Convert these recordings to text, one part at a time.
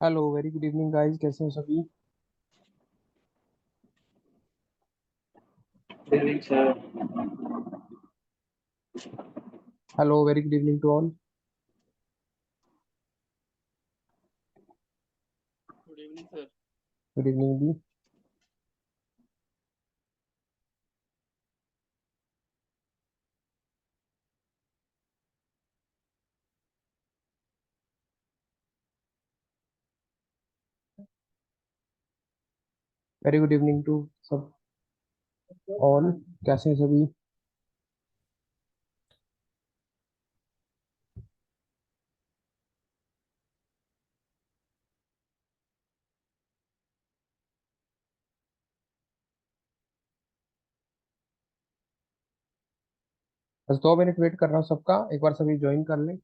Hello, very good evening guys. कैसे हो सभी? Evening, sir. Hello, very good evening to all. Good evening, sir. Good evening भी। Very good evening to सब all. कैसे हैं सभी? बस 2 मिनट वेट कर रहा हूँ सबका, एक बार सभी ज्वाइन कर लें।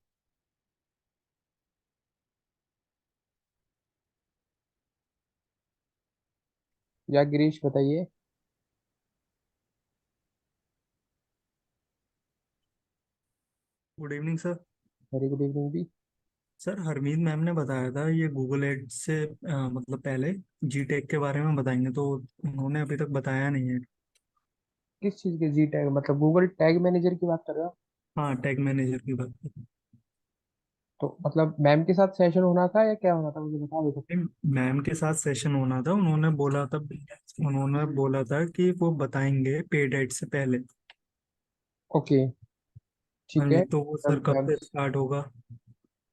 या गिरीश बताइए। Good evening sir. Very good evening भी। सर हरमीत मैम ने बताया था ये गूगल एड से मतलब पहले जी टेक के बारे में बताएंगे, तो उन्होंने अभी तक बताया नहीं है। किस चीज़ के जी टैग, मतलब गूगल टैग मैनेजर की बात कर रहे हो? हाँ, टैग मैनेजर की बात करें। तो मतलब मैम के साथ सेशन होना था या क्या होना था, मुझे बता दो। मैम के साथ सेशन होना था, उन्होंने बोला था कि वो बताएंगे पेड एड से पहले। ओके, हाँ ठीक है। जी, तो वो सर जब कब मैम, से स्टार्ट होगा?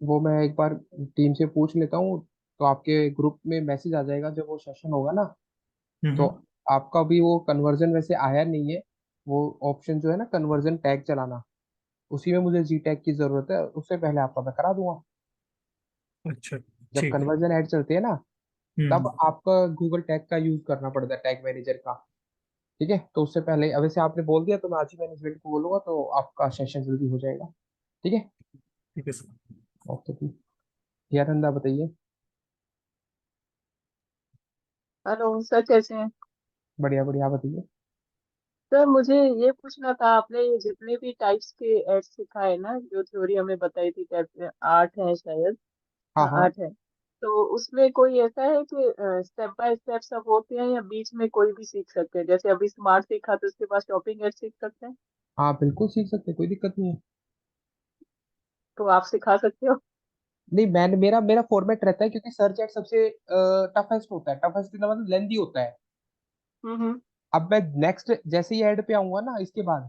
वो मैं एक बार टीम से पूछ लेता हूँ। तो आपके ग्रुप में मैसेज आ जाएगा जब वो सेशन होगा ना। तो हम्म। आपका भी वो कन्वर्जन वैसे आया नहीं है। वो ऑप्शन जो है ना, कन्वर्जन टैग चलाना, उसी में मुझे जी टैग की जरूरत है। उससे पहले आपका मैं करा दूंगा। अच्छा। जब ठीक है। कन्वर्जन ऐड चलती है ना, तब हम्म। आपका गूगल टैग का यूज करना पड़ता है, टैग मैनेजर का। ठीक है, तो उससे पहले अब वैसे आपने बोल दिया तो मैं आज ही मैनेजमेंट को बोलूंगा, तो आपका सेशन जल्दी हो जाएगा। ठीक है। ठीक है सर। ओके जी। यार धंधा बताइए। हेलो सर, कैसे हैं? बढ़िया बढ़िया, आप बताइए। सर मुझे ये पूछना था, आपने ये जितने भी टाइप्स के एड्स सिखाए ना, जो थ्योरी हमें बताई थी, टाइप 8 है शायद। हाँ हाँ, हाँ। 8 है। तो उसमें कोई ऐसा है कि स्टेप बाय स्टेप सब होते हैं, या बीच में कोई भी सीख सकते हैं? जैसे अभी स्मार्ट सीखा तो उसके बाद शॉपिंग एड सीख सकते हैं। हाँ बिल्कुल सीख सकते हैं, कोई दिक्कत नहीं है। तो आप सिखा सकते हो? नहीं, मैंने मेरा मेरा फॉर्मेट रहता है, क्योंकि सर्च एड सबसे टफेस्ट होता है। टफेस्ट मतलब लेंदी होता है। हम्म। अब मैं नेक्स्ट जैसे ही ऐड पे आऊंगा ना, इसके बाद,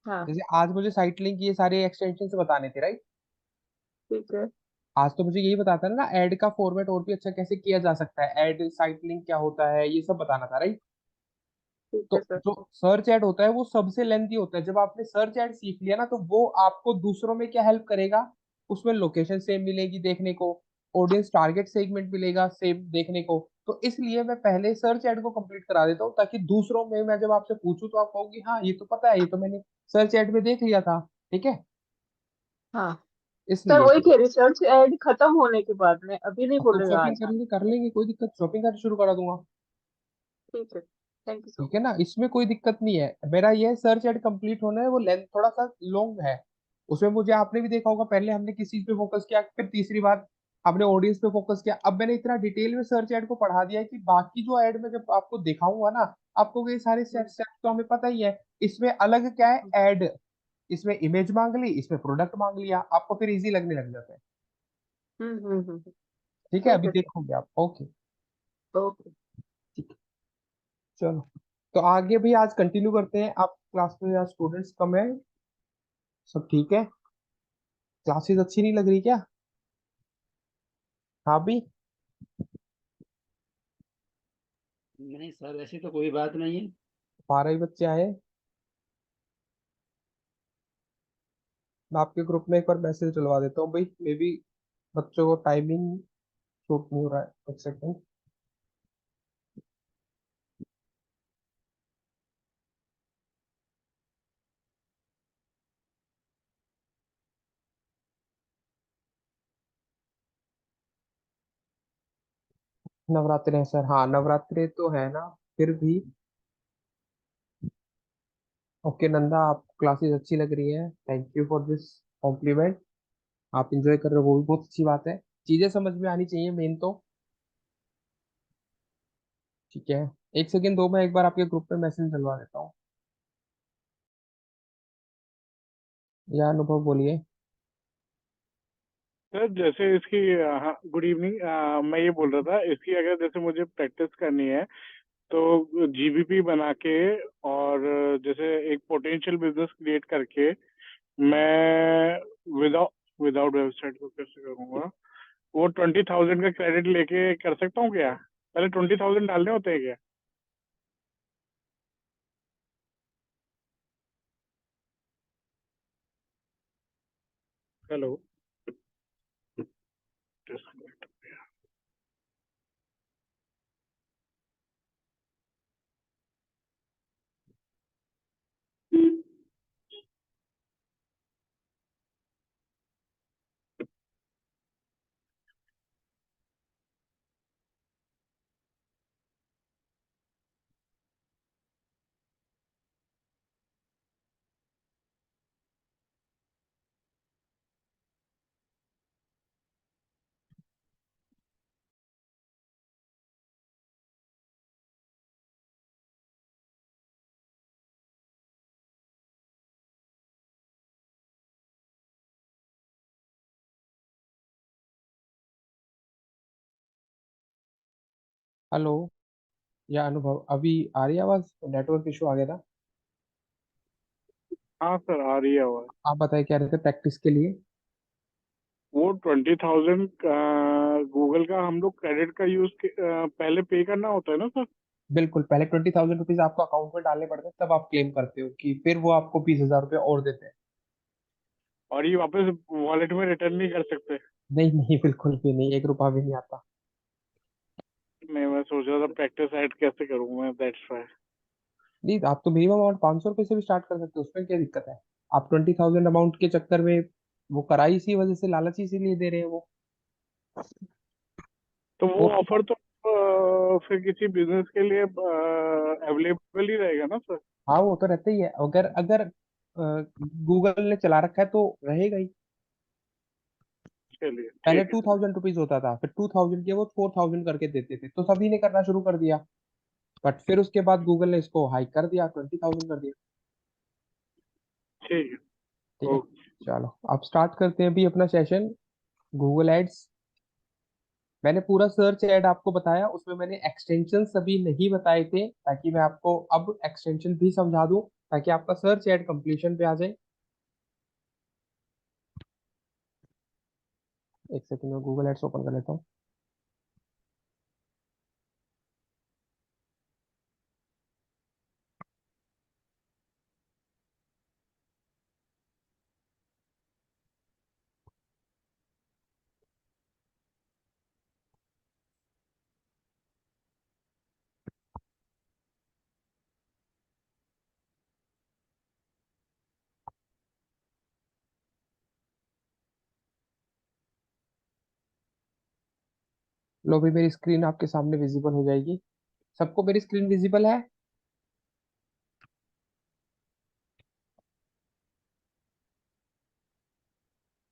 हाँ। जैसे आज मुझे साइट लिंक ये सारे एक्सटेंशन से बताने थे, राइट? ठीक है। आज तो मुझे यही बताता है ना, ऐड का फॉर्मेट और भी अच्छा कैसे किया जा सकता है, ऐड साइट लिंक क्या होता है, ये सब बताना था, राइट? ठीक तो है सर। जो सर्च ऐड होता है वो सबसे लेंथी होता है। जब आपने सर्च ऐड सीख लिया ना, तो वो आपको दूसरों में क्या हेल्प करेगा, उसमें लोकेशन सेम मिलेगी देखने को, ऑडियंस टारगेट सेगमेंट मिलेगा सेम देखने को। तो इसलिए मैं पहले सर्च ऐड को कंप्लीट करा देता हूँ, ताकि दूसरों में मैं जब आपसे पूछूं तो आप कहोगे हाँ ये तो पता है, ये तो मैंने सर्च ऐड में देख लिया था। ठीक है, हाँ सर, इसलिए वही तो। कह रिसर्च एड खत्म होने के बाद में, अभी नहीं अब तो बोलेगा शॉपिंग आज। करेंगे, कर लेंगे, कोई दिक्कत, शॉपिंग करना शुरू करा दूंगा। ठीक है, थैंक यू सो ठीक है ना, इसमें कोई दिक्कत नहीं है। मेरा ये सर्च एड कंप्लीट होना है, वो लेंथ थोड़ा सा लॉन्ग है। उसमें मुझे, आपने भी देखा होगा, पहले हमने किस चीज पे फोकस किया, फिर तीसरी बार हमने ऑडियंस पे फोकस किया। अब मैंने इतना डिटेल में सर्च एड को पढ़ा दिया है कि बाकी जो एड में जब आपको दिखाऊंगा ना, आपको ये सारे मच। स्टेप तो हमें पता ही है। इसमें अलग क्या है, एड। इसमें इमेज मांग ली, इसमें प्रोडक्ट मांग लिया, आपको फिर इजी लगने लग जाता है। ठीक है, ठीक अभी है सर। देखोगे आप। ओके। ओके। ठीक है, चलो। तो आगे भी आज कंटिन्यू करते हैं। आप क्लास में आज स्टूडेंट्स कम है? सब ठीक है? क्लासेस अच्छी नहीं लग रही क्या? हाँ भी। नहीं सर, ऐसी तो कोई बात नहीं है। 12 ही बच्चे आए। मैं आपके ग्रुप में एक बार मैसेज डलवा देता हूँ भाई, मे बी बच्चों को टाइमिंग शूट नहीं हो रहा है। एक सेकंड। नवरात्रे हैं सर, हाँ नवरात्रे तो है ना, फिर भी। ओके नंदा, आप क्लासेस अच्छी लग रही है, thank you for this complement. आप इंजॉय कर रहे हो, वो भी बहुत अच्छी बात है। चीजें समझ में आनी चाहिए मेन तो। ठीक है, एक सेकेंड दो, मैं एक बार आपके ग्रुप पे मैसेज डलवा देता हूँ। या अनुभव बोलिए। सर जैसे इसकी हाँ गुड इवनिंग, मैं ये बोल रहा था इसकी अगर जैसे मुझे प्रैक्टिस करनी है तो जीबीपी बना के और जैसे एक पोटेंशियल बिजनेस क्रिएट करके मैं विदाउट विदाउट वेबसाइट को कैसे करूँगा, वो 20,000 का क्रेडिट लेके कर सकता हूँ क्या? पहले 20,000 डालने होते हैं क्या? हेलो। हेलो। या अनुभव, अभी आ रही है आवाज? नेटवर्क इशू आ गया था। हाँ सर आ रही है आवाज। आप बताइए क्या रहे थे प्रैक्टिस के लिए। वो 20,000 गूगल का हम लोग क्रेडिट का यूज पहले पे करना होता है ना सर? बिल्कुल, पहले 20,000 रुपीज आपको अकाउंट में डालने पड़ते हैं, तब आप क्लेम करते हो कि फिर वो आपको 20,000 रुपये और देते हैं। और ये वापस वॉलेट में रिटर्न नहीं कर सकते? नहीं नहीं, बिल्कुल भी नहीं, 1 रुपया भी नहीं आता। नहीं, मैं सोच रहा था प्रैक्टिस ऐड कैसे करूँ मैं, दैट्स व्हाई। नहीं, आप तो मिनिमम अमाउंट 500 रुपये से भी स्टार्ट कर सकते हो, उसमें क्या दिक्कत है। आप 20,000 अमाउंट के चक्कर में, वो कराई इसी वजह से, लालच इसीलिए दे रहे हैं वो। तो वो ऑफर तो फिर किसी बिजनेस के लिए अवेलेबल ही रहेगा ना सर? हाँ, वो तो रहता ही है, अगर अगर गूगल ने चला रखा है तो रहेगा ही। चलिए पहले ठीक है। 2,000 रुपीज होता था, फिर 2,000 के वो 4,000 करके देते थे, तो सभी ने करना शुरू कर दिया। बट फिर उसके बाद गूगल ने इसको हाइक कर दिया, 20,000 कर दिया। ठीक है। ठीक है, ओके। चलो अब स्टार्ट करते हैं अभी अपना सेशन। Google ads. मैंने पूरा सर्च ऐड आपको बताया, उसमें मैंने एक्सटेंशन सभी नहीं बताए थे, ताकि मैं आपको अब एक्सटेंशन भी समझा दूं, ताकि आपका सर्च ऐड कंप्लीशन पे आ जाए। एक सेकंड में गूगल एड्स ओपन कर लेता हूँ। लो भी, मेरी स्क्रीन आपके सामने विजिबल हो जाएगी। सबको मेरी स्क्रीन विजिबल है?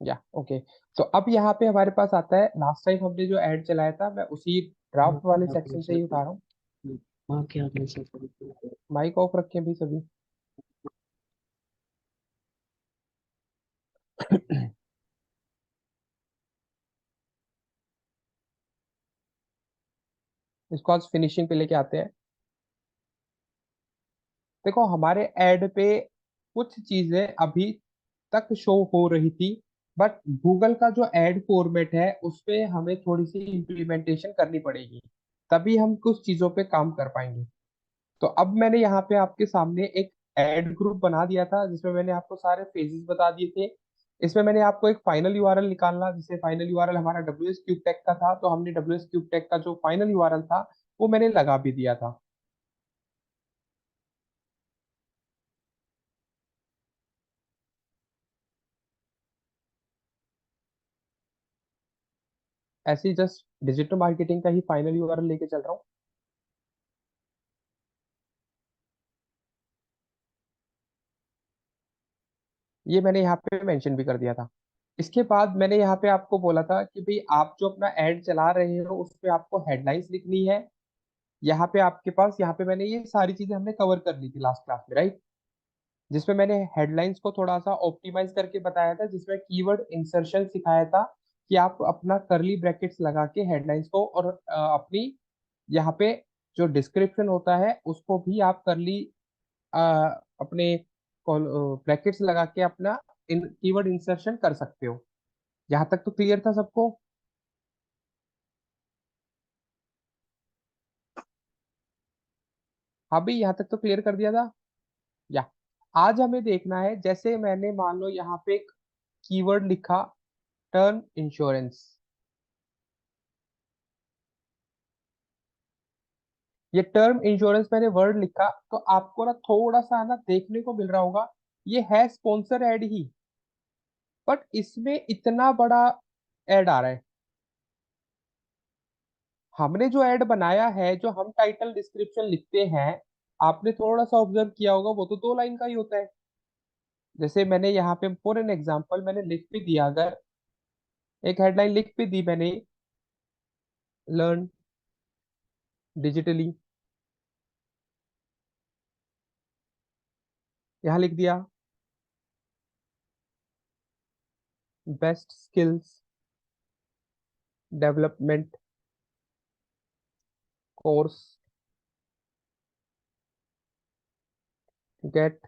या ओके। तो अब यहाँ पे हमारे पास आता है, लास्ट टाइम हमने जो ऐड चलाया था, मैं उसी ड्राफ्ट वाले सेक्शन से ही उठा रहा हूँ। माइक ऑफ रखें भी सभी। इसको आज फिनिशिंग पे लेके आते हैं। देखो, हमारे ऐड पे कुछ चीजें अभी तक शो हो रही थी, बट गूगल का जो ऐड फॉर्मेट है उस पे हमें थोड़ी सी इम्प्लीमेंटेशन करनी पड़ेगी, तभी हम कुछ चीजों पे काम कर पाएंगे। तो अब मैंने यहाँ पे आपके सामने एक ऐड ग्रुप बना दिया था, जिसमें मैंने आपको सारे फेजेस बता दिए थे। इसमें मैंने आपको एक फाइनल यूआरएल निकालना, जैसे फाइनल यूआरएल हमारा डब्ल्यू एस क्यूब टेक का था, तो हमने डब्ल्यू एस क्यूब टेक का जो फाइनल यूआरएल था वो मैंने लगा भी दिया था। ऐसे ही जस्ट डिजिटल मार्केटिंग का ही फाइनल यूआरएल लेके चल रहा हूँ। ये मैंने यहाँ पे मेंशन भी कर दिया था। इसके बाद मैंने यहाँ पे आपको बोला था कि भाई आप जो अपना एड चला रहे हो उस पे आपको हेडलाइंस लिखनी है। यहाँ पे आपके पास, यहाँ पे मैंने ये सारी चीजें हमने कवर कर ली थी लास्ट क्लास में, राइट? जिसमें मैंने हेडलाइंस को थोड़ा सा ऑप्टिमाइज करके बताया था, जिसमें कीवर्ड इंसर्शन सिखाया था कि आप अपना करली ब्रैकेट्स लगा के हेडलाइंस को और अपनी यहाँ पे जो डिस्क्रिप्शन होता है उसको भी आप करली अपने ब्रैकेट्स लगा के अपना कीवर्ड इंसर्शन कर सकते हो। यहाँ तक तो क्लियर था सबको? हाँ भाई, यहाँ तक तो क्लियर कर दिया था। या आज हमें देखना है, जैसे मैंने मान लो यहाँ पे एक कीवर्ड लिखा, टर्म इंश्योरेंस। ये टर्म इंश्योरेंस मैंने वर्ड लिखा तो आपको ना थोड़ा सा ना देखने को मिल रहा होगा, ये है स्पॉन्सर एड ही, बट इसमें इतना बड़ा एड आ रहा है। हमने जो एड बनाया है, जो हम टाइटल डिस्क्रिप्शन लिखते हैं, आपने थोड़ा सा ऑब्जर्व किया होगा, वो तो 2 लाइन का ही होता है। जैसे मैंने यहाँ पे फॉर एन एग्जांपल मैंने लिख भी दिया, अगर एक हेडलाइन लिख भी दी मैंने, लर्न डिजिटली, यहाँ लिख दिया best skills development course, get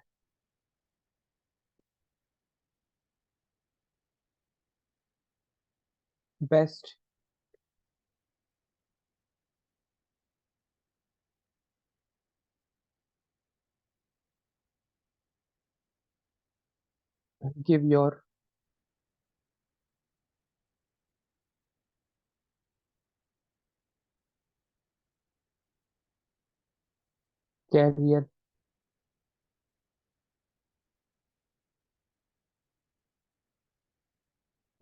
best give your career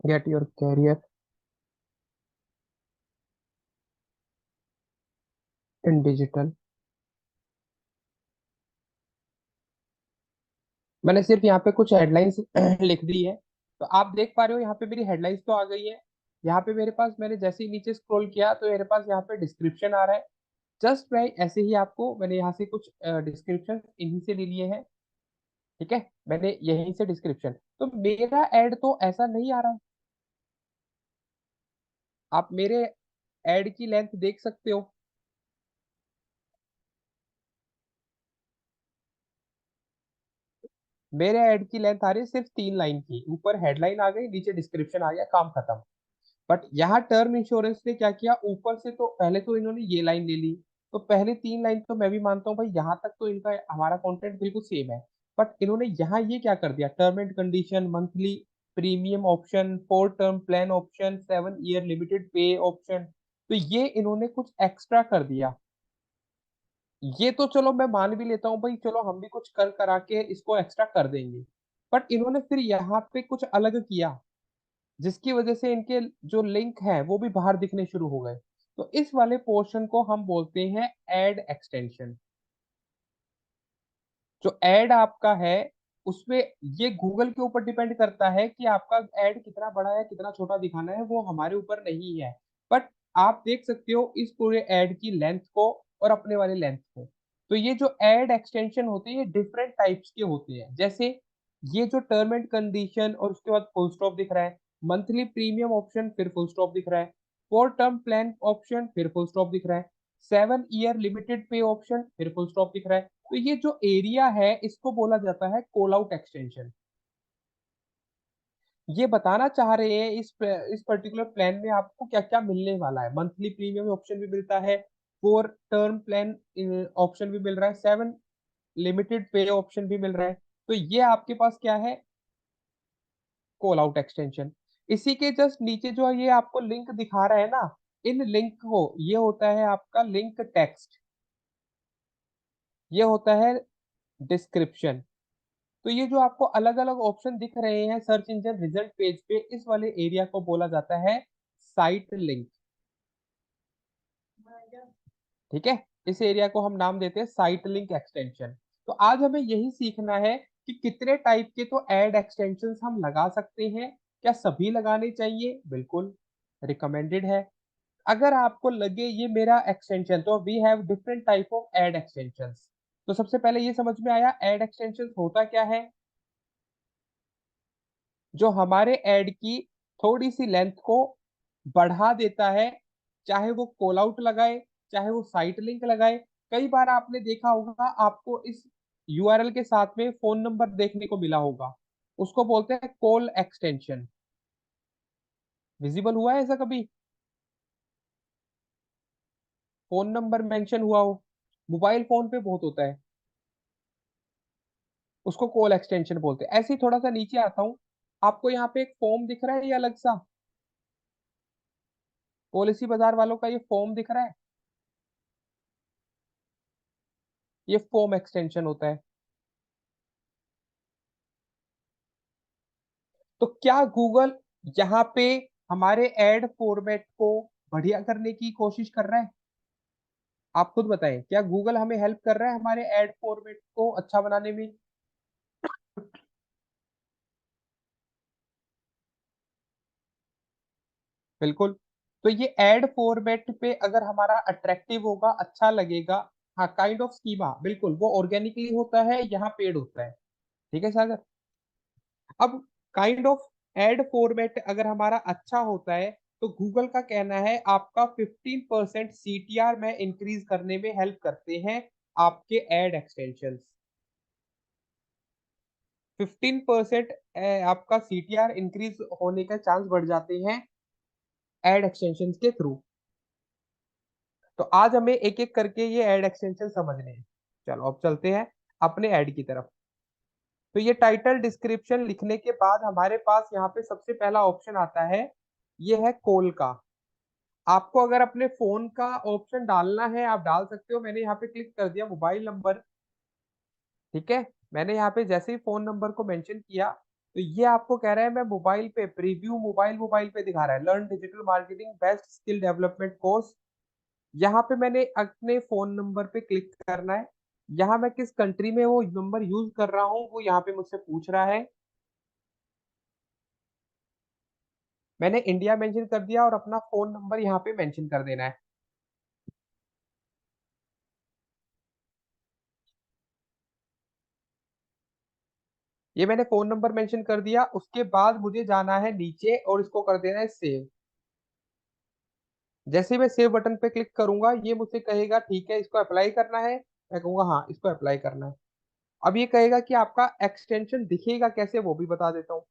get your career in digital. मैंने सिर्फ यहाँ पे कुछ हेडलाइंस लिख दी है, तो आप देख पा रहे हो यहाँ पे मेरी हेडलाइंस तो आ गई है। यहाँ पे मेरे पास, मैंने जैसे ही नीचे स्क्रॉल किया तो मेरे पास यहाँ पे डिस्क्रिप्शन आ रहा है। जस्ट मैं ऐसे ही आपको, मैंने यहाँ से कुछ डिस्क्रिप्शन इन्हीं से ले लिए हैं, ठीक है? मैंने यहीं से डिस्क्रिप्शन, तो मेरा एड तो ऐसा नहीं आ रहा है। आप मेरे एड की लेंथ देख सकते हो। मेरे ऐड की लेंथ आ रही है सिर्फ 3 लाइन की, ऊपर हेडलाइन आ गई, नीचे डिस्क्रिप्शन आ गया, काम खत्म। बट यहाँ टर्म इंश्योरेंस ने क्या किया, ऊपर से तो पहले तो इन्होंने ये लाइन ले ली, तो पहले 3 लाइन तो मैं भी मानता हूँ भाई, यहाँ तक तो इनका हमारा कंटेंट बिल्कुल सेम है। बट इन्होंने यहाँ ये क्या कर दिया, term and condition, monthly premium option, 4 term plan option, 7 year limited पे ऑप्शन, तो ये इन्होंने कुछ एक्स्ट्रा कर दिया। ये तो चलो मैं मान भी लेता हूँ भाई, चलो हम भी कुछ कर करा के इसको एक्स्ट्रा कर देंगे, बट इन्होंने फिर यहाँ पे कुछ अलग किया, जिसकी वजह से इनके जो लिंक हैं वो भी बाहर दिखने शुरू हो गए। तो इस वाले पोर्शन को हम बोलते हैं एड एक्सटेंशन। जो एड आपका है उसमें, ये गूगल के ऊपर डिपेंड करता है कि आपका एड कितना बड़ा है कितना छोटा दिखाना है, वो हमारे ऊपर नहीं है। बट आप देख सकते हो इस पूरे एड की लेंथ को और अपने वाले लेंथ को। तो ये जो एड एक्सटेंशन होते हैं ये डिफरेंट टाइप्स के होते हैं। जैसे ये जो टर्म एंड कंडीशन और उसके बाद फुल स्टॉप दिख रहा है, मंथली प्रीमियम ऑप्शन फिर फुल स्टॉप दिख रहा है, 4 टर्म प्लान ऑप्शन फिर फुल स्टॉप दिख रहा है, 7 ईयर लिमिटेड पे ऑप्शन फिर फुल स्टॉप दिख रहा है। तो ये जो एरिया है इसको बोला जाता है कॉल आउट एक्सटेंशन। ये बताना चाह रहे हैं इस पर्टिकुलर प्लान में आपको क्या क्या मिलने वाला है। मंथली प्रीमियम ऑप्शन भी मिलता है, 4 टर्म प्लान ऑप्शन भी मिल रहा है, 7 लिमिटेड पे ऑप्शन भी मिल रहा है। तो ये आपके पास क्या है, कॉल आउट एक्सटेंशन। इसी के जस्ट नीचे जो ये आपको लिंक दिखा रहा है ना, इन लिंक को, ये होता है आपका लिंक टेक्स्ट, ये होता है डिस्क्रिप्शन। तो ये जो आपको अलग अलग ऑप्शन दिख रहे हैं सर्च इंजन रिजल्ट पेज पे, इस वाले एरिया को बोला जाता है साइट लिंक, ठीक है? इस एरिया को हम नाम देते हैं साइट लिंक एक्सटेंशन। तो आज हमें यही सीखना है कि कितने टाइप के तो ऐड एक्सटेंशंस हम लगा सकते हैं, क्या सभी लगाने चाहिए? बिल्कुल रिकमेंडेड है। अगर आपको लगे ये मेरा एक्सटेंशन, तो we have different type of ad extensions. तो सबसे पहले ये समझ में आया एड एक्सटेंशंस होता क्या है। जो हमारे एड की थोड़ी सी लेंथ को बढ़ा देता है, चाहे वो कॉल आउट लगाए, चाहे वो साइट लिंक लगाए। कई बार आपने देखा होगा, आपको इस यूआरएल के साथ में फोन नंबर देखने को मिला होगा, उसको बोलते हैं कॉल एक्सटेंशन। विजिबल हुआ है ऐसा कभी? फोन नंबर मेंशन हुआ हो, मोबाइल फोन पे बहुत होता है, उसको कॉल एक्सटेंशन बोलते हैं। ऐसे ही थोड़ा सा नीचे आता हूं, आपको यहाँ पे एक फॉर्म दिख रहा है, ये अलग सा पॉलिसी बाजार वालों का ये फॉर्म दिख रहा है, ये फॉर्म एक्सटेंशन होता है। तो क्या गूगल यहाँ पे हमारे एड फॉर्मेट को बढ़िया करने की कोशिश कर रहा है? आप खुद बताएं, क्या गूगल हमें हेल्प कर रहा है हमारे एड फॉर्मेट को अच्छा बनाने में? बिल्कुल। तो ये एड फॉर्मेट पे अगर हमारा अट्रैक्टिव होगा, अच्छा लगेगा। हाँ, काइंड ऑफ स्कीमा, बिल्कुल वो ऑर्गेनिकली होता है, यहाँ पेड होता है। ठीक है सागर। अब काइंड ऑफ एड फॉर्मेट अगर हमारा अच्छा होता है, तो गूगल का कहना है आपका 15% सीटीआर में इंक्रीज करने में हेल्प करते हैं आपके एड एक्सटेंशन। 15% आपका सीटीआर इंक्रीज होने का चांस बढ़ जाते हैं एड एक्सटेंशन के थ्रू। तो आज हमें एक एक करके ये एड एक्सटेंशन समझने हैं। चलो अब चलते हैं अपने ऐड की तरफ। तो ये टाइटल डिस्क्रिप्शन लिखने के बाद हमारे पास यहाँ पे सबसे पहला ऑप्शन आता है, ये है कॉल का। आपको अगर अपने फोन का ऑप्शन डालना है, आप डाल सकते हो। मैंने यहाँ पे क्लिक कर दिया मोबाइल नंबर। ठीक है, मैंने यहाँ पे जैसे ही फोन नंबर को मेंशन किया, तो ये आपको कह रहा है मैं मोबाइल पे प्रीव्यू, मोबाइल पे दिखा रहा है learn digital marketing best skill development course. यहाँ पे मैंने अपने फोन नंबर पे क्लिक करना है। यहाँ मैं किस कंट्री में वो नंबर यूज कर रहा हूँ वो यहाँ पे मुझसे पूछ रहा है। मैंने इंडिया मेंशन कर दिया और अपना फोन नंबर यहाँ पे मेंशन कर देना है। ये मैंने फोन नंबर मेंशन कर दिया। उसके बाद मुझे जाना है नीचे और इसको कर देना है सेव। जैसे ही मैं सेव बटन पे क्लिक करूंगा, ये मुझसे कहेगा ठीक है इसको अप्लाई करना है। मैं कहूंगा हाँ इसको अप्लाई करना है। अब ये कहेगा कि आपका एक्सटेंशन दिखेगा कैसे, वो भी बता देता हूँ।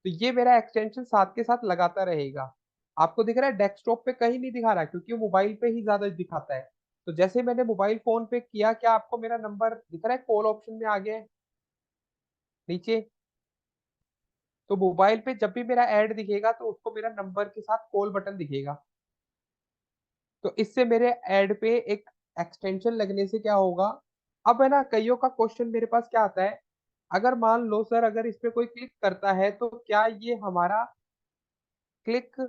तो ये मेरा एक्सटेंशन साथ के साथ लगाता रहेगा। आपको दिख रहा है डेस्कटॉप पे कहीं नहीं दिखा रहा, क्योंकि वो मोबाइल पे ही ज्यादा दिखाता है। तो जैसे मैंने मोबाइल फोन पे किया, क्या आपको मेरा नंबर दिख रहा है? कॉल ऑप्शन में आ गया है नीचे। तो मोबाइल पे जब भी मेरा ऐड दिखेगा, तो उसको मेरा नंबर के साथ कॉल बटन दिखेगा। तो इससे मेरे ऐड पे एक एक्सटेंशन लगने से क्या होगा? अब है ना, कईयों का क्वेश्चन मेरे पास क्या आता है, अगर मान लो सर अगर इस पे कोई क्लिक करता है, तो क्या ये हमारा क्लिक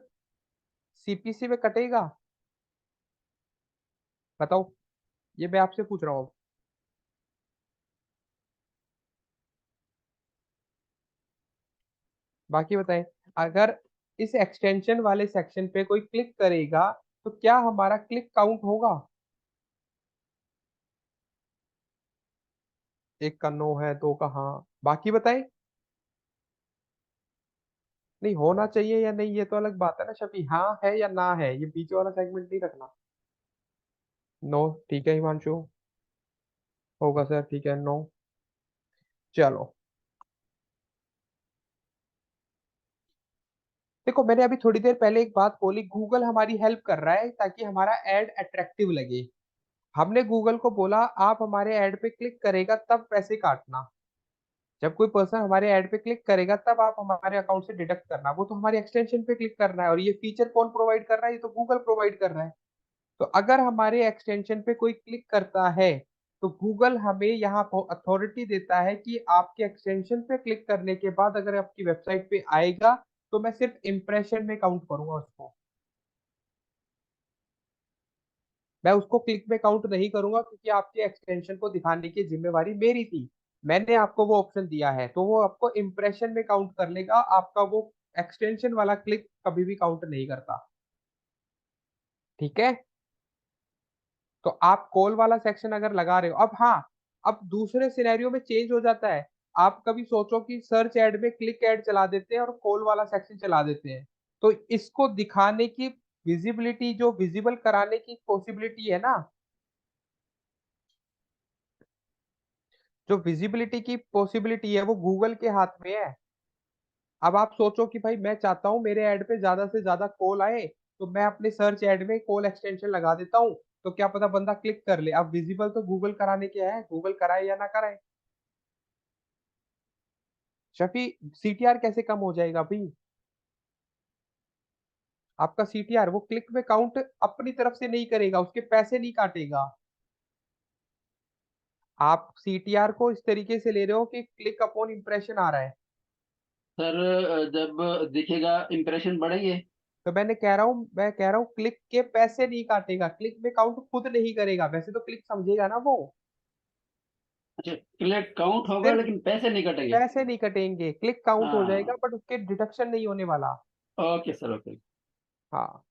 सीपीसी में कटेगा? बताओ, ये मैं आपसे पूछ रहा हूँ। बाकी बताएं, अगर इस एक्सटेंशन वाले सेक्शन पे कोई क्लिक करेगा, तो क्या हमारा क्लिक काउंट होगा? एक का नो है, दो का हाँ। बाकी बताएं। नहीं, होना चाहिए या नहीं ये तो अलग बात है ना शफी, हाँ है या ना है, ये बीच वाला सेगमेंट नहीं रखना। नो, ठीक है हिमांशु। होगा सर, ठीक है नो। चलो, देखो मैंने अभी थोड़ी देर पहले एक बात बोली, गूगल हमारी हेल्प कर रहा है ताकि हमारा एड अट्रैक्टिव लगे। हमने गूगल को बोला आप हमारे ऐड पे क्लिक करेगा तब पैसे काटना। जब कोई पर्सन हमारे ऐड पे क्लिक करेगा, तब आप हमारे अकाउंट से डिडक्ट करना। वो तो हमारे एक्सटेंशन पे क्लिक करना है, और ये फीचर कौन प्रोवाइड कर रहा है? ये तो गूगल प्रोवाइड कर रहा है। तो अगर हमारे एक्सटेंशन पे कोई क्लिक करता है, तो गूगल हमें यहाँ अथॉरिटी देता है कि आपके एक्सटेंशन पे क्लिक करने के बाद अगर आपकी वेबसाइट पे आएगा, तो मैं सिर्फ इंप्रेशन में काउंट करूंगा उसको। मैं उसको क्लिक में काउंट नहीं करूंगा, क्योंकि आपके एक्सटेंशन को दिखाने की जिम्मेवारी मेरी थी। मैंने आपको वो ऑप्शन दिया है, तो वो आपको इंप्रेशन में काउंट कर लेगा आपका वो एक्सटेंशन वाला क्लिक कभी भी काउंट नहीं करता। ठीक है, तो आप कॉल वाला सेक्शन अगर लगा रहे हो, अब हाँ, अब दूसरे सिनेरियो में चेंज हो जाता है। आप कभी सोचो कि सर्च एड में क्लिक एड चला देते हैं और कॉल वाला सेक्शन चला देते हैं, तो इसको दिखाने की विजिबिलिटी, जो विजिबल कराने की पॉसिबिलिटी है ना, जो विजिबिलिटी की पॉसिबिलिटी है वो गूगल के हाथ में है। अब आप सोचो कि भाई मैं चाहता हूं मेरे ऐड पे ज्यादा से ज्यादा कॉल आए, तो मैं अपने सर्च ऐड में कॉल एक्सटेंशन लगा देता हूं, तो क्या पता बंदा क्लिक कर ले। अब विजिबल तो गूगल कराने के है, गूगल कराए या ना कराए। शफी, सीटीआर कैसे कम हो जाएगा भाई? आपका सीटीआर वो क्लिक में काउंट अपनी तरफ से नहीं करेगा, उसके पैसे नहीं काटेगा। आप सीटीआर को इस तरीके से ले रहे हो कि क्लिक अपॉन इंप्रेशन आ रहा है। सर जब दिखेगा इम्प्रेशन बढ़ेंगे। तो मैं कह रहा हूँ क्लिक के पैसे नहीं काटेगा, क्लिक में काउंट खुद नहीं करेगा। वैसे तो क्लिक समझेगा ना वो, अच्छा, क्लिक काउंट होगा सिर्फ लेकिन पैसे नहीं कटेंगे। पैसे नहीं कटेंगे, क्लिक काउंट हो जाएगा हाँ, बट उसके डिडक्शन नहीं होने वाला। Okay sir, okay. हाँ,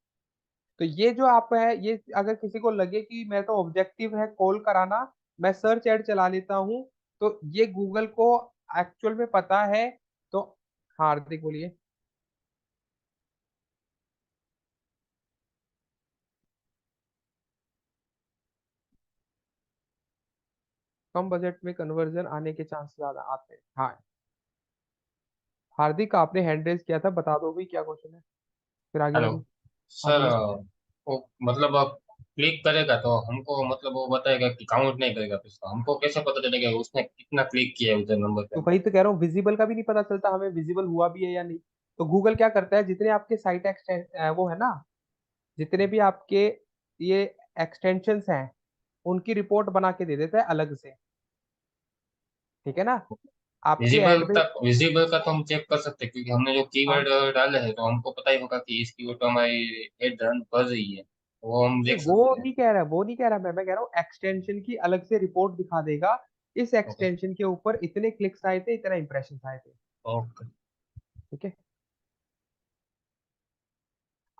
तो ये जो आप है, ये अगर किसी को लगे कि मैं तो ऑब्जेक्टिव है कॉल कराना, मैं सर्च एड चला लेता हूँ, तो ये गूगल को एक्चुअल में पता है। तो हाँ, हार्दिक बोलिए। कम बजट में कन्वर्जन आने के चांस ज्यादा आते हैं, हाँ। हार्दिक, आपने हैंड रेज किया था, बता दो भी क्या क्वेश्चन है, फिर आगे हेलो बढ़ो। हाँ सर। बोलो। वो मतलब आप क्लिक करेगा तो हमको मतलब वो बताएगा कि काउंट नहीं करेगा, फिर उसको हमको कैसे पता चलेगा उसने कितना क्लिक किया है उधर नंबर पे? तो वही तो कह रहा हूँ, विजिबल का भी नहीं पता चलता हमें, विजिबल हुआ भी है या नहीं। तो गूगल क्या करता है, जितने आपके साइट एक्सटेंड वो है ना, जितने भी आपके ये एक्सटेंशंस हैं, उनकी रिपोर्ट बना के दे देता है अलग से। ठीक है ना, आपके विजिबल ऐड में। तक, विजिबल का तो हम चेक कर सकते हैं क्योंकि हमने जो हाँ, कीवर्ड डाले हैं तो हमको पता ही होगा कि इस कीवर्ड पे हमारी एड रन कर रही है, तो वो हम नहीं देख वो सकते हैं। नहीं कह रहा, वो नहीं कह रहा, मैं कह रहा हूँ एक्सटेंशन की अलग से रिपोर्ट दिखा देगा, इस ओके। एक्सटेंशन के ऊपर इतने क्लिक्स आए थे, इतना इंप्रेशन आए थे। ओके। ठीक है,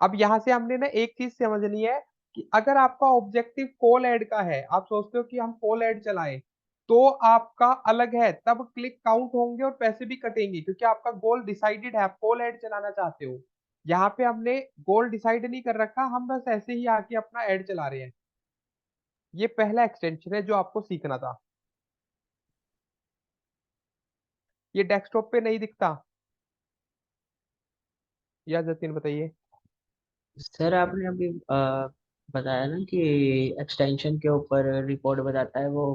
अब यहाँ से हमने ना एक चीज समझनी है कि अगर आपका ऑब्जेक्टिव कॉल ऐड का है, आप सोचते हो कि हम कॉल ऐड चलाएं, तो आपका अलग है, तब क्लिक काउंट होंगे और पैसे भी कटेंगे, क्योंकि आपका गोल डिसाइडेड है, आप कॉल ऐड चलाना चाहते हो। यहाँ पे हमने गोल डिसाइड नहीं कर रखा, हम बस ऐसे ही आके अपना ऐड चला रहे हैं। ये पहला एक्सटेंशन है जो आपको सीखना था, ये डेस्कटॉप पे नहीं दिखता। या जतिन बताइए। सर आपने अभी बताया ना कि एक्सटेंशन के ऊपर रिपोर्ट बताता है वो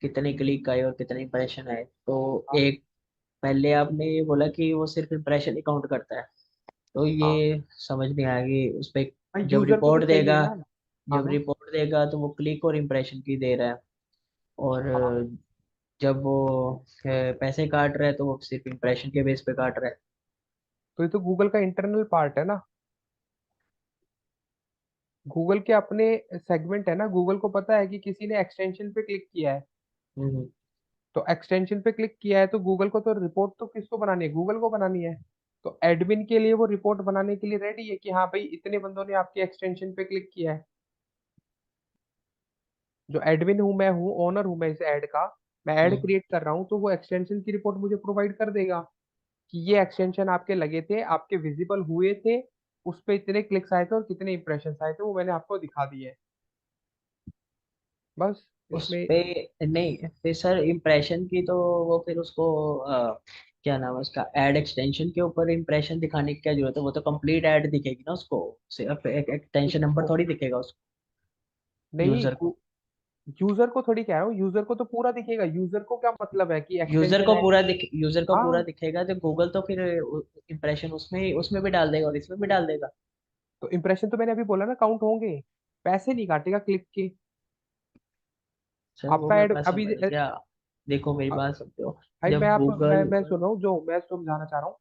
कितने क्लिक आए और कितने इंप्रेशन आए। तो हाँ एक पहले आपने ये बोला कि वो सिर्फ इंप्रेशन ही काउंट करता है, तो हाँ, ये समझ नहीं आएगी उस पे। जब यूजर को भी रिपोर्ट चाहिए देगा ना। हाँ जब हाँ रिपोर्ट देगा तो वो क्लिक और इंप्रेशन की दे रहा है, और हाँ, जब वो पैसे काट रहा है तो वो सिर्फ इंप्रेशन के बेस पे काट रहा है। तो ये तो गूगल का इंटरनल पार्ट है ना, गूगल के अपने सेगमेंट है ना, गूगल को पता है कि किसी ने एक्सटेंशन पे क्लिक किया है, हम्म। तो एक्सटेंशन पे क्लिक किया है, तो गूगल को तो रिपोर्ट तो किसको बनानी है, गूगल को बनानी है। तो एडमिन के लिए वो रिपोर्ट बनाने के लिए रेडी है कि हाँ भाई इतने बंदों ने आपके एक्सटेंशन पे क्लिक किया है। जो एडमिन हूँ मैं, हूँ ओनर हूँ मैं इस ऐड का, मैं ऐड हम्म। क्रिएट कर रहा हूँ, तो वो एक्सटेंशन की रिपोर्ट मुझे प्रोवाइड कर देगा कि ये एक्सटेंशन आपके लगे थे, आपके विजिबल हुए थे, उस पे इतने क्लिक्स आए थे और कितने इंप्रेशन आए थे, वो मैंने आपको दिखा दिए। बस उस इसमें। पे नहीं, फिर सर इम्प्रेशन की तो वो फिर उसको क्या नाम है उसका, एड एक्सटेंशन के ऊपर इम्प्रेशन दिखाने की क्या जरूरत है? वो तो कंप्लीट ऐड दिखेगी ना उसको, सिर्फ एक एक्सटेंशन नंबर थोड़ी दिखेगा उसको, नहीं, यूजर को। यूजर को थोड़ी कह रहा हूँ, यूजर को तो पूरा दिखेगा। यूजर को क्या मतलब है कि एक्सटेंशन है। यूजर को पूरा हाँ, दिखेगा, तो गूगल तो फिर इम्प्रेशन उसमें भी डाल देगा और इसमें भी डाल देगा। तो इंप्रेशन तो मैंने अभी बोला ना काउंट होंगे, पैसे नहीं काटेगा क्लिक के। सर वो आपका ऐड मैं अभी समझ गया। देखो मेरी बात समझो। भाई मैं जब आप गूगल। मैं सुन रहा हूँ, जो मैं समझाना चाह रहा हूँ,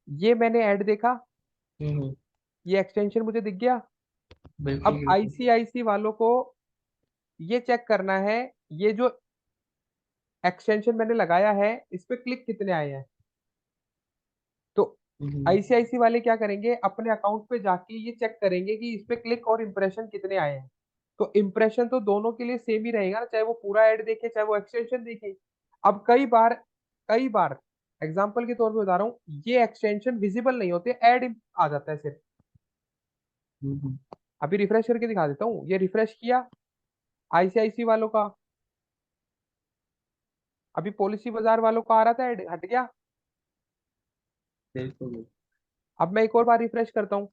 ये मैंने ऐड देखा, हम्म। ये एक्सटेंशन मुझे दिख गया। बिल्कुल अब बिल्कुल। आईसीआईसी वालों को ये चेक करना है, ये जो एक्सटेंशन मैंने लगाया है इस पे क्लिक कितने आए हैं। तो आईसीआईसी वाले क्या करेंगे, अपने अकाउंट पे जाके ये चेक करेंगे कि इस पे क्लिक और इम्प्रेशन कितने आए हैं। तो इम्प्रेशन तो दोनों के लिए सेम ही रहेगा ना, चाहे वो पूरा ऐड देखे चाहे वो एक्सटेंशन देखे। अब कई बार एग्जाम्पल के तौर पे बता रहा हूँ, ये एक्सटेंशन विजिबल नहीं होते, ऐड आ जाता है सिर्फ। अभी रिफ्रेश करके दिखा देता हूँ, ये रिफ्रेश किया आईसीआईसी वालों का, अभी पॉलिसी बाजार वालों का आ रहा था ऐड, हट गया। बिल्कुल। अब मैं एक और बार रिफ्रेश करता हूँ,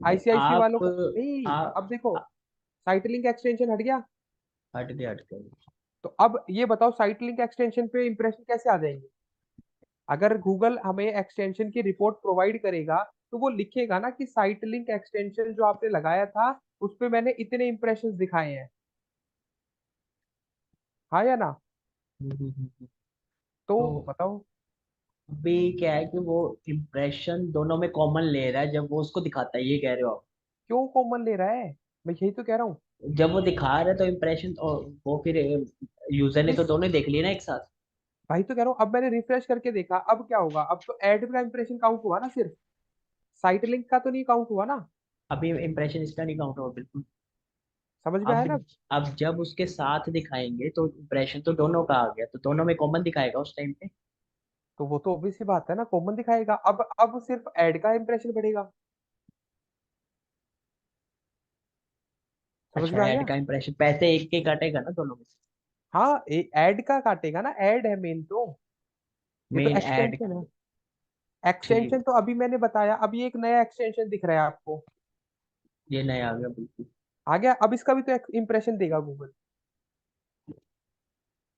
आईसीआईसी वालों का नहीं, आप अब देखो साइट लिंक एक्सटेंशन हट गया। हट गया, हट गया। तो अब ये बताओ साइट लिंक एक्सटेंशन पे इंप्रेशन कैसे आ जाएंगे। अगर गूगल हमें एक्सटेंशन की रिपोर्ट प्रोवाइड करेगा तो वो लिखेगा ना कि साइट लिंक एक्सटेंशन जो आपने लगाया था उस पे मैंने इतने इंप्रेशन दिखाए हैं, हाँ या ना। तो तो बताओ अभी क्या है कि वो इम्प्रेशन दोनों में कॉमन ले रहा है जब वो उसको दिखाता है, ये कह रहे हो आप? क्यों कॉमन ले रहा है, मैं यही तो कह रहा हूँ। जब वो दिखा रहा है तो इम्प्रेशन, और वो फिर यूजर ने तो इस दोनों ही देख लिए ना एक साथ। भाई तो कह रहा हूँ, अब मैंने रिफ्रेश करके देखा, अब क्या होगा, अब तो एड का इंप्रेशन काउंट हुआ ना, सिर्फ साइट लिंक का तो नहीं काउंट हुआ ना। अभी इम्प्रेशन इसका नहीं काउंट होगा, बिल्कुल। समझ में आया अब ना। अब जब उसके साथ दिखाएंगे तो इम्प्रेशन तो दोनों का आ गया, तो दोनों में कॉमन दिखाएगा उस टाइम पे। तो वो तो ऑब्वियस सी बात है ना, कॉमन दिखाएगा। अब सिर्फ ऐड का इंप्रेशन बढ़ेगा। समझ अच्छा, में आ ऐड गया। का इम्प्रेशन पैसे एक के काटेगा ना दोनों में से? हाँ, ऐड का काटेगा ना, ऐड है मेन तो, ये तो मेन ऐड। एक्सटेंशन है। ठीक। एक्सटेंशन तो अभी मैंने बताया, अभी एक नया एक्सटेंशन दिख रहा है आपको, ये नया आ गया, बिल्कुल। आ गया। अब इसका भी तो इंप्रेशन देगा गूगल,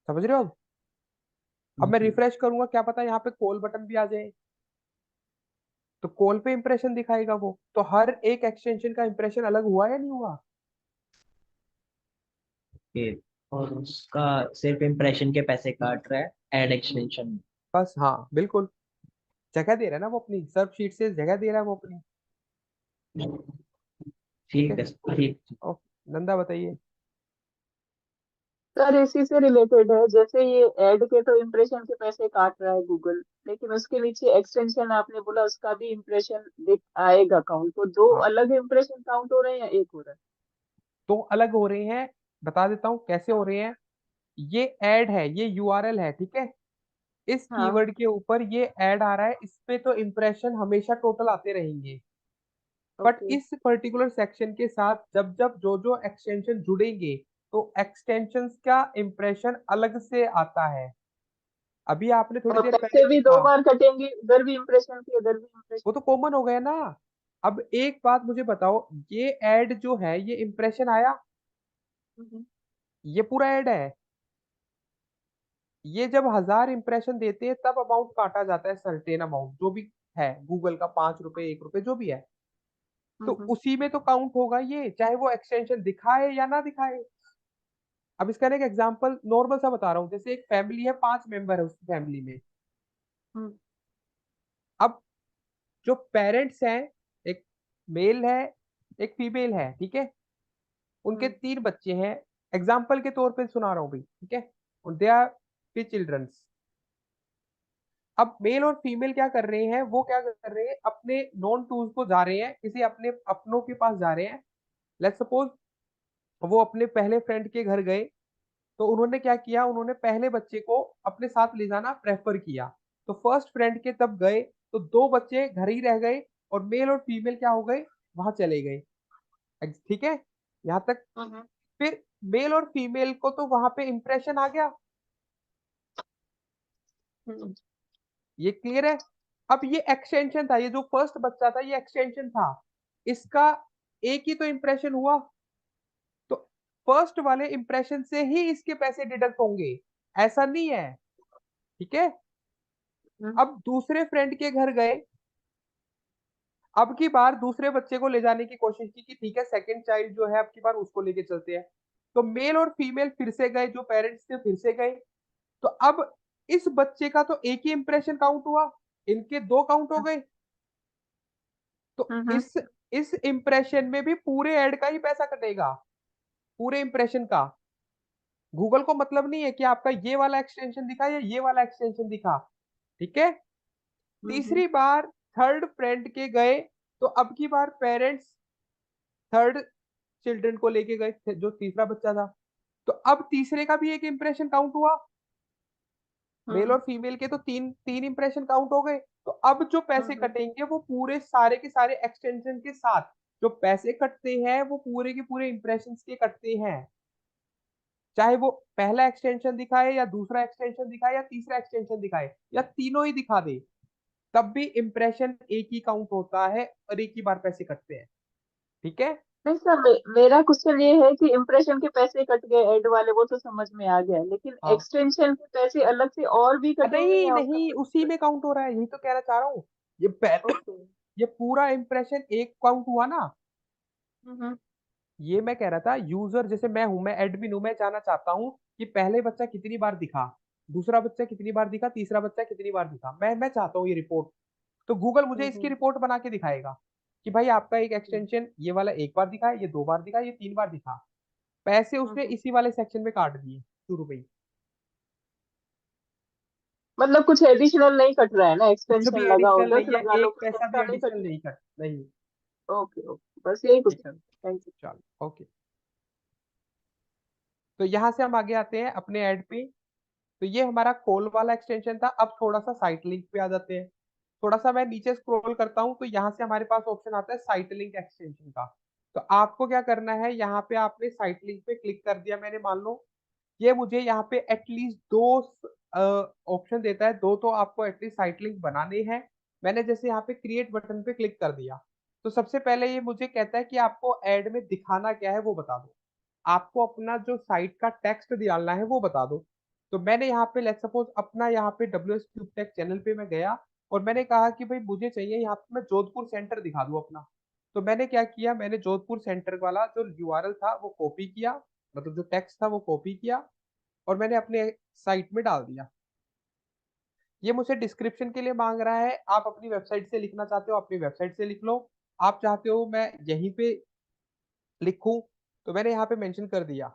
समझ रहे हो। अब मैं हम्म। रिफ्रेश करूंगा, क्या पता यहाँ पे कॉल बटन भी आ जाए, तो कॉल पे इंप्रेशन दिखाएगा वो। तो हर एक एक्सटेंशन का इंप्रेशन अलग हुआ या नहीं हुआ। फिर और उसका सिर्फ इम्प्रेशन के पैसे काट रहा है ऐड एक्सटेंशन बस हाँ बिल्कुल, जगह दे रहा है ना वो अपनी, सर्व शीट से जगह दे रहा है वो अपनी। में। ठीक ठीक है। है, ठीक। ओके, नंदा बताइए। सर इसी से रिलेटेड है, जैसे ये ऐड के तो इम्प्रेशन के पैसे काट रहा है गूगल, लेकिन उसके नीचे एक्सटेंशन आपने बोला उसका भी इम्प्रेशन दिख आएगा काउंट, तो दो हाँ, अलग इम्प्रेशन काउंट हो रहे हैं या एक हो रहा है? तो अलग हो रहे हैं, बता देता हूँ कैसे हो रहे हैं। ये ऐड है, ये यूआरएल है, ठीक है। इस हाँ। कीवर्ड के ऊपर ये ऐड आ रहा है, इस पे तो इंप्रेशन हमेशा टोटल आते रहेंगे। But okay. इस पर्टिकुलर सेक्शन के साथ जब जब जो जो एक्सटेंशन जुड़ेंगे तो एक्सटेंशंस का इंप्रेशन अलग से आता है। अभी आपने थोड़ी और देर पहले पैसे भी दो देखा, बार कटेंगे, उधर भी इम्प्रेशन की उधर भी वो इम्प्रेशन। तो कॉमन हो गया ना। अब एक बात मुझे बताओ, ये ऐड जो है ये इंप्रेशन आया, ये पूरा ऐड है। ये जब 1000 इंप्रेशन देते हैं तब अमाउंट काटा जाता है, सर्टेन अमाउंट जो भी है, गूगल का 5 रुपए 1 रुपए जो भी है, तो उसी में तो काउंट होगा ये, चाहे वो एक्सटेंशन दिखाए या ना दिखाए। अब इसका ना एक एग्जांपल नॉर्मल सा बता रहा हूँ, जैसे एक फैमिली है, 5 मेंबर है उस फैमिली में। अब जो पेरेंट्स हैं, एक मेल है एक फीमेल है, ठीक है। उनके 3 बच्चे हैं, एग्जाम्पल के तौर पे सुना रहा हूँ भाई, ठीक है। They are 3 childrens. अब मेल और फीमेल क्या कर रहे हैं, वो क्या कर रहे हैं, अपने नॉन टूल्स को जा रहे हैं, किसी अपने अपनों के पास जा रहे हैं। लेट्स सपोज वो अपने पहले फ्रेंड के घर गए, तो उन्होंने क्या किया, उन्होंने पहले बच्चे को अपने साथ ले जाना प्रेफर किया। तो फर्स्ट फ्रेंड के तब गए, तो 2 बच्चे घर ही रह गए, और मेल और फीमेल क्या हो गए, वहां चले गए। ठीक है, यहाँ तक। फिर मेल और फीमेल को तो वहां पे इंप्रेशन आ गया, ये क्लियर है। अब ये एक्सटेंशन था, ये जो फर्स्ट बच्चा था ये एक्सटेंशन था, इसका एक ही तो इंप्रेशन हुआ, तो फर्स्ट वाले इंप्रेशन से ही इसके पैसे डिडक्ट होंगे, ऐसा नहीं है, ठीक है। अब दूसरे फ्रेंड के घर गए, अब की बार दूसरे बच्चे को ले जाने की कोशिश की कि ठीक है सेकंड चाइल्ड जो है अब की बार उसको लेके चलते हैं। तो मेल और फीमेल फिर से गए, जो पेरेंट्स थे फिर से गए। तो अब इस बच्चे का तो एक ही इंप्रेशन काउंट हुआ, इनके 2 काउंट हो गए। तो इस इंप्रेशन में भी पूरे ऐड का ही पैसा कटेगा, पूरे इंप्रेशन का। गूगल को मतलब नहीं है कि आपका ये वाला एक्सटेंशन दिखा या ये वाला एक्सटेंशन दिखा, ठीक है। तीसरी बार थर्ड फ्रेंड के गए, तो अब की बार पेरेंट्स थर्ड चिल्ड्रन को लेके गए जो तीसरा बच्चा था, तो अब तीसरे का भी एक इंप्रेशन काउंट हुआ। मेल और फीमेल के तो तीन तीन इंप्रेशन काउंट हो गए। तो अब जो पैसे कटेंगे वो पूरे सारे के सारे एक्सटेंशन के साथ, जो पैसे कटते हैं वो पूरे के पूरे इंप्रेशन के कटते हैं, चाहे वो पहला एक्सटेंशन दिखाए या दूसरा एक्सटेंशन दिखाए या तीसरा एक्सटेंशन दिखाए या तीनों ही दिखा दे, तब भी इंप्रेशन एक ही काउंट होता है और एक ही बार पैसे कटते हैं। ठीक है। नहीं सर, मेरा क्वेश्चन ये है कि इम्प्रेशन के पैसे कट गए एड वाले, वो तो समझ में आ गया, लेकिन हाँ। एक्सटेंशन के पैसे अलग से और भी कटेंगे नहीं या उसका नहीं, उसी कुछ? में काउंट हो रहा है, यही तो कहना चाह रहा हूँ। ये पहले ओके। ये पूरा इंप्रेशन एक काउंट हुआ ना। हम्म। ये मैं कह रहा था, यूजर जैसे मैं हूं, मैं एडमिन हूं, मैं जानना चाहता हूँ कि पहले बच्चा कितनी बार दिखा, दूसरा बच्चा कितनी बार दिखा, तीसरा बच्चा कितनी बार दिखा, मैं चाहता हूँ ये रिपोर्ट। तो गूगल मुझे इसकी हम्म। रिपोर्ट बना के दिखाएगा कि भाई आपका एक एक्सटेंशन ये वाला एक बार दिखा, ये दो बार दिखा, ये तीन बार दिखा, पैसे उसने हम्म। इसी वाले सेक्शन में काट दिए, ₹2। मतलब कुछ एडिशनल नहीं कट रहा है ना, कुछ एक्सटेंशन भी लगाओ एडिशनल 10 नहीं है, लगा लो, एक कुछ पैसा भी एक्स्ट्रा नहीं एडिशनल कटेगा? नहीं कट नहीं। ओके ओके, बस यही ठीक है। क्वेश्चन। Thank you. चलो ओके। तो यहाँ से हम आगे आते हैं अपने ऐड पे। तो ये हमारा कॉल वाला एक्सटेंशन था। अब थोड़ा सा साइट लिंक पे आ जाते हैं। थोड़ा सा मैं नीचे स्क्रॉल करता हूँ तो यहाँ से हमारे पास ऑप्शन आता है साइट लिंक एक्सटेंशन का। तो आपको क्या करना है, यहाँ पे आपने साइट लिंक पे क्लिक कर दिया, मैंने मान लो ये मुझे यहाँ पे एटलीस्ट दो ऑप्शन देता है, दो तो आपको एटलीस्ट साइट लिंक बनाने हैं। मैंने जैसे यहाँ पे क्रिएट बटन पे क्लिक कर दिया, तो सबसे पहले ये मुझे कहता है कि आपको ऐड में दिखाना क्या है वो बता दो, आपको अपना जो साइट का टेक्स्ट डालना है वो बता दो। तो मैंने यहाँ पे लेट्स सपोज अपना यहाँ पे W S cube take channel पे मैं गया और मैंने कहा कि भाई मुझे चाहिए यहाँ पे मैं जोधपुर सेंटर दिखा दूं अपना। तो मैंने क्या किया, मैंने जोधपुर सेंटर वाला जो यूआरएल था वो कॉपी किया, मतलब जो टेक्स्ट था वो कॉपी किया और मैंने अपने साइट में डाल दिया। ये मुझे डिस्क्रिप्शन के लिए मांग रहा है, आप अपनी वेबसाइट से लिखना चाहते हो अपनी वेबसाइट से लिख लो, आप चाहते हो मैं यहीं पे लिखूं तो मैंने यहाँ पे मेंशन कर दिया।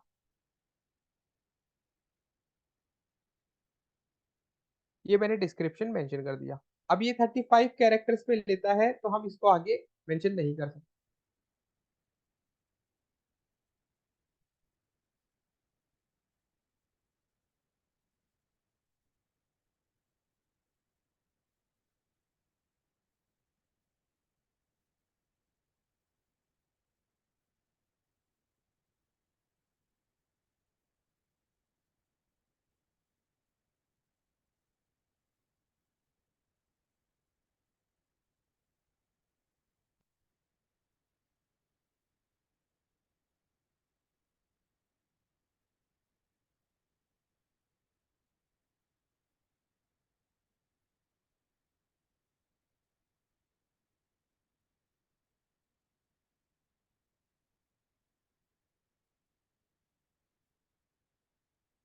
ये मैंने डिस्क्रिप्शन मेंशन कर दिया। अब ये 35 कैरेक्टर्स पे लेता है तो हम इसको आगे मेंशन नहीं कर सकते।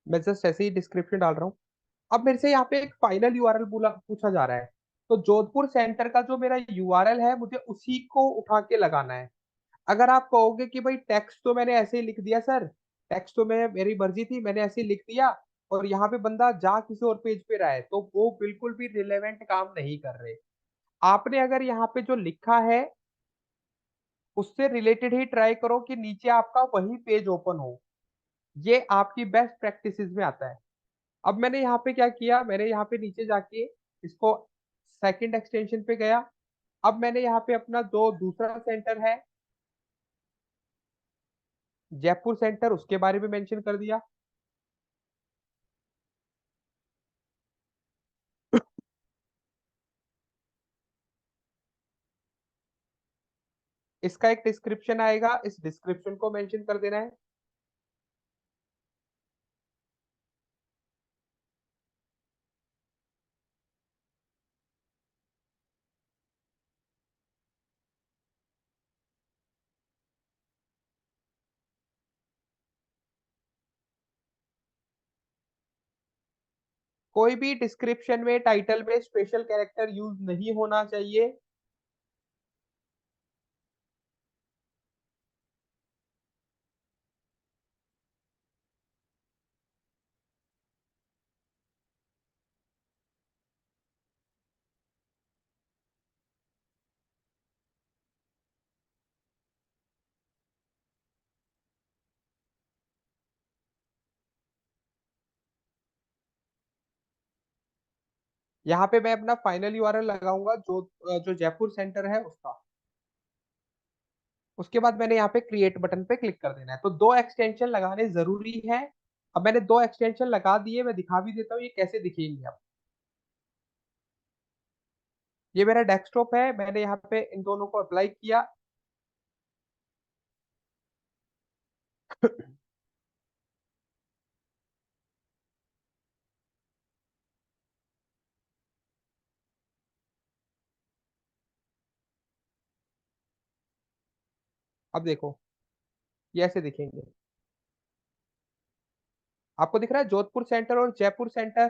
मैं जस्ट ऐसे ही डिस्क्रिप्शन डाल रहा हूँ। अब मेरे से यहाँ पे एक फाइनल यूआरएल बोला पूछा जा रहा है, तो जोधपुर सेंटर का जो मेरा यूआरएल है मुझे उसी को उठा के लगाना है। अगर आप कहोगे कि भाई टेक्स्ट तो मैंने ऐसे ही लिख दिया सर, टेक्स्ट तो मैं मेरी मर्जी थी मैंने ऐसे ही लिख दिया और यहाँ पे बंदा जा किसी और पेज पे रहा है, तो वो बिल्कुल भी रिलेवेंट काम नहीं कर रहे। आपने अगर यहाँ पे जो लिखा है उससे रिलेटेड ही ट्राई करो कि नीचे आपका वही पेज ओपन हो, ये आपकी बेस्ट प्रैक्टिसेस में आता है। अब मैंने यहाँ पे क्या किया, मैंने यहाँ पे नीचे जाके इसको सेकंड एक्सटेंशन पे गया। अब मैंने यहाँ पे अपना जो दूसरा सेंटर है जयपुर सेंटर, उसके बारे में मेंशन कर दिया। इसका एक डिस्क्रिप्शन आएगा, इस डिस्क्रिप्शन को मेंशन कर देना है। कोई भी डिस्क्रिप्शन में टाइटल में स्पेशल कैरेक्टर यूज नहीं होना चाहिए। यहाँ पे मैं अपना फाइनल यूआरएल लगाऊंगा जो जयपुर सेंटर है उसका। उसके बाद मैंने यहाँ पे क्रिएट बटन पे क्लिक कर देना है। तो 2 एक्सटेंशन लगाने जरूरी है। अब मैंने 2 एक्सटेंशन लगा दिए, मैं दिखा भी देता हूँ ये कैसे दिखेंगे। अब ये मेरा डेस्कटॉप है, मैंने यहाँ पे इन दोनों को अप्लाई किया। अब देखो ये ऐसे दिखेंगे। आपको दिख रहा है जोधपुर सेंटर और जयपुर सेंटर।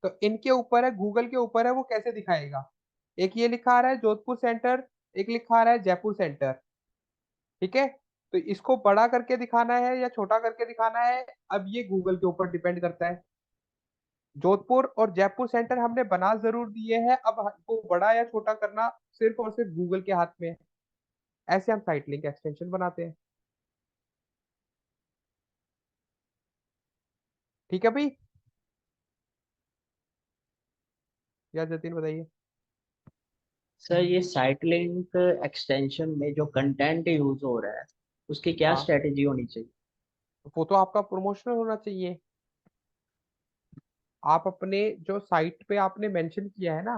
तो इनके ऊपर है, गूगल के ऊपर है वो कैसे दिखाएगा। एक ये लिखा आ रहा है जोधपुर सेंटर, एक लिखा आ रहा है जयपुर सेंटर। ठीक है, तो इसको बड़ा करके दिखाना है या छोटा करके दिखाना है, अब ये गूगल के ऊपर डिपेंड करता है। जोधपुर और जयपुर सेंटर हमने बना जरूर दिए हैं, अब हमको बड़ा या छोटा करना सिर्फ और सिर्फ गूगल के हाथ में है। ऐसे हम साइट लिंक एक्सटेंशन बनाते हैं। ठीक है भाई, या जतिन बताइए। सर ये साइट लिंक एक्सटेंशन में जो कंटेंट यूज हो रहा है उसकी क्या हाँ, स्ट्रेटेजी होनी चाहिए? वो तो आपका प्रमोशनल होना चाहिए। आप अपने जो साइट पे आपने मेंशन किया है ना,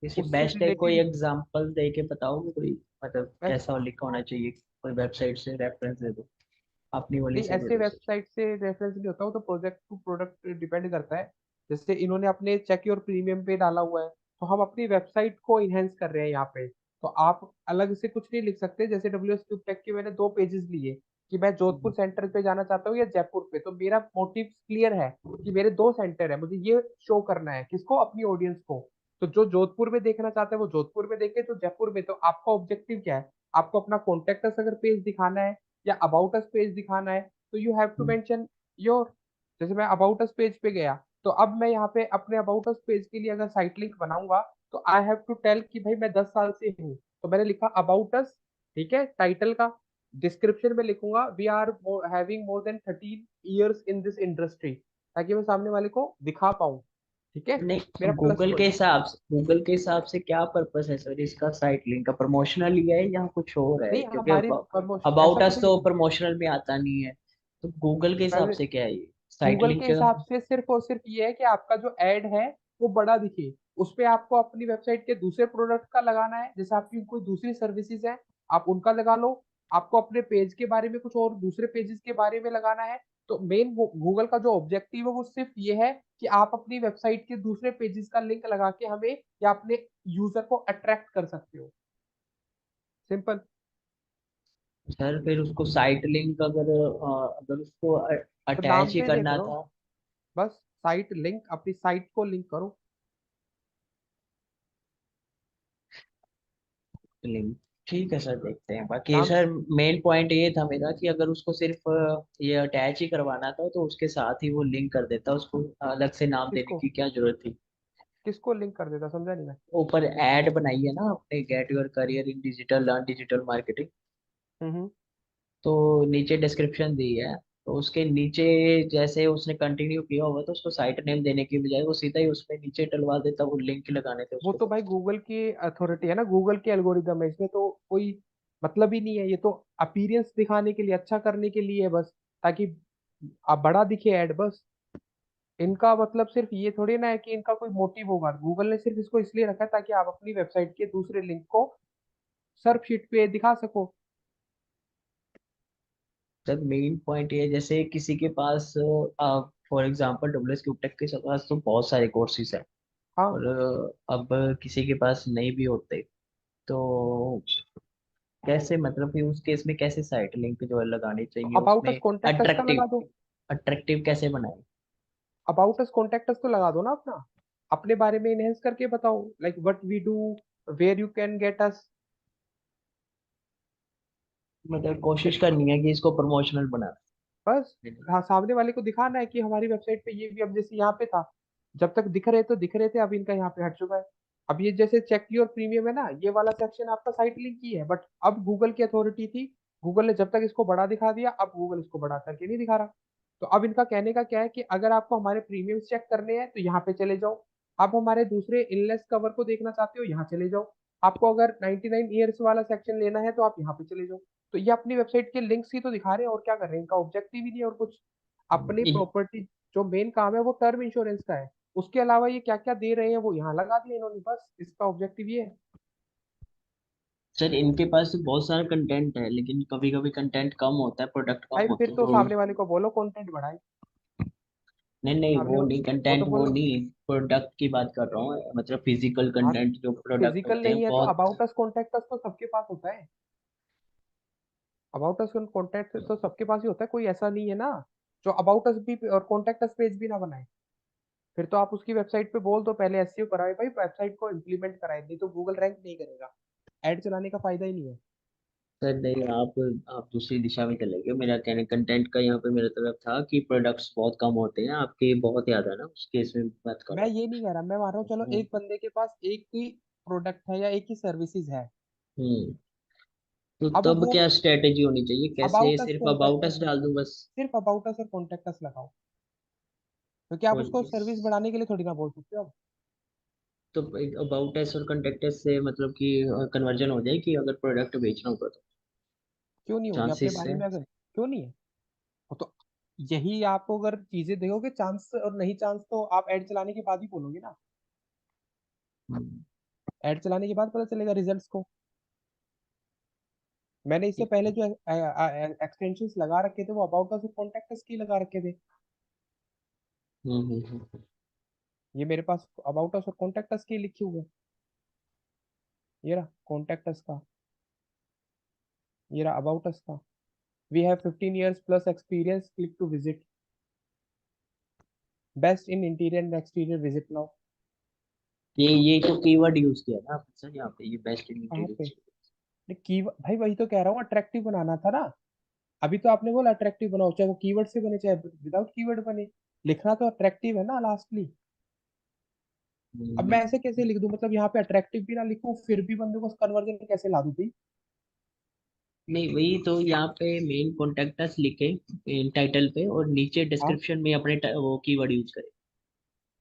किसी उससे बेस्ट है, कोई रिलेटेड एग्जांपल दे के बताओगे कोई, मतलब बेस्ट। कैसा लिखा होना चाहिए, कोई वेबसाइट से रेफरेंस दे दो अपनी वाली नहीं, से ऐसे थोड़ी सी। वेबसाइट से रेफरेंस नहीं होता, वो तो प्रोजेक्ट टू प्रोडक्ट डिपेंड करता है। जैसे इन्होंने अपने चेक योर प्रीमियम पे डाला हुआ है, तो हम अपनी वेबसाइट को इनहेंस कर रहे हैं यहाँ पे। तो आप अलग से कुछ नहीं लिख सकते। जैसे डब्ल्यू एस क्यूब टेक के मैंने 2 पेजेस लिए कि मैं जोधपुर सेंटर पे जाना चाहता हूँ या जयपुर पे, तो मेरा मोटिव क्लियर है कि मेरे 2 सेंटर है, मुझे ये शो करना है किसको, अपनी ऑडियंस को। तो जो जोधपुर में देखना चाहता है वो जोधपुर में देखे, तो जयपुर में। तो आपका ऑब्जेक्टिव क्या है, आपको अपना कॉन्टेक्ट अस अगर पेज दिखाना है या अबाउट अस पेज दिखाना है, तो you have to hmm, mention your. जैसे मैं अबाउट अस पेज पे गया, तो अब मैं यहाँ पे अपने अबाउट अस पेज के लिए अगर साइट लिंक बनाऊंगा, तो आई हैव टू टेल कि भाई मैं 10 साल से हूँ। तो मैंने लिखा अबाउट अस, ठीक है, टाइटल का। डिस्क्रिप्शन में लिखूंगा we are having more than 13 years in this industry, ताकि मैं सामने वाले को दिखा पाऊँ। ठीक है, नहीं मेरा प्लस गूगल के पॉइंट। हिसाब से, गूगल के हिसाब से क्या पर्पस है सर इसका, साइट लिंक का प्रमोशनल ही है या कुछ और है? नहीं, क्योंकि हमारे प्रमोशन अबाउट ऐसा अस थोड़ी तो है। प्रमोशनल में आता नहीं है, तो गूगल के हिसाब से क्या है ये साइट गूगल के लिंक? हिसाब से सिर्फ और सिर्फ ये है कि आपका जो एड है वो बड़ा दिखे। उस पे आपको अपनी वेबसाइट के दूसरे प्रोडक्ट का लगाना है, जैसे आपकी कोई दूसरी सर्विसेज है आप उनका लगा लो। आपको अपने पेज के बारे में कुछ और दूसरे पेजेस के बारे में लगाना है। तो मेन गूगल का जो ऑब्जेक्टिव है वो सिर्फ ये है कि आप अपनी वेबसाइट के दूसरे पेजेस का लिंक लगा के हमें या अपने यूजर को अट्रैक्ट कर सकते हो। सिंपल। सर फिर उसको साइट लिंक अगर अगर उसको तो नाम अटैच ही पे दे करना करो, था। बस साइट लिंक, अपनी साइट को लिंक करो। लिंक ठीक है सर, देखते हैं। बाकी नाम सर मेन पॉइंट ये था मेरा कि अगर उसको सिर्फ ये अटैच ही करवाना था तो उसके साथ ही वो लिंक कर देता, उसको अलग से नाम देने किसको की क्या जरूरत थी? किसको लिंक कर देता, समझा नहीं मैं। ऊपर ऐड बनाई है ना अपने, get your career in digital, learn digital marketing, hmm. तो नीचे डिस्क्रिप्शन दी है, तो उसके नीचे जैसे उसने कंटिन्यू किया होगा तो उसको साइट नेम देने की बजाय वो सीधा ही उसमें नीचे डलवा देता, वो लिंक लगाने थे वो उसको तो तो। भाई गूगल की अथॉरिटी है ना, गूगल के एल्गोरिदम है, इसमें तो कोई मतलब ही नहीं है। ये तो अपीयरेंस दिखाने के लिए, अच्छा करने के लिए है बस, ताकि आप बड़ा दिखे ऐड, बस। इनका मतलब सिर्फ ये थोड़ी ना है कि इनका कोई मोटिव होगा। गूगल ने सिर्फ इसको इसलिए रखा है ताकि आप अपनी वेबसाइट के दूसरे लिंक को सर्च शीट पे दिखा सको। सर मेन पॉइंट ये है, जैसे किसी के पास फॉर एग्जांपल डब्ल्यूएस क्यूटेक के पास तो बहुत सारे कोर्सेज हैं, हाँ, और अब किसी के पास नहीं भी होते, तो कैसे, मतलब कि उस केस में कैसे साइट लिंक जो है लगानी तो चाहिए अबाउट अस उसमें? कॉन्टेक्ट अस का अट्रैक्टिव, लगा दो। अट्रैक्टिव कैसे बनाए? अबाउट अस कॉन्टेक्ट अस तो लगा दो ना अपना, अपने बारे में इनहेंस करके बताओ, like what we do, where you can get us. मतलब कोशिश करनी है कि इसको प्रमोशनल बनाना बस, है। हाँ, सामने वाले को दिखाना है कि हमारी वेबसाइट पे ये भी, अब जैसे यहाँ पे था, जब तक दिख रहे तो दिख रहे थे, अब इनका यहाँ पे हट चुका है। अब ये जैसे चेक योर प्रीमियम है ना, ये वाला सेक्शन आपका साइट लिंक की है, बट अब गूगल की अथॉरिटी थी। गूगल ने जब तक इसको बड़ा दिखा दिया, अब गूगल इसको बड़ा करके नहीं दिखा रहा। तो अब इनका कहने का क्या है कि अगर आपको हमारे प्रीमियम चेक करने हैं तो यहाँ पे चले जाओ, आप हमारे दूसरे इलनेस कवर को देखना चाहते हो, यहाँ चले जाओ। आपको अगर 99 ईयर्स वाला सेक्शन लेना है तो आप यहाँ पे चले जाओ। तो ये अपनी वेबसाइट के लिंक्स ही तो दिखा रहे हैं, और क्या कर रहे हैं, इनका ऑब्जेक्टिव ही नहीं है और कुछ। अपनी इ- प्रॉपर्टी जो मेन काम है वो टर्म इंश्योरेंस का है, उसके अलावा ये क्या क्या दे रहे हैं वो यहाँ लगा दिया इन्होंने, बस इसका ऑब्जेक्टिव ये है। सर इनके पास बहुत सारा कंटेंट है, लेकिन कभी कभी कंटेंट कम होता है, प्रोडक्ट कम भाई होते फिर हैं तो तो। सामने वाले को बोलो कंटेंट बढ़ाए। नहीं नहीं, सामने वो नहीं, वो तो कंटेंट वो बोलो। नहीं, प्रोडक्ट की बात कर रहा हूँ, मतलब फिजिकल हाँ, कंटेंट जो प्रोडक्ट फिजिकल होते हैं नहीं है तो बहुत। अबाउट अस कॉन्टेक्ट अस तो सबके पास होता है। अबाउट अस कॉन्टेक्ट तो सबके पास ही होता है, कोई ऐसा नहीं है ना जो अबाउट अस भी और कॉन्टेक्ट अस पेज भी ना बनाए। फिर तो आप उसकी वेबसाइट पे बोल दो पहले एसईओ कराए भाई, वेबसाइट को इम्प्लीमेंट कराए, नहीं तो गूगल रैंक नहीं करेगा। ऐड चलाने का फायदा ही नहीं है। सर नहीं, आप दूसरी दिशा में चले गए। मेरा कहने कंटेंट का यहाँ पे मेरे तरफ था कि प्रोडक्ट्स बहुत कम होते हैं, आपके बहुत ज्यादा ना, उस केस में बात कर मैं रहा ये नहीं कह रहा, मैं मान रहा हूँ चलो हूँ। एक बंदे के पास एक ही प्रोडक्ट है या एक ही सर्विसेज है। हम्म। तो अब तब वो क्या स्ट्रेटेजी होनी चाहिए, कैसे अबाउट अस सिर्फ अबाउट कॉन्टेक्ट अस, अस डाल दूं बस? सिर्फ अबाउट अस और कॉन्टेक्ट अस लगाओ, क्योंकि आप और उसको सर्विस बढ़ाने के लिए थोड़ी ना बोल सकते हो। तो अबाउट अस और कंटेक्ट अस से मतलब कि कन्वर्जन हो जाए कि अगर प्रोडक्ट बेचना होगा तो? क्यों नहीं होगी अपने चांसेस बारे है। में अगर, क्यों नहीं है। वो तो यही आपको अगर चीजें देखोगे चांस और नहीं चांस तो आप ऐड चलाने के बाद ही बोलोगे ना। हम्म, ऐड चलाने के बाद पता चलेगा रिजल्ट्स को। मैंने इससे ठीक पहले है। जो एक्सटेंशंस लगा रखे थे वो अबाउट अस और कॉन्टेक्ट अस की लगा रखे थे। हम्म। ये मेरे पास अबाउट अस और कॉन्टेक्ट अस के लिखे हुए हैं। ये रहा कॉन्टेक्ट अस का, ये रहा अबाउट अस का। We have 15 years plus experience, click to visit, best in interior and exterior, visit now। ये तो कीवर्ड यूज किया ना आपने सर यहाँ पे, ये बेस्ट कहाँ पे, इंटीरियर। की भाई वही तो कह रहा हूँ, अट्रैक्टिव बनाना था ना। अभी तो आपने बोला अट्रैक्टिव बनाओ, चाहे वो कीवर्ड से बने चाहे विदाउट कीवर्ड बने, लिखना तो अट्रैक्टिव है ना लास्टली। अब मैं ऐसे कैसे लिख दूं, मतलब यहाँ पे अट्रैक्टिव भी ना लिखूं फिर भी बंदे को कन्वर्जन कैसे ला दूं भाई। नहीं, वही तो यहाँ पे मेन कॉन्टेक्ट अस लिखे टाइटल पे, और नीचे हाँ, डिस्क्रिप्शन में अपने वो कीवर्ड यूज करें। ये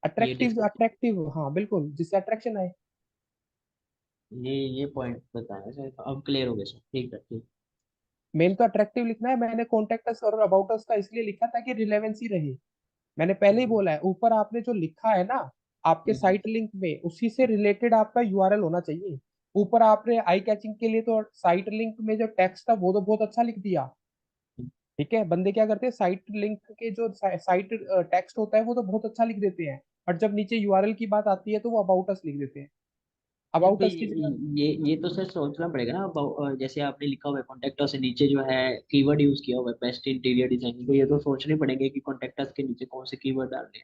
अट्रैक्टिव डिस्क्रिप्शन, अट्रैक्टिव, हाँ बिल्कुल, जिससे अट्रैक्शन आए। ये पॉइंट बताया सर, अब क्लियर हो गया सर, ठीक है ठीक। मेन तो अट्रैक्टिव लिखना है, मैंने कॉन्टेक्ट अस और अबाउट अस का इसलिए लिखा ताकि रिलेवेंसी रहे। मैंने पहले ही हम्म, बोला है, ऊपर आपने जो लिखा है ना आपके हम्म, साइट लिंक में, उसी से रिलेटेड आपका यूआरएल होना चाहिए। ऊपर आपने आई कैचिंग के लिए तो साइट लिंक में जो टेक्स्ट था वो तो बहुत अच्छा लिख दिया। ठीक है, बंदे क्या करते हैं साइट लिंक के जो साइट टेक्स्ट होता है वो तो बहुत अच्छा लिख देते हैं, और जब नीचे यूआरएल की बात आती है तो वो अबाउट अस लिख देते हैं। नहीं अबाउट भाई, अस की जगह, ये तो सर सोचना पड़ेगा ना जैसे आपने लिखा हुआ है कॉन्टेक्ट अस से नीचे जो है कीवर्ड यूज किया हुआ है बेस्ट इंटीरियर डिजाइनिंग, तो ये तो सोचने पड़ेंगे कि कॉन्टेक्ट अस के नीचे कौन से कीवर्ड डालने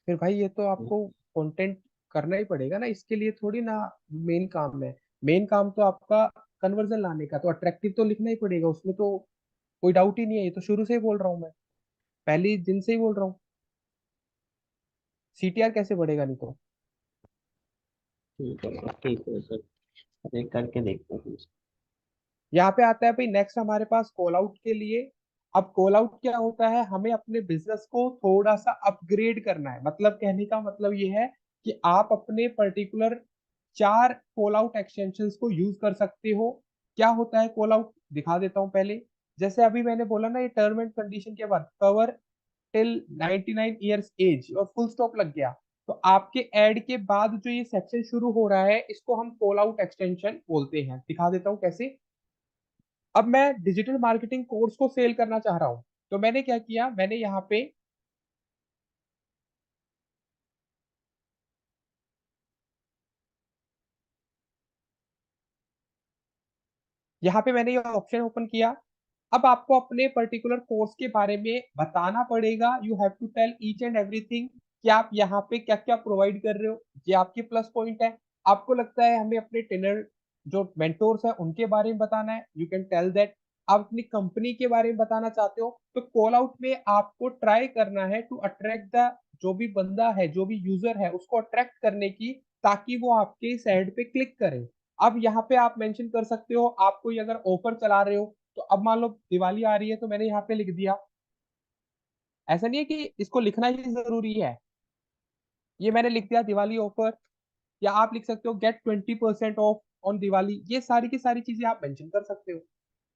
फिर भाई ये तो हैं। आपको कंटेंट करना ही पड़ेगा ना, इसके लिए थोड़ी ना मेन काम है। मेन काम तो आपका कन्वर्जन लाने का, तो अट्रैक्टिव तो लिखना ही पड़ेगा उसमें तो, कोई डाउट ही नहीं है, ये तो शुरू से ही बोल रहा हूँ मैं, पहली दिन से ही बोल रहा हूँ। सीटीआर कैसे बढ़ेगा नहीं तो। ठीक है सर, अरे करके देखते हैं। यहाँ पे आता है भाई नेक्स्ट हमारे पास कॉल आउट के लिए। अब कॉल आउट क्या होता है, हमें अपने बिजनेस को थोड़ा सा अपग्रेड करना है, मतलब कहने का मतलब ये है कि आप अपने पर्टिकुलर 4 कॉल आउट एक्सटेंशंस को यूज कर सकते हो। क्या होता है कॉल आउट, दिखा देता हूँ पहले। जैसे अभी मैंने बोला ना, ये टर्म एंड कंडीशन के बाद कवर टिल 99 ईयर्स एज और फुल स्टॉप लग गया, तो आपके एड के बाद जो ये सेक्शन शुरू हो रहा है इसको हम कॉल आउट एक्सटेंशन बोलते हैं। दिखा देता हूँ कैसे। अब मैं डिजिटल मार्केटिंग कोर्स को सेल करना चाह रहा हूं, तो मैंने क्या किया, मैंने यहाँ पे मैंने ये ऑप्शन ओपन किया। अब आपको अपने पर्टिकुलर कोर्स के बारे में बताना पड़ेगा, you have to tell each and everything कि आप यहाँ पे क्या क्या प्रोवाइड कर रहे हो। ये आपके प्लस पॉइंट है। आपको लगता है हमें अपने ट्रेनर जो मेंटोर्स हैं उनके बारे में बताना है, यू कैन टेल दैट। आप अपनी कंपनी के बारे में बताना चाहते हो तो कॉल आउट में आपको ट्राई करना है टू अट्रैक्ट द, जो भी बंदा है जो भी यूजर है उसको अट्रैक्ट करने की, ताकि वो आपके इस एड पे क्लिक करे। अब यहाँ पे आप मेंशन कर सकते हो, आप कोई अगर ऑफर चला रहे हो, तो अब मान लो दिवाली आ रही है तो मैंने यहाँ पे लिख दिया। ऐसा नहीं है कि इसको लिखना ही जरूरी है, ये मैंने लिख दिया दिवाली ऑफर, या आप लिख सकते हो गेट 20% ऑफ ऑन दिवाली। ये सारी की सारी चीजें आप मेंशन कर सकते हो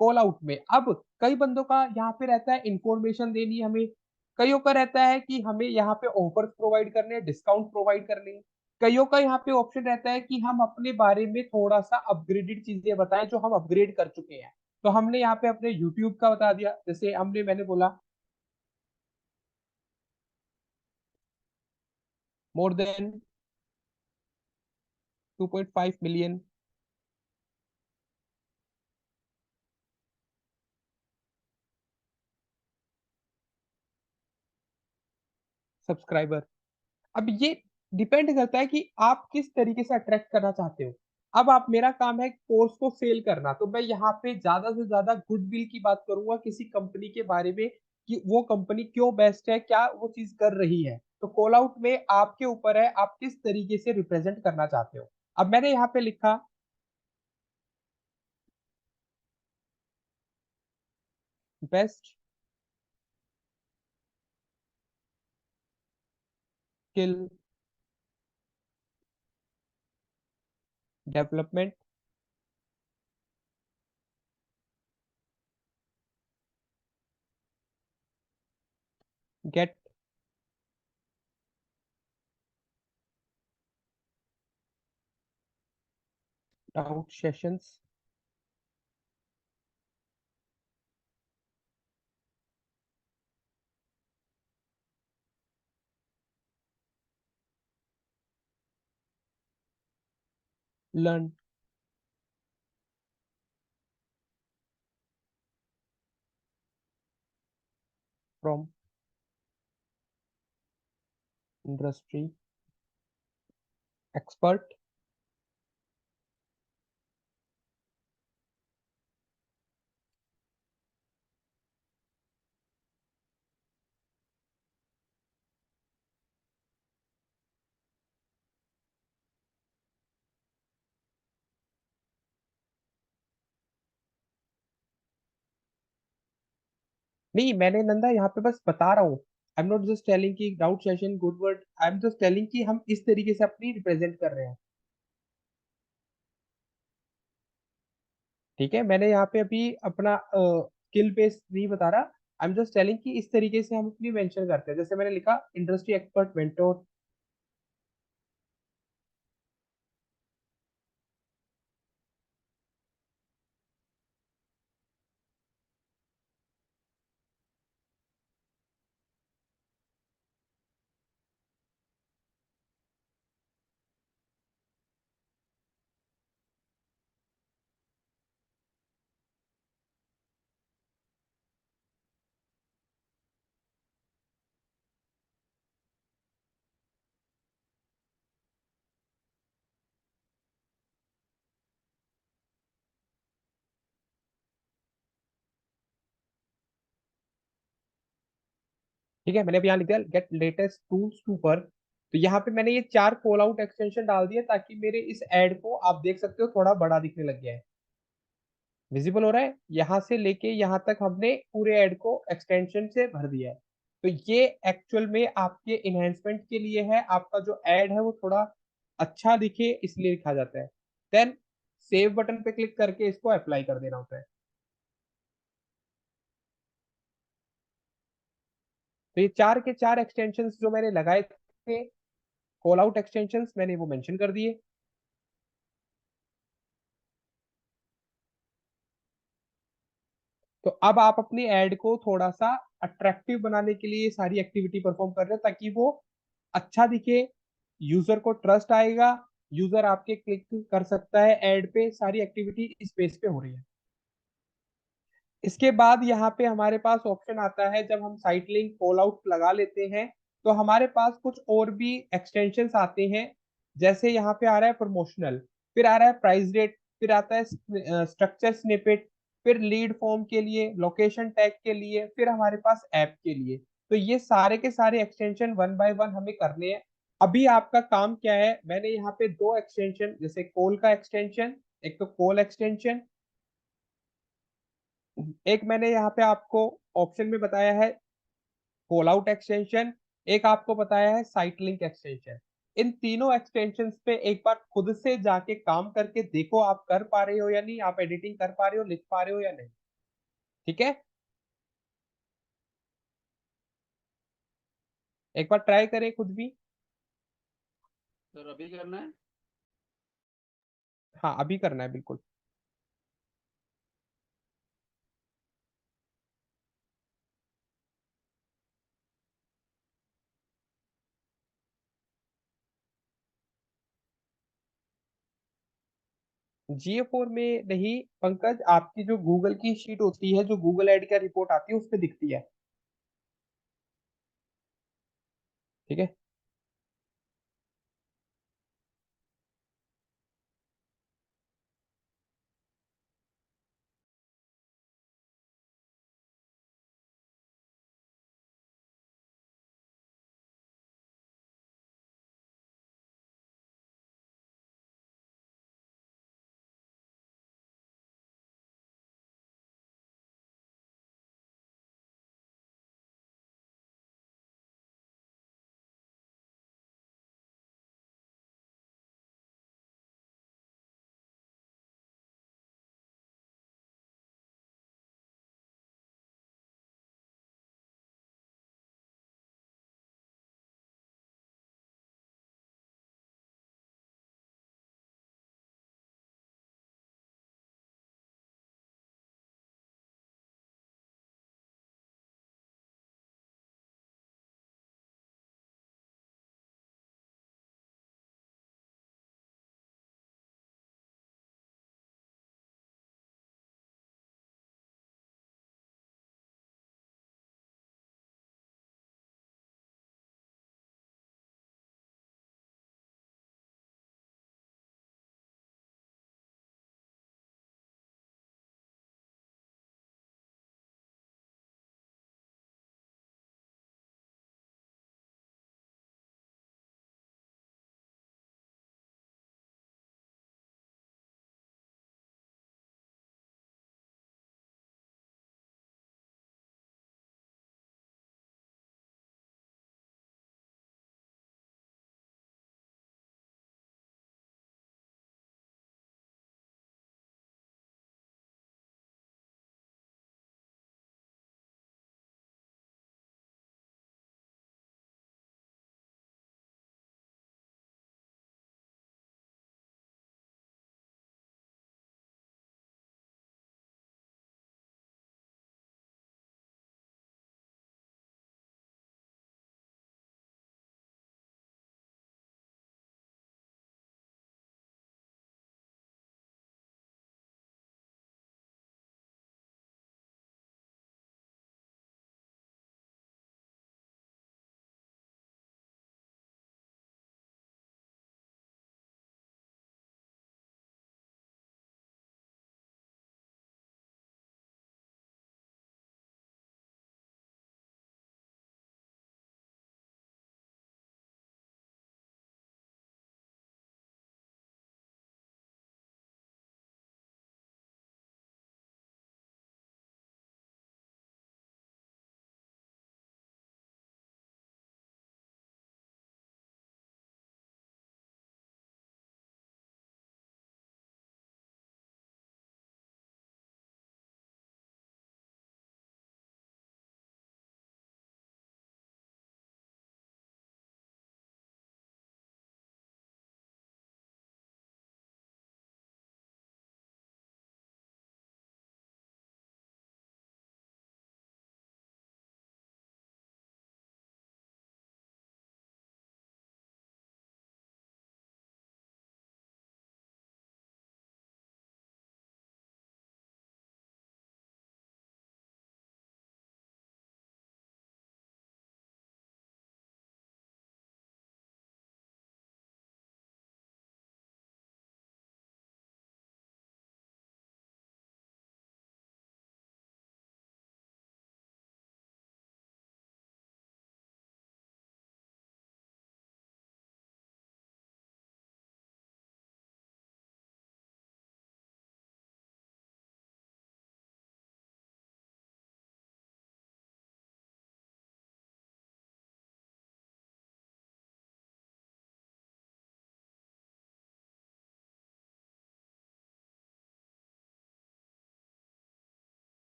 कॉल आउट में। अब कई बंदों का यहाँ पे रहता है इंफॉर्मेशन देनी है हमें, कईयों का रहता है कि हमें यहाँ पे ऑफर्स प्रोवाइड करने हैं, डिस्काउंट प्रोवाइड करने हैं, कईयों का यहाँ पे ऑप्शन रहता है कि हम अपने बारे में थोड़ा सा अपग्रेडेड चीजें बताएं जो हम अपग्रेड कर चुके हैं। तो हमने यहाँ पे अपने यूट्यूब का बता दिया, जैसे मैंने बोला मोर देन 2.5 मिलियन सब्सक्राइबर। अब ये डिपेंड करता है कि आप किस तरीके से अट्रैक्ट करना चाहते हो। अब आप, मेरा काम है कोर्स को सेल करना, तो मैं यहाँ पे ज्यादा से ज्यादा गुडविल की बात करूंगा किसी कंपनी के बारे में कि वो कंपनी क्यों बेस्ट है, क्या वो चीज कर रही है। तो कॉल आउट में आपके ऊपर है आप किस तरीके से रिप्रेजेंट करना चाहते हो। अब मैंने यहाँ पे लिखा best skill development get out sessions learn from industry expert. नहीं, मैंने नंदा यहाँ पे बस बता रहा हूँ, I am not just telling कि doubt session good word, I am just telling कि हम इस तरीके से अपनी रिप्रेजेंट कर रहे हैं। ठीक है, मैंने यहाँ पे अभी अपना स्किल बेस नहीं बता रहा, आई एम जस्ट टेलिंग कि इस तरीके से हम अपनी मेंशन करते हैं। जैसे मैंने लिखा इंडस्ट्री एक्सपर्ट मेंटोर। ठीक है, मैंने अभी यहाँ लिख दिया get latest tools to work. तो यहाँ पे मैंने ये 4 कॉल आउट एक्सटेंशन डाल दिए ताकि मेरे इस एड को आप देख सकते हो थोड़ा बड़ा दिखने लग गया है। विजिबल हो रहा है, यहाँ से लेके यहाँ तक हमने पूरे ऐड को एक्सटेंशन से भर दिया है। तो ये एक्चुअल में आपके इनहेंसमेंट के लिए है, आपका जो ऐड है वो थोड़ा अच्छा दिखे इसलिए लिखा जाता है। देन सेव बटन पे क्लिक करके इसको अप्लाई कर देना होता है। तो ये 4 के 4 एक्सटेंशंस जो मैंने लगाए थे, कॉल आउट एक्सटेंशंस, मैंने वो मेंशन कर दिए। तो अब आप अपनी ऐड को थोड़ा सा अट्रैक्टिव बनाने के लिए ये सारी एक्टिविटी परफॉर्म कर रहे हैं ताकि वो अच्छा दिखे, यूजर को ट्रस्ट आएगा, यूजर आपके क्लिक कर सकता है ऐड पे, सारी एक्टिविटी इस बेस पे हो रही है। इसके बाद यहाँ पे हमारे पास ऑप्शन आता है जब हम साइट लिंक कॉल आउट लगा लेते हैं तो हमारे पास कुछ और भी एक्सटेंशंस आते हैं। जैसे यहाँ पे आ रहा है प्रमोशनल, फिर आ रहा है प्राइस रेट, फिर आता है स्ट्रक्चर स्निपेट, फिर लीड फॉर्म के लिए, लोकेशन टैग के लिए, फिर हमारे पास ऐप के लिए। तो ये सारे के सारे एक्सटेंशन वन बाय वन हमें करने हैं। अभी आपका काम क्या है, मैंने यहाँ पे 2 एक्सटेंशन, जैसे कॉल का एक्सटेंशन, एक तो कॉल एक्सटेंशन, एक मैंने यहाँ पे आपको ऑप्शन में बताया है कॉल आउट एक्सटेंशन, एक आपको बताया है साइट लिंक एक्सटेंशन। इन तीनों एक्सटेंशंस पे एक बार खुद से जाके काम करके देखो, आप कर पा रहे हो या नहीं, आप एडिटिंग कर पा रहे हो, लिख पा रहे हो या नहीं। ठीक है, एक बार ट्राई करें खुद भी। सर अभी करना है? हाँ, अभी करना है बिल्कुल। GA4 में नहीं पंकज, आपकी जो गूगल की शीट होती है, जो गूगल एड का रिपोर्ट आती है, उस पे दिखती है। ठीक है।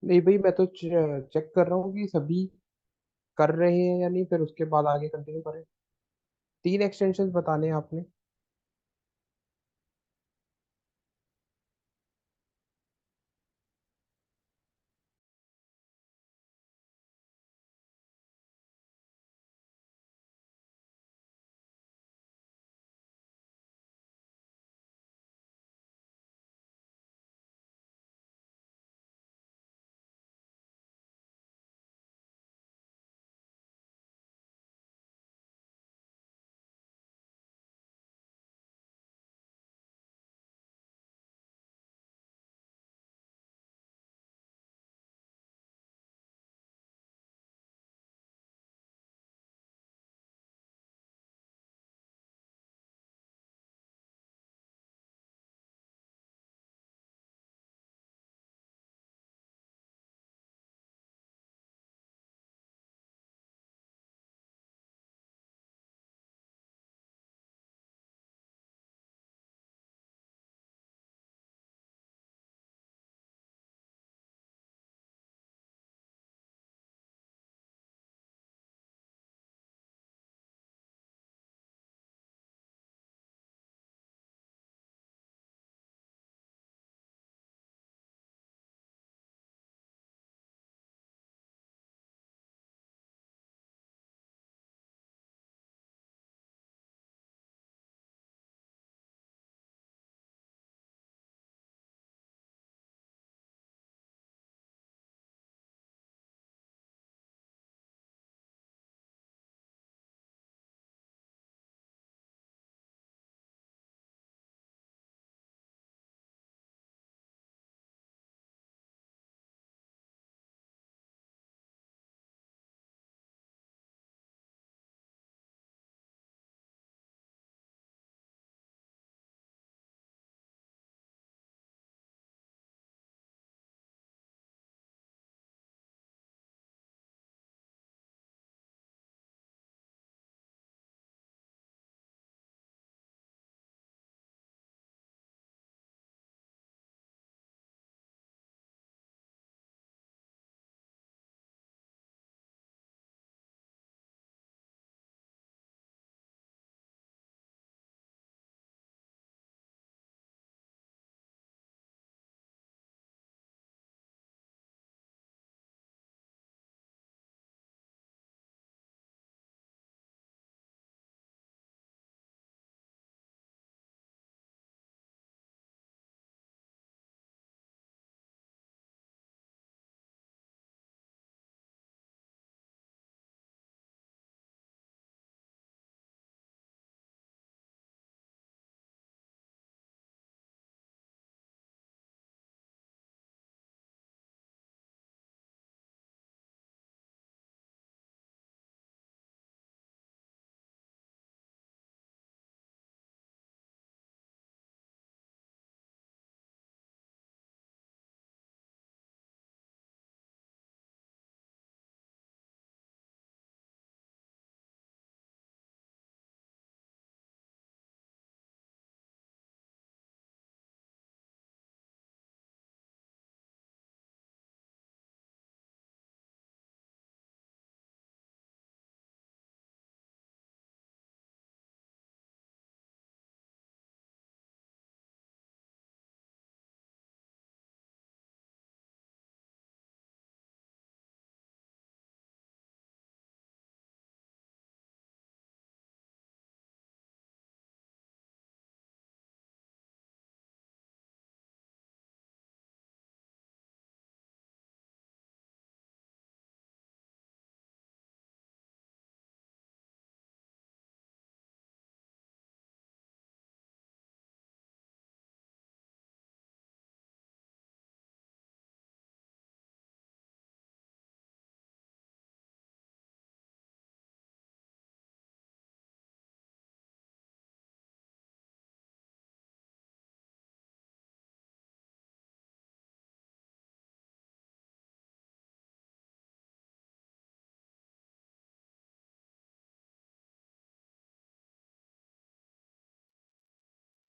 नहीं भाई, मैं तो चेक कर रहा हूँ कि सभी कर रहे हैं या नहीं, फिर उसके बाद आगे कंटिन्यू करें। 3 एक्सटेंशन बताने हैं आपने।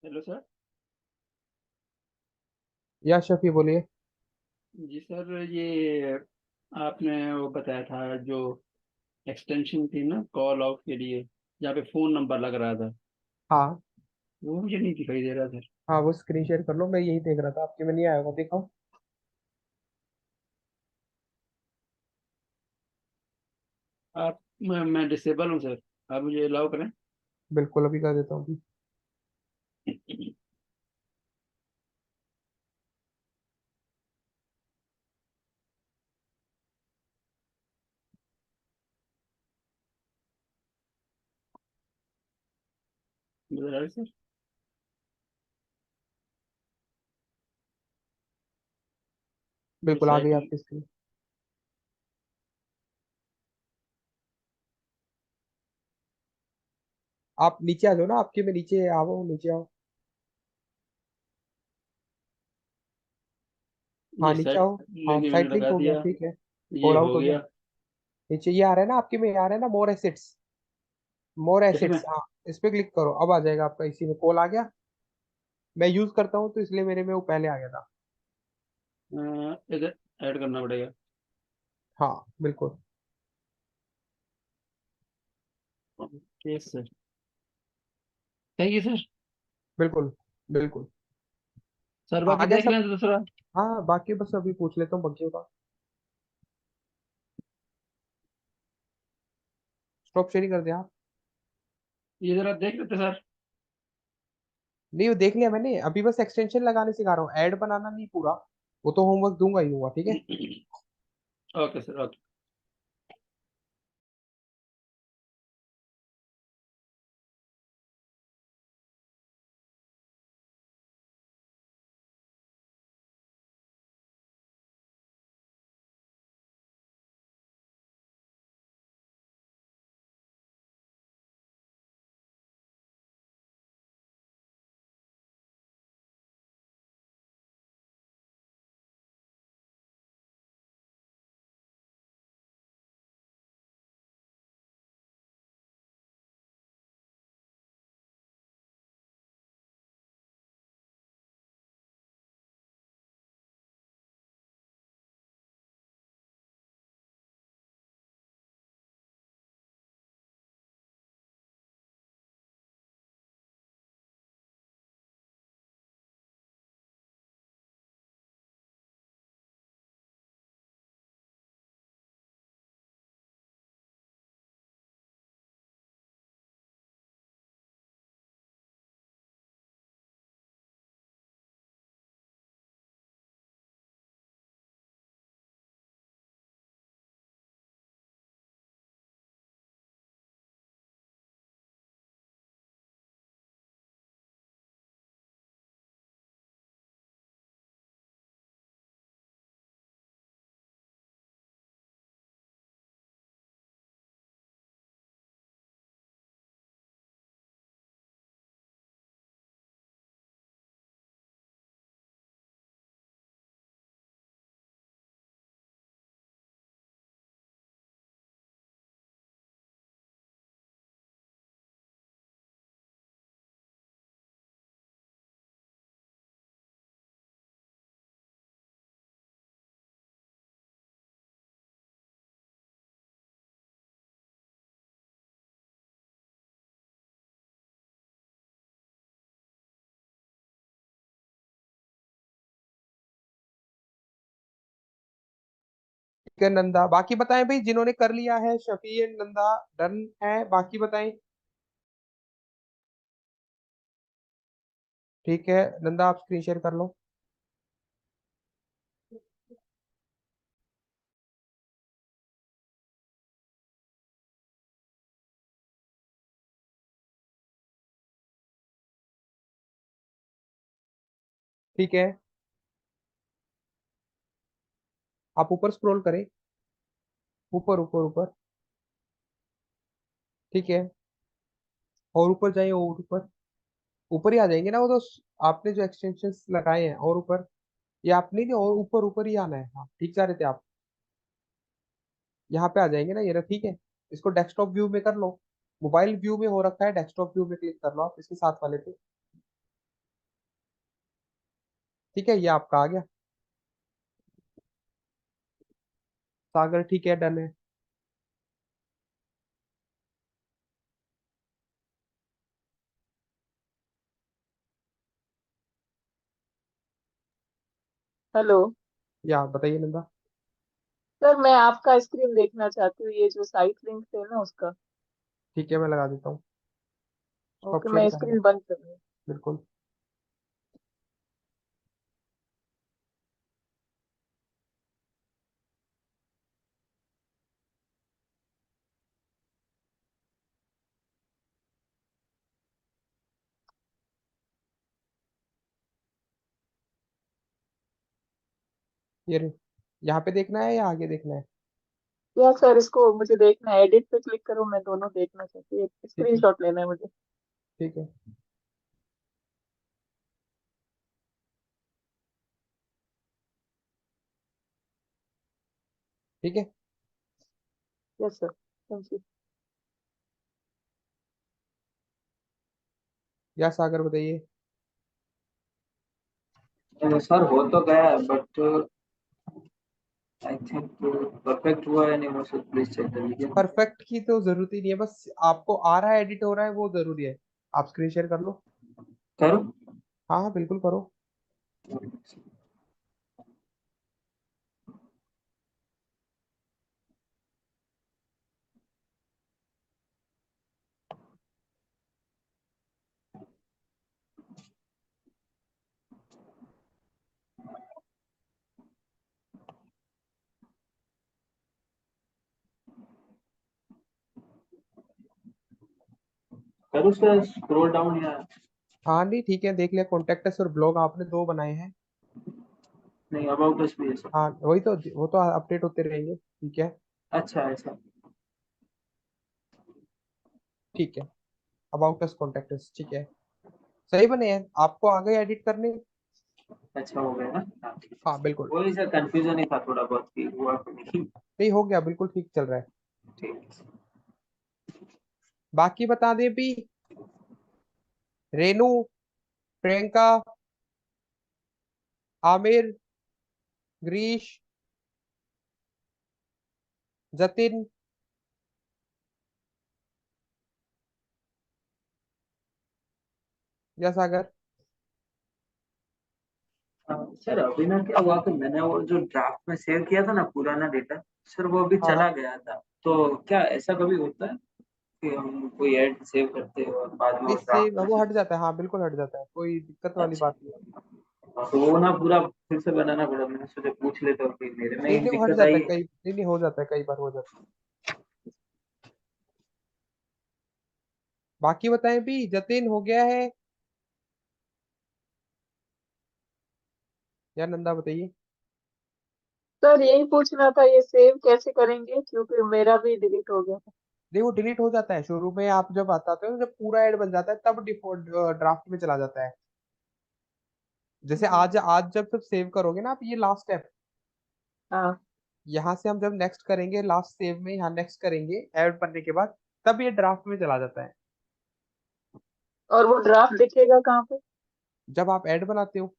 Hello sir. या शफी बोलिए। जी सर, ये आपने वो बताया था जो एक्सटेंशन थी ना कॉल आउट के लिए, जहाँ पे फोन नंबर लग रहा था, हाँ वो मुझे नहीं दिखाई दे रहा सर। हाँ, वो स्क्रीन शेयर कर लो, मैं यही देख रहा था, आपके में नहीं आया होगा, देखो। आप मैं डिसेबल हूँ सर, आप मुझे अलाउ करें। बिल्कुल, अभी कर देता हूँ अभी। बता सर। ये बिल्कुल आ गई साइकिल। आपकी स्क्रीन। आप नीचे आ जाओ ना, आपके में नीचे आओ, नीचे आओ। हाँ ये नीचे साइड आओ। हाँ लगी, मैंने साइड लिंक लगा हो गया, दिया। ठीक है। ये कॉल आउट हो हो गया। गया। नीचे ये आ रहा है ना, आपके में आ रहा है ना, मोर एसेट्स। मोर इसमें एसेट्स, हाँ। इस पे क्लिक करो, अब आ जाएगा आपका, इसी में कॉल आ गया। मैं यूज करता हूँ तो इसलिए मेरे में वो पहले आ गया था। इधर ऐड करना पड़ेगा। हाँ बिल्कुल। Okay sir, thank you sir. बिल्कुल बिल्कुल। सर आ बाकी गया देख सब। लें दूसरा। हाँ बाकी बस अभी पूछ लेता हूँ बग्गियों का। स्टॉप शेयरिंग कर दिया आप? ये जरा देख लेते सर। नहीं वो देख लिया मैंने, अभी बस एक्सटेंशन लगाने सिखा रहा हूँ, ऐड बनाना नहीं पूरा। वो तो होमवर्क दूंगा ही दूंगा, ठीक है। Okay sir, okay. ठीक है नंदा, बाकी बताएं भाई, जिन्होंने कर लिया है, शफी नंदा डन है, बाकी बताएं। ठीक है नंदा, आप स्क्रीन शेयर कर लो। ठीक है, आप ऊपर स्क्रॉल करें, ऊपर ऊपर ऊपर। ठीक है, और ऊपर जाइए, और ऊपर। ऊपर ही आ जाएंगे ना वो तो। आपने जो एक्सटेंशंस लगाए हैं, और ऊपर। ये आपने नहीं, और ऊपर ऊपर ही आना है, हाँ ठीक जा रहे थे आप। यहाँ पे आ जाएंगे ना ये रहा, ठीक है। इसको डेस्कटॉप व्यू में कर लो। मोबाइल व्यू में हो रखा है, डेस्कटॉप व्यू में क्लिक कर लो आप, इसके साथ वाले पे। ठीक है, ये आपका आ गया। सागर ठीक है, डन है। हेलो या बताइए नंदा। सर, मैं आपका स्क्रीन देखना चाहती हूँ, ये जो साइट लिंक है ना उसका। ठीक है, मैं लगा देता हूँ। स्टॉप ओके, शेयर मैं करना। स्क्रीन बंद कर रही हूँ। बिल्कुल। ये रे, यहाँ पे देखना है या आगे देखना है? या सर, इसको मुझे देखना है, एडिट पे क्लिक करो, मैं दोनों देखना चाहती हूँ, एक ठीक है। स्क्रीनशॉट लेना है मुझे। ठीक है। ठीक है। Yes sir, thank you. या सागर बताइए। सर हो तो गया बट आई थिंक परफेक्ट हुआ है नहीं, मुझे प्लीज चेक कर लीजिए। परफेक्ट की तो जरूरत ही नहीं है, बस आपको आ रहा है, एडिट हो रहा है, वो जरूरी है। आप स्क्रीन शेयर कर लो। करो। हाँ हाँ बिल्कुल करो। करो सर, स्क्रॉल डाउन या हाँ नहीं ठीक है, देख लिया। कॉन्टेक्ट और ब्लॉग आपने दो बनाए हैं। नहीं, अबाउट अस भी है सर। हाँ वही तो, वो तो अपडेट होते रहेंगे। ठीक है। अच्छा ऐसा। ठीक है। अबाउट अस, कॉन्टेक्ट अस, ठीक है। सही बने हैं, आपको आ गए एडिट करने? अच्छा हो गया ना, हाँ ठीक है। हाँ बिल्कुल। वही सर कंफ्यूजन ही था थोड़ा बहुत कि हुआ कि नहीं। नहीं हो गया, बिल्कुल ठीक चल रहा है। ठीक है सर। बाकी बता दें भी, रेनू, प्रियंका, आमिर, ग्रीश, जतिन, या सागर। सर अभी ना क्या हुआ कि मैंने वो जो ड्राफ्ट में सेव किया था ना पुराना डेटा, सर वो अभी हाँ चला गया था। तो क्या ऐसा कभी होता है कि हम कोई ऐड सेव करते हैं और बाद में वो इससे ड्राफ्ट में वो से। हट जाता है, हाँ बिल्कुल हट जाता है, कोई दिक्कत वाली अच्छा। बात नहीं है। हाँ, तो वो ना पूरा फिर से बनाना पड़ा, मैंने सोचा पूछ लेता हूँ कि मेरे में नहीं ही नहीं, वो हट दिक्कत जाता आई है है। कई, नहीं नहीं हो जाता है, कई बार हो जाता है। बाकी बताएं भी, जतिन हो गया है या नंदा बताइए। सर यही पूछना था, ये सेव कैसे करेंगे, क्योंकि मेरा भी डिलीट हो गया था। नहीं वो डिलीट हो जाता है शुरू में, आप जब बताते हो, जब पूरा ऐड बन जाता है तब डिफॉल्ट ड्राफ्ट में चला जाता है। जैसे हम्म, आज आज जब सब सेव करोगे ना आप, ये लास्ट है। हाँ। यहाँ से हम जब नेक्स्ट करेंगे, लास्ट सेव में यहाँ नेक्स्ट करेंगे ऐड बनने के बाद, तब ये ड्राफ्ट में चला जाता है। और वो ड्राफ्ट दिखेगा कहाँ पे? जब आप ऐड बनाते हो,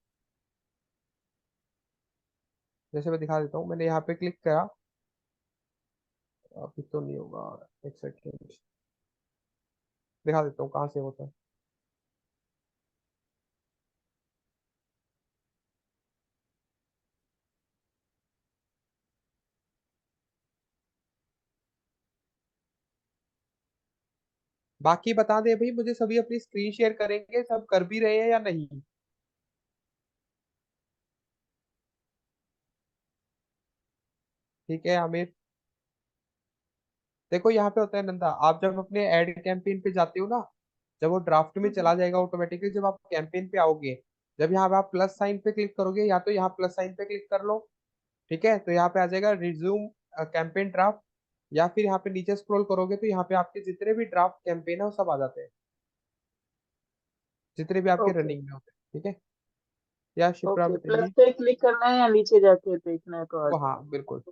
जैसे मैं दिखा देता हूँ, मैंने यहाँ पे क्लिक करा। अभी तो नहीं होगा, एक सेकेंड, दिखा देता हूँ कहाँ से होता है। बाकी बता दे भाई मुझे, सभी अपनी स्क्रीन शेयर करेंगे, सब कर भी रहे हैं या नहीं? ठीक है आमिर। देखो यहाँ पे होता है नंदा, आप जब अपने एड कैंपेन पे जाते हो ना, जब वो ड्राफ्ट में चला जाएगा ऑटोमेटिकली, जब आप कैंपेन पे आओगे, जब यहाँ पे आप प्लस साइन पे क्लिक करोगे, या तो यहाँ प्लस साइन पे क्लिक कर लो। ठीक है, तो यहाँ पे आ जाएगा रिज्यूम कैंपेन ड्राफ्ट। या फिर यहाँ पे नीचे स्क्रॉल करोगे तो यहाँ पे आपके जितने भी ड्राफ्ट कैंपेन है वो सब आ जाते हैं, जितने भी आपके ओके। रनिंग में होते हैं। ठीक है। या शिप्रा ओके, प्लस बताइए। पे क्लिक करना है या नीचे जाके देखना है तो आ ओ हाँ जाएगा? बिल्कुल।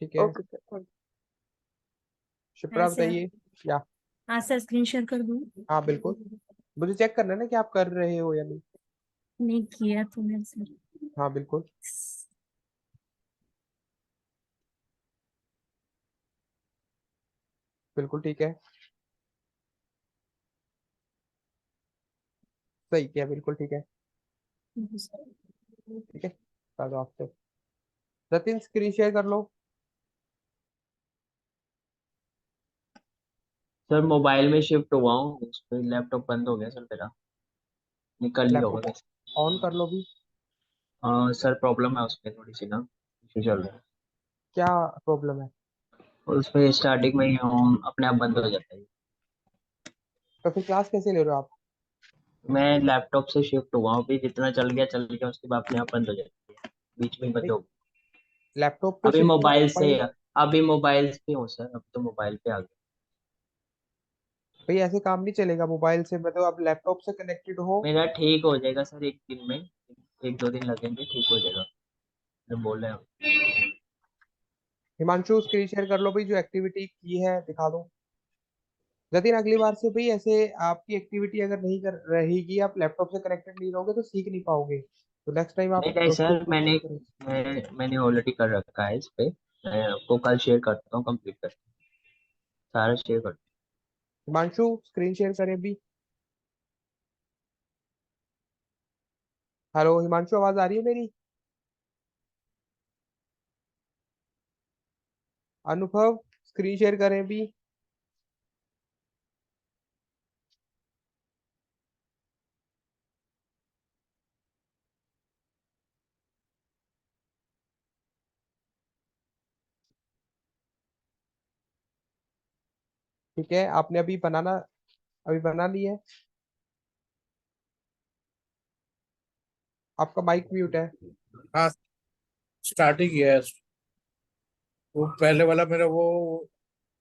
ठीक है। ओके सर, थैंक शिप्रा हाँ सर। बताइए। या हाँ सर, स्क्रीन शेयर कर दूँ? हाँ बिल्कुल, मुझे चेक करना है ना कि आप कर रहे हो या नहीं। नहीं किया तो मैं सर। हाँ बिल्कुल। बिल्कुल ठीक है, सही किया, बिल्कुल ठीक है। ठीक है, कर दो आपसे। जतिन स्क्रीन शेयर कर लो। सर मोबाइल में शिफ्ट हुआ हूँ, उस पर लैपटॉप बंद हो गया सर मेरा, निकल लिया होगा लैपटॉप वैसे। ऑन कर लो भी। सर प्रॉब्लम है उसमें थोड़ी सी ना, इशू चल रहा है। क्या प्रॉब्लम है? और उसमें स्टार्टिंग में ही हम अपने आप बंद हो जाता है। तो फिर क्लास कैसे ले रहे हो आप? मैं लैपटॉप से शिफ्ट हुआ हूँ, अभी जितना चल गया उसके बाद अपने आप बंद हो जाती है, बीच में ही बंद भाई हो गई। लैपटॉप पे अभी शिफ्ट हुआ मोबाइल से, मोबाइल। अभी मोबाइल पे हूँ सर, अब तो मोबाइल पे आ गया। भाई ऐसे काम नहीं चलेगा मोबाइल से, मतलब आप लैपटॉप से कनेक्टेड हो। मेरा ठीक हो जाएगा सर, एक दिन में, एक दो दिन लगेंगे, ठीक हो जाएगा, जो बोल रहे हैं। हिमांशु स्क्रीन शेयर कर लो भाई, जो एक्टिविटी की है दिखा दो। जतिन अगली बार से भाई ऐसे आपकी एक्टिविटी अगर नहीं कर रहेगी, आप लैपटॉप से कनेक्टेड नहीं रहोगे तो सीख नहीं पाओगे, तो नेक्स्ट टाइम नहीं आप नहीं खुद सर, प्रैक्टिस करो। मैंने ऑलरेडी कर रखा है इस पे, मैं आपको कल शेयर करता हूँ, कंप्लीट कर सारा शेयर कर। हिमांशु स्क्रीन शेयर करें भी। हेलो हिमांशु, आवाज आ रही है मेरी? अनुभव स्क्रीन शेयर करें भी। ठीक है, आपने अभी बना ली है। आपका माइक म्यूट है। हाँ, स्टार्ट ही किया है। वो पहले वाला मेरा वो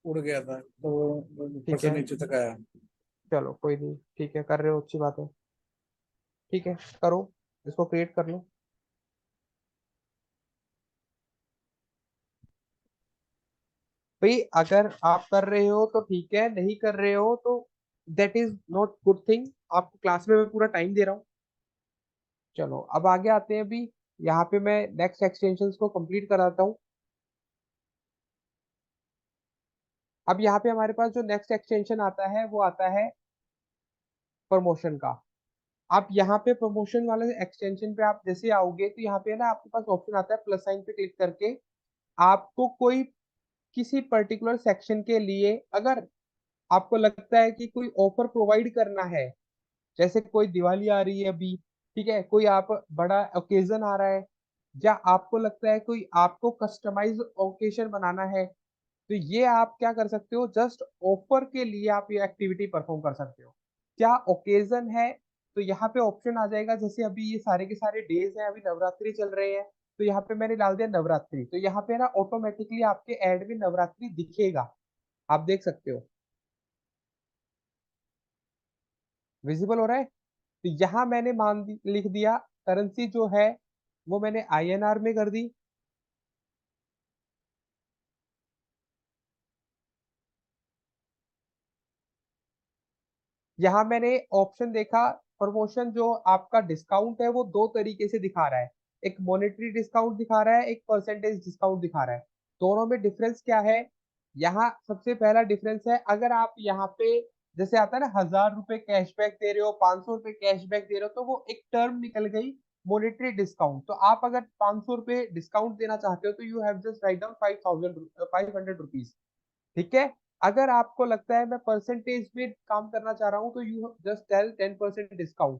उड़ गया था, तो वो ऊपर ठीक से है, नीचे तक आया। चलो कोई नहीं, ठीक है, कर रहे हो, अच्छी बात है। ठीक है, करो, इसको क्रिएट कर लो। भाई अगर आप कर रहे हो तो ठीक है, नहीं कर रहे हो तो that is not good thing. आपको क्लास में मैं पूरा टाइम दे रहा हूँ। चलो अब आगे आते हैं भी। यहाँ पे मैं नेक्स्ट एक्सटेंशन को कंप्लीट कराता हूँ। अब यहाँ पे हमारे पास जो नेक्स्ट एक्सटेंशन आता है वो आता है प्रमोशन का। आप यहाँ पे प्रमोशन वाले एक्सटेंशन पे आप जैसे आओगे तो यहाँ पे ना आपके पास ऑप्शन आता है प्लस साइन पे क्लिक करके। आपको कोई किसी पर्टिकुलर सेक्शन के लिए अगर आपको लगता है कि कोई ऑफर प्रोवाइड करना है, जैसे कोई दिवाली आ रही है अभी, ठीक है, कोई आप बड़ा ओकेजन आ रहा है, या आपको लगता है कोई आपको कस्टमाइज ओकेजन बनाना है, तो ये आप क्या कर सकते हो, जस्ट ऑफर के लिए आप ये एक्टिविटी परफॉर्म कर सकते हो। क्या ओकेजन है, तो यहाँ पे ऑप्शन आ जाएगा, जैसे अभी ये सारे के सारे डेज हैं, अभी नवरात्रि चल रहे हैं, तो यहाँ पे मैंने डाल दिया नवरात्रि, तो यहाँ पे ना ऑटोमेटिकली आपके एड में नवरात्रि दिखेगा, आप देख सकते हो, विजिबल हो रहा है। तो यहाँ मैंने लिख दिया करेंसी जो है वो मैंने INR में कर दी। यहाँ मैंने ऑप्शन देखा, प्रमोशन जो आपका डिस्काउंट है वो दो तरीके से दिखा रहा है, एक मॉनेटरी डिस्काउंट दिखा रहा है, एक परसेंटेज डिस्काउंट दिखा रहा है। दोनों में डिफरेंस क्या है? यहाँ सबसे पहला डिफरेंस है, अगर आप यहाँ पे जैसे आता है ना 1000 रुपए कैशबैक दे रहे हो, 500 रुपए कैशबैक दे रहे हो, तो वो एक टर्म निकल गई मॉनेटरी डिस्काउंट। तो आप अगर 500 रुपए डिस्काउंट देना चाहते हो तो you have just write down 500 rupees. ठीक है। अगर आपको लगता है मैं परसेंटेज में काम करना चाह रहा हूं तो यू जस्ट टेल 10% डिस्काउंट,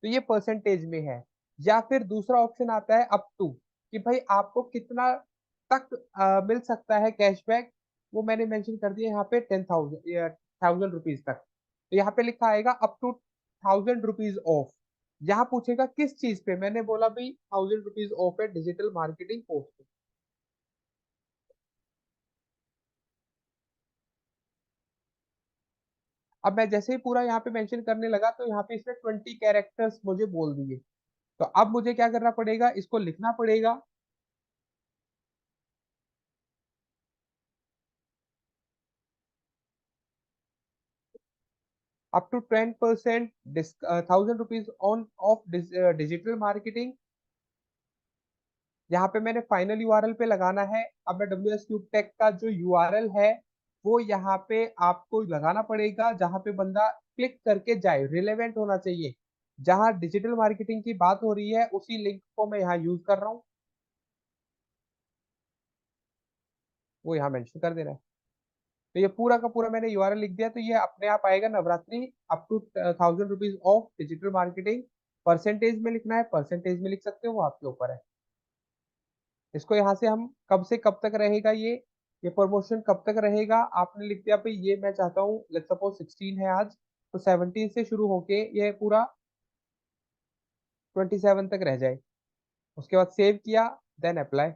तो ये परसेंटेज में है। या फिर दूसरा ऑप्शन आता है अप टू, कि भाई आपको कितना तक मिल सकता है कैशबैक, वो मैंने मेंशन कर दिया यहाँ पे 10,000 रुपीज तक। तो यहाँ पे लिखा आएगा अप टू 1,000 रुपीज ऑफ। यहाँ पूछेगा किस चीज पे, मैंने बोला भाई 1,000 रुपीज ऑफ है डिजिटल मार्केटिंग पोस्ट। अब मैं जैसे ही पूरा यहाँ पे मेंशन करने लगा तो यहाँ पे इसने 20 कैरेक्टर्स मुझे बोल दिए। तो अब मुझे क्या करना पड़ेगा, इसको लिखना पड़ेगा। Up to 10% 1,000 rupees on off digital marketing. यहाँ पे मैंने फाइनल URL पे लगाना है। अब मैं WS क्यूब टेक का जो URL है वो यहाँ पे आपको लगाना पड़ेगा जहाँ पे बंदा क्लिक करके जाए, रिलेवेंट होना चाहिए। जहाँ डिजिटल मार्केटिंग की बात हो रही है उसी लिंक को मैं यहाँ यूज कर रहा हूँ, वो यहाँ मेंशन कर दे रहा है। तो ये पूरा का पूरा मैंने यूआरएल लिख दिया, तो ये अपने आप आएगा Navratri up to 1000 rupees off digital marketing. Percentage में लिखना है परसेंटेज में लिख सकते हो, वो आपके ऊपर है। इसको यहाँ से हम कब से कब तक रहेगा ये प्रमोशन कब तक रहेगा, आपने लिख दिया भाई ये मैं चाहता हूँ, लेट्स सपोज 16 है आज, तो 17 से शुरू होके ये पूरा 27 तक रह जाए। उसके बाद सेव किया, देन अप्लाई।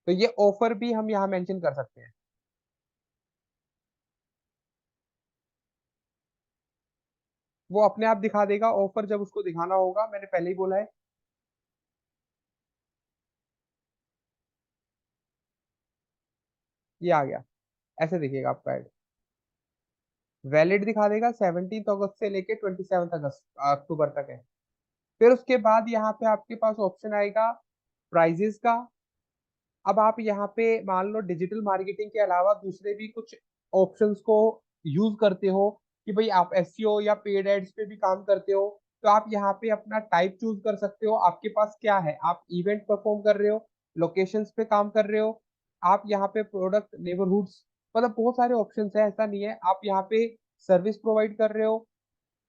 तो ये ऑफर भी हम यहाँ मेंशन कर सकते हैं। वो अपने आप दिखा देगा ऑफर जब उसको दिखाना होगा, मैंने पहले ही बोला है। ये आ गया, ऐसे दिखेगा आपका एड। वैलिड दिखा देगा 17 अगस्त से लेके 27 अगस्त अक्टूबर तक है। फिर उसके बाद यहाँ पे आपके पास ऑप्शन आएगा प्राइजेस का। अब आप यहाँ पे मान लो डिजिटल मार्केटिंग के अलावा दूसरे भी कुछ ऑप्शंस को यूज करते हो, कि भाई आप एसईओ या पेड एड्स पे भी काम करते हो, तो आप यहाँ पे अपना टाइप चूज कर सकते हो। आपके पास क्या है, आप इवेंट परफॉर्म कर रहे हो, लोकेशंस पे काम कर रहे हो, आप यहाँ पे प्रोडक्ट नेबरहुड्स, मतलब बहुत सारे ऑप्शंस है, ऐसा नहीं है। आप यहाँ पे सर्विस प्रोवाइड कर रहे हो,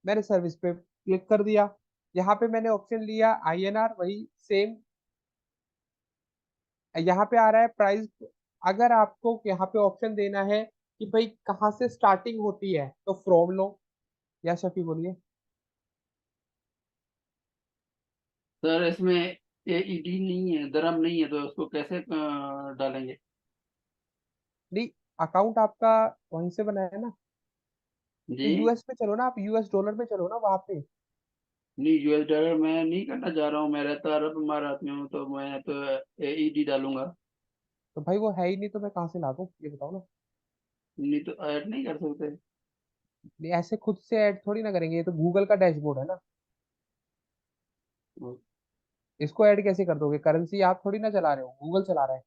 मैंने सर्विस पे क्लिक कर दिया। यहाँ पे मैंने ऑप्शन लिया आईएनआर, वही सेम। यहाँ पे आ रहा है प्राइस। अगर आपको यहाँ पे ऑप्शन देना है कि भाई कहाँ से स्टार्टिंग होती है, तो फ्रॉम लो, या शफी बोलिए। सर इसमें एईडी नहीं है, दरम नहीं है, तो उसको कैसे डालेंगे? नहीं, अकाउंट आपका वहीं से बना है ना, तो जी यूएस पे चलो ना, आप यूएस डॉलर में चलो ना वहां पे। नहीं, यूएस डॉलर मैं नहीं करना चाह रहा हूँ, मैं रहता अरब अमारात में हूँ, तो मैं तो एईडी डालूंगा। तो भाई वो है ही नहीं, तो मैं कहाँ से ला दूँ, ये बताओ ना। नहीं तो ऐड नहीं कर सकते? नहीं, ऐसे खुद से ऐड थोड़ी ना करेंगे, ये तो गूगल का डैशबोर्ड है ना। इसको ऐड कैसे कर दोगे, करेंसी आप थोड़ी ना चला रहे हो, गूगल चला रहा है।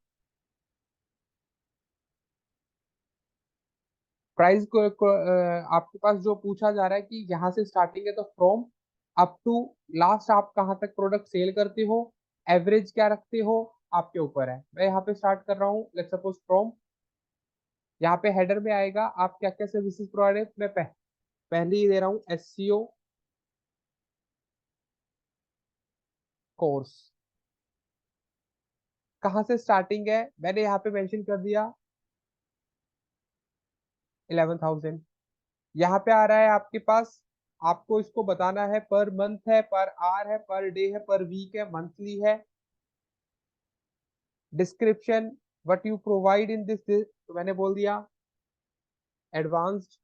प्राइस आपके पास जो पूछा जा रहा है कि यहाँ से स्टार्टिंग है, तो फ्रॉम अप टू लास्ट आप कहाँ तक प्रोडक्ट सेल करते हो, एवरेज क्या रखते हो, आपके ऊपर है। मैं यहाँ पे स्टार्ट कर रहा हूँ, लेट्स सपोज फ्रॉम। यहाँ पे हेडर में आएगा आप क्या क्या सर्विसेज प्रोवाइड है, मैं पहले ही दे रहा हूँ एससीओ कोर्स। कहाँ से स्टार्टिंग है, मैंने यहाँ पे मेंशन कर दिया 11,000। यहाँ पे आ रहा है आपके पास, आपको इसको बताना है पर मंथ है, पर आवर है, पर डे है, पर वीक है, मंथली है। Description what you provide in this, तो मैंने बोल दिया एडवांस्ड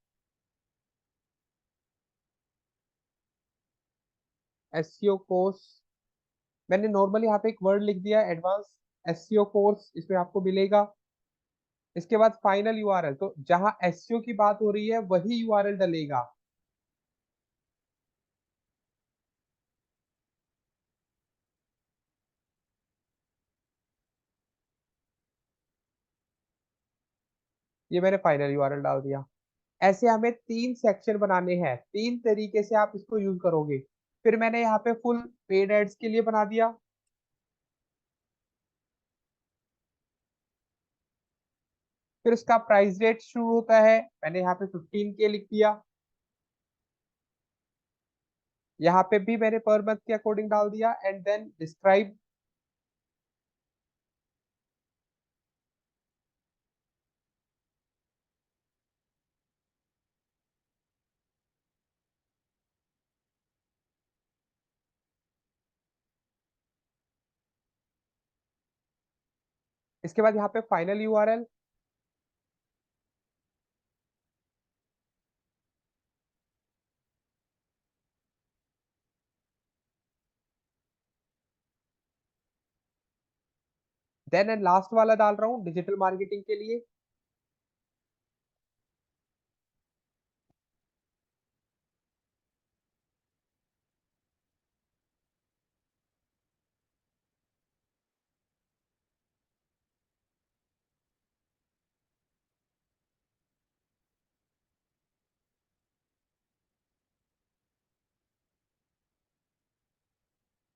एसईओ कोर्स। मैंने नॉर्मली यहाँ पे एक वर्ड लिख दिया एडवांस एसईओ कोर्स, इसमें आपको मिलेगा। इसके बाद फाइनल यूआरएल, तो जहां एसईओ की बात हो रही है वही यूआरएल डलेगा। ये मैंने फाइनल यूआरएल डाल दिया। ऐसे हमें 3 सेक्शन बनाने हैं, 3 तरीके से आप इसको यूज करोगे। फिर मैंने यहाँ पे फुल पेड एड्स के लिए बना दिया। फिर इसका प्राइस रेट शुरू होता है, मैंने यहाँ पे 15 के लिख दिया। यहाँ पे भी मैंने पर मंथ के अकॉर्डिंग डाल दिया, एंड देन डिस्क्राइब। इसके बाद यहाँ पे final URL. Then and last वाला डाल रहा हूँ डिजिटल मार्केटिंग के लिए।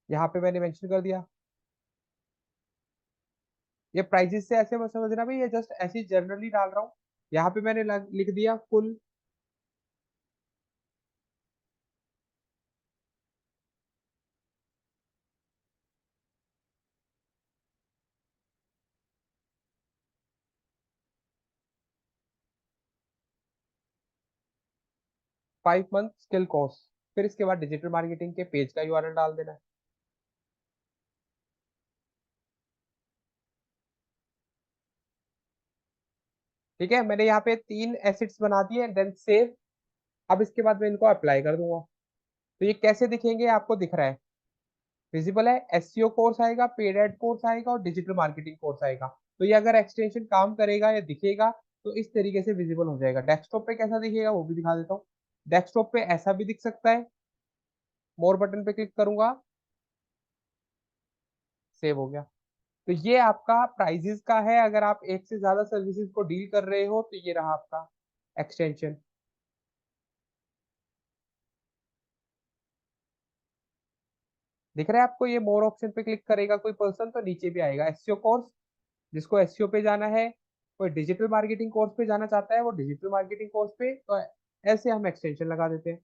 यहाँ पे मैंने मेंशन कर दिया। ये प्राइजेस से ऐसे मत समझना भाई, ये जस्ट ऐसे जनरली डाल रहा हूँ। यहाँ पे मैंने लिख दिया फुल 5 मंथ स्किल कोर्स। फिर इसके बाद डिजिटल मार्केटिंग के पेज का यूआरएल डाल देना है। ठीक है, मैंने यहाँ पे 3 एसिड्स बना दिए, देन सेव। अब इसके बाद मैं इनको अप्लाई कर दूंगा। तो ये कैसे दिखेंगे आपको दिख रहा है, विजिबल है। एसईओ कोर्स आएगा, पेड एड कोर्स आएगा और डिजिटल मार्केटिंग कोर्स आएगा। तो ये अगर एक्सटेंशन काम करेगा या दिखेगा तो इस तरीके से विजिबल हो जाएगा। डेस्कटॉप पे कैसा दिखेगा वो भी दिखा देता हूँ। डेस्कटॉप पे ऐसा भी दिख सकता है। मोर बटन पे क्लिक करूंगा, सेव हो गया। तो ये आपका प्राइजेस का है। अगर आप एक से ज्यादा सर्विसेज को डील कर रहे हो तो ये रहा आपका एक्सटेंशन। दिख रहा है आपको, ये मोर ऑप्शन पे क्लिक करेगा कोई पर्सन तो नीचे भी आएगा एसईओ कोर्स। जिसको एसईओ पे जाना है, कोई डिजिटल मार्केटिंग कोर्स पे जाना चाहता है वो डिजिटल मार्केटिंग कोर्स पे, तो ऐसे हम एक्सटेंशन लगा देते हैं।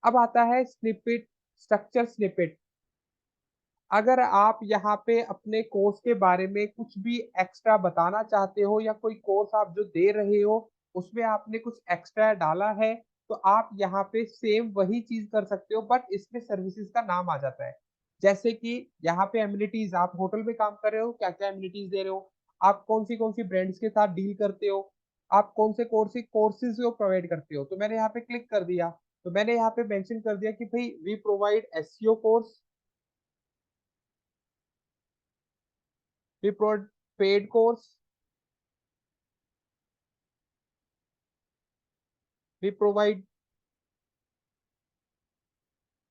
अब आता है स्निपेट, स्ट्रक्चर स्निपेट। अगर आप यहाँ पे अपने कोर्स के बारे में कुछ भी एक्स्ट्रा बताना चाहते हो या कोई कोर्स आप जो दे रहे हो उसमें आपने कुछ एक्स्ट्रा डाला है, तो आप यहाँ पे सेम वही चीज कर सकते हो, बट इसमें सर्विसेज का नाम आ जाता है। जैसे कि यहाँ पे एमिनिटीज, आप होटल में काम कर रहे हो, क्या क्या एमिनिटीज दे रहे हो, आप कौन सी ब्रांड्स के साथ डील करते हो, आप कौन से कोर्सेज को प्रोवाइड करते हो। तो मैंने यहाँ पे क्लिक कर दिया, तो मैंने यहाँ पे मेंशन कर दिया कि भाई we provide SEO course, we provide paid course, we provide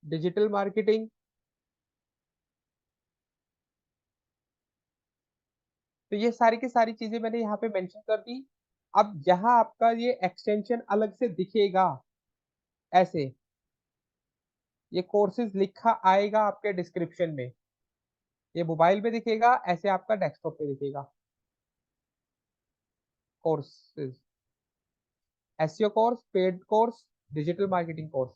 digital marketing। तो ये सारी की सारी चीजें मैंने यहाँ पे मेंशन कर दी। अब यहाँ आपका ये एक्सटेंशन अलग से दिखेगा ऐसे, ये कोर्सेज लिखा आएगा आपके डिस्क्रिप्शन में। ये मोबाइल पे दिखेगा ऐसे, आपका डेस्कटॉप पे दिखेगा courses, SEO course, paid course, digital marketing course.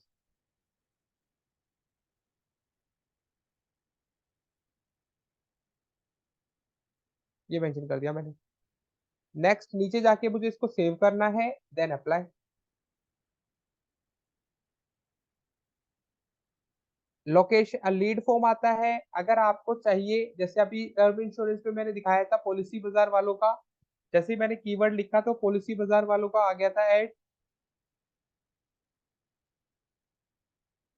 ये मेंशन कर दिया मैंने। नेक्स्ट, नीचे जाके मुझे इसको सेव करना है, then apply. Location lead form आता है। अगर आपको चाहिए, जैसे अभी टर्म इंश्योरेंस पे मैंने दिखाया था पॉलिसी बाजार वालों का, जैसे ही मैंने कीवर्ड लिखा तो पॉलिसी बाजार वालों का आ गया था ऐड।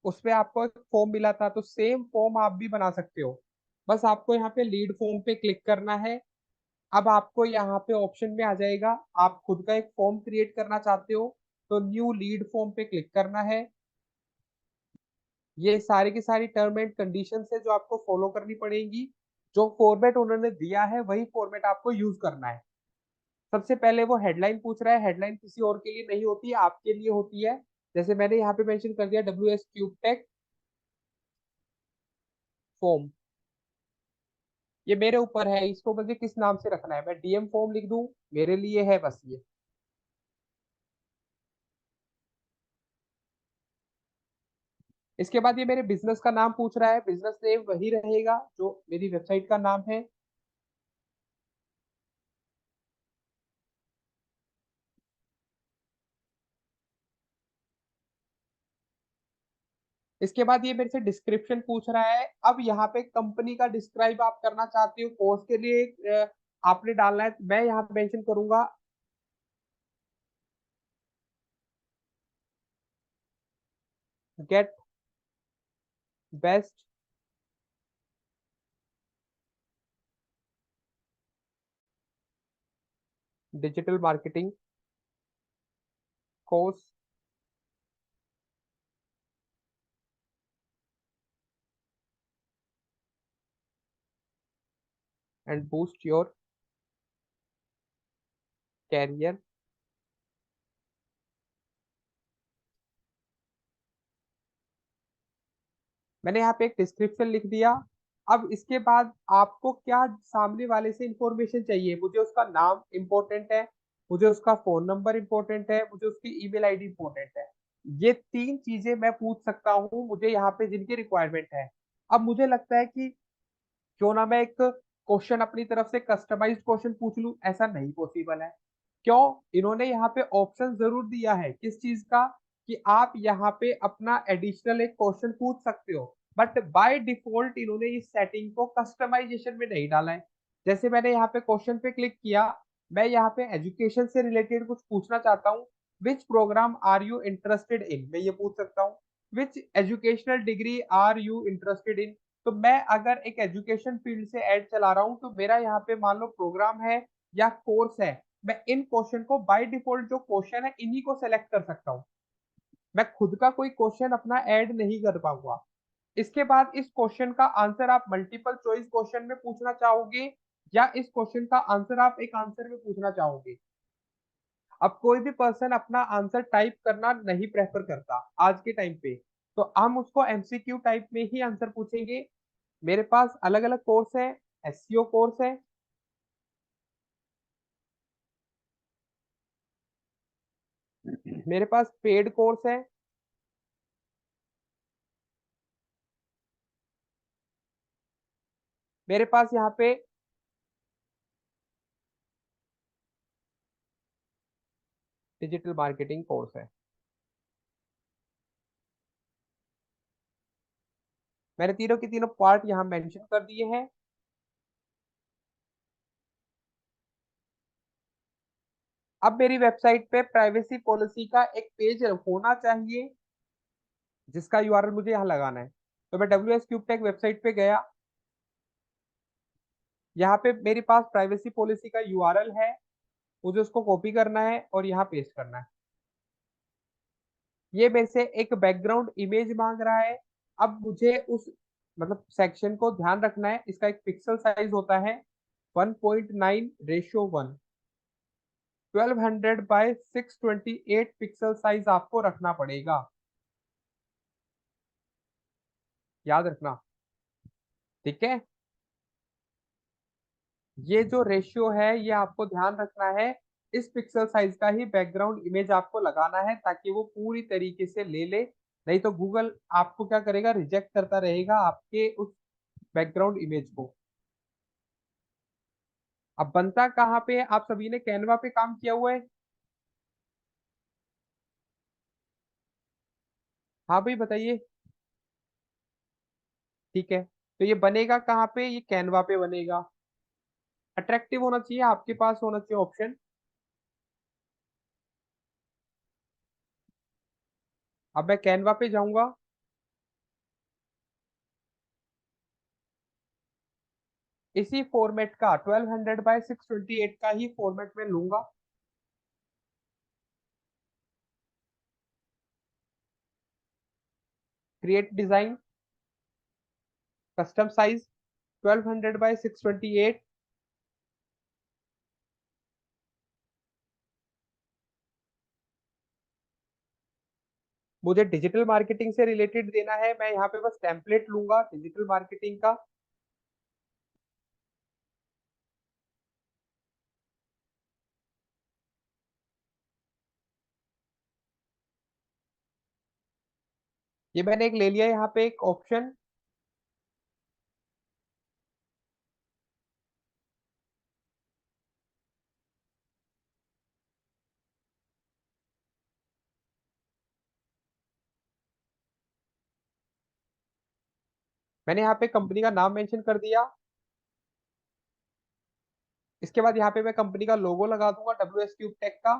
उसमें आपको एक फॉर्म मिला था, तो सेम फॉर्म आप भी बना सकते हो। बस आपको यहाँ पे लीड फॉर्म पे क्लिक करना है। अब आपको यहाँ पे ऑप्शन में आ जाएगा, आप खुद का एक फॉर्म क्रिएट करना चाहते हो तो न्यू लीड फॉर्म पे क्लिक करना है। ये सारी की सारी टर्म एंड कंडीशन है जो आपको फॉलो करनी पड़ेगी। जो फॉर्मेट उन्होंने दिया है वही फॉर्मेट आपको यूज करना है। सबसे पहले वो हेडलाइन पूछ रहा है, हेडलाइन किसी और के लिए नहीं होती है, आपके लिए होती है। जैसे मैंने यहाँ पे मेंशन कर दिया WS क्यूब टेक फॉर्म। ये मेरे ऊपर है, इसको मुझे किस नाम से रखना है, मैं DM फॉर्म लिख दूं, मेरे लिए है बस ये। इसके बाद ये मेरे बिजनेस का नाम पूछ रहा है, बिजनेस नेम वही रहेगा जो मेरी वेबसाइट का नाम है। इसके बाद ये मेरे से डिस्क्रिप्शन पूछ रहा है। अब यहाँ पे कंपनी का डिस्क्राइब आप करना चाहते हो कोर्स के लिए, आपने डालना है। मैं यहाँ पे मेंशन करूंगा get best digital marketing course and boost your career मैंने यहाँ पे एक डिस्क्रिप्शन लिख दिया। अब इसके बाद आपको क्या सामने वाले से इंफॉर्मेशन चाहिए? मुझे उसका नाम इंपॉर्टेंट है, मुझे उसका फोन नंबर इंपॉर्टेंट है, मुझे उसकी ईमेल आईडी इंपॉर्टेंट है। ये तीन चीजें मैं पूछ सकता हूँ मुझे यहाँ पे जिनकी रिक्वायरमेंट है। अब मुझे लगता है कि क्यों ना मैं एक क्वेश्चन अपनी तरफ से कस्टमाइज्ड क्वेश्चन पूछ लूं, ऐसा नहीं पॉसिबल है। क्यों? इन्होंने यहाँ पे ऑप्शन जरूर दिया है किस चीज का, कि आप यहाँ पे अपना एडिशनल एक क्वेश्चन पूछ सकते हो, बट बाय डिफॉल्ट इन्होंने इस सेटिंग को कस्टमाइजेशन में नहीं डाला है। जैसे मैंने यहाँ पे क्वेश्चन पे क्लिक किया, मैं यहाँ पे एजुकेशन से रिलेटेड कुछ पूछना चाहता हूँ। Which program are you interested in, मैं ये पूछ सकता हूँ। Which educational degree are you interested in. तो मैं अगर एक एजुकेशन फील्ड से ऐड चला रहा हूं तो मेरा यहाँ पे मान लो प्रोग्राम है या कोर्स है, मैं इन क्वेश्चन को बाय डिफॉल्ट जो क्वेश्चन है इन्हीं को सेलेक्ट कर सकता हूँ। मैं खुद का कोई क्वेश्चन अपना ऐड नहीं कर पाऊंगा। इसके बाद इस क्वेश्चन का आंसर आप मल्टीपल चॉइस क्वेश्चन में पूछना चाहोगे, या इस क्वेश्चन का आंसर आप एक आंसर में पूछना चाहोगे? अब कोई भी पर्सन अपना आंसर टाइप करना नहीं प्रेफर करता आज के टाइम पे, तो हम उसको एमसीक्यू टाइप में ही आंसर पूछेंगे। मेरे पास अलग अलग कोर्स है, एससीओ कोर्स है, मेरे पास पेड कोर्स है, मेरे पास यहाँ पे डिजिटल मार्केटिंग कोर्स है। मैंने तीनों के तीनों पार्ट यहाँ मेंशन कर दिए हैं। अब मेरी वेबसाइट पे प्राइवेसी पॉलिसी का एक पेज होना चाहिए जिसका यूआरएल मुझे यहाँ लगाना है। तो मैं W S cube tech website पे गया, यहाँ पे मेरे पास प्राइवेसी पॉलिसी का यूआरएल है, मुझे उसको कॉपी करना है और यहाँ पेस्ट करना है। ये मेरे से एक बैकग्राउंड इमेज मांग रहा है। अब मुझे उस मतलब सेक्शन को ध्यान रखना है, इसका एक पिक्सल साइज होता है 1.9:1। 1200 बाय 628 पिक्सल साइज आपको रखना पड़ेगा, याद रखना। ठीक है, ये जो रेशियो है ये आपको ध्यान रखना है। इस पिक्सल साइज का ही बैकग्राउंड इमेज आपको लगाना है ताकि वो पूरी तरीके से ले ले, नहीं तो गूगल आपको क्या करेगा, रिजेक्ट करता रहेगा आपके उस बैकग्राउंड इमेज को। अब बनता कहाँ पे है? आप सभी ने कैनवा पे काम किया हुआ है? हाँ भाई बताइए। ठीक है, तो ये बनेगा कहाँ पे? ये कैनवा पे बनेगा। अट्रैक्टिव होना चाहिए, आपके पास होना चाहिए ऑप्शन। अब मैं कैनवा पे जाऊंगा, इसी फॉर्मेट का 1200 बाय 628 का ही फॉर्मेट में लूंगा। Create design, custom size 1200 by 628। मुझे डिजिटल मार्केटिंग से रिलेटेड देना है, मैं यहाँ पे बस टेम्पलेट लूंगा डिजिटल मार्केटिंग का। ये मैंने एक ले लिया यहाँ पे एक ऑप्शन। मैंने यहाँ पे कंपनी का नाम मेंशन कर दिया। इसके बाद यहाँ पे मैं कंपनी का लोगो लगा दूंगा डब्ल्यू एस क्यूब टेक का।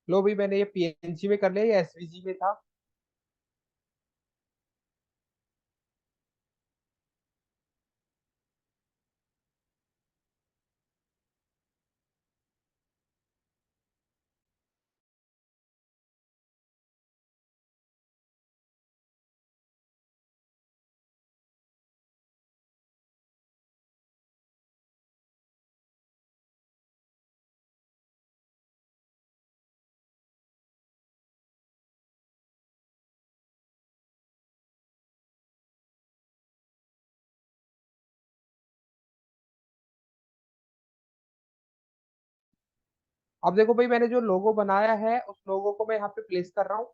लो भाई, मैंने ये पीएनजी में कर लिया, ये एसवीजी में था। अब देखो भाई, मैंने जो लोगो बनाया है उस लोगो को मैं यहाँ पे प्लेस कर रहा हूँ।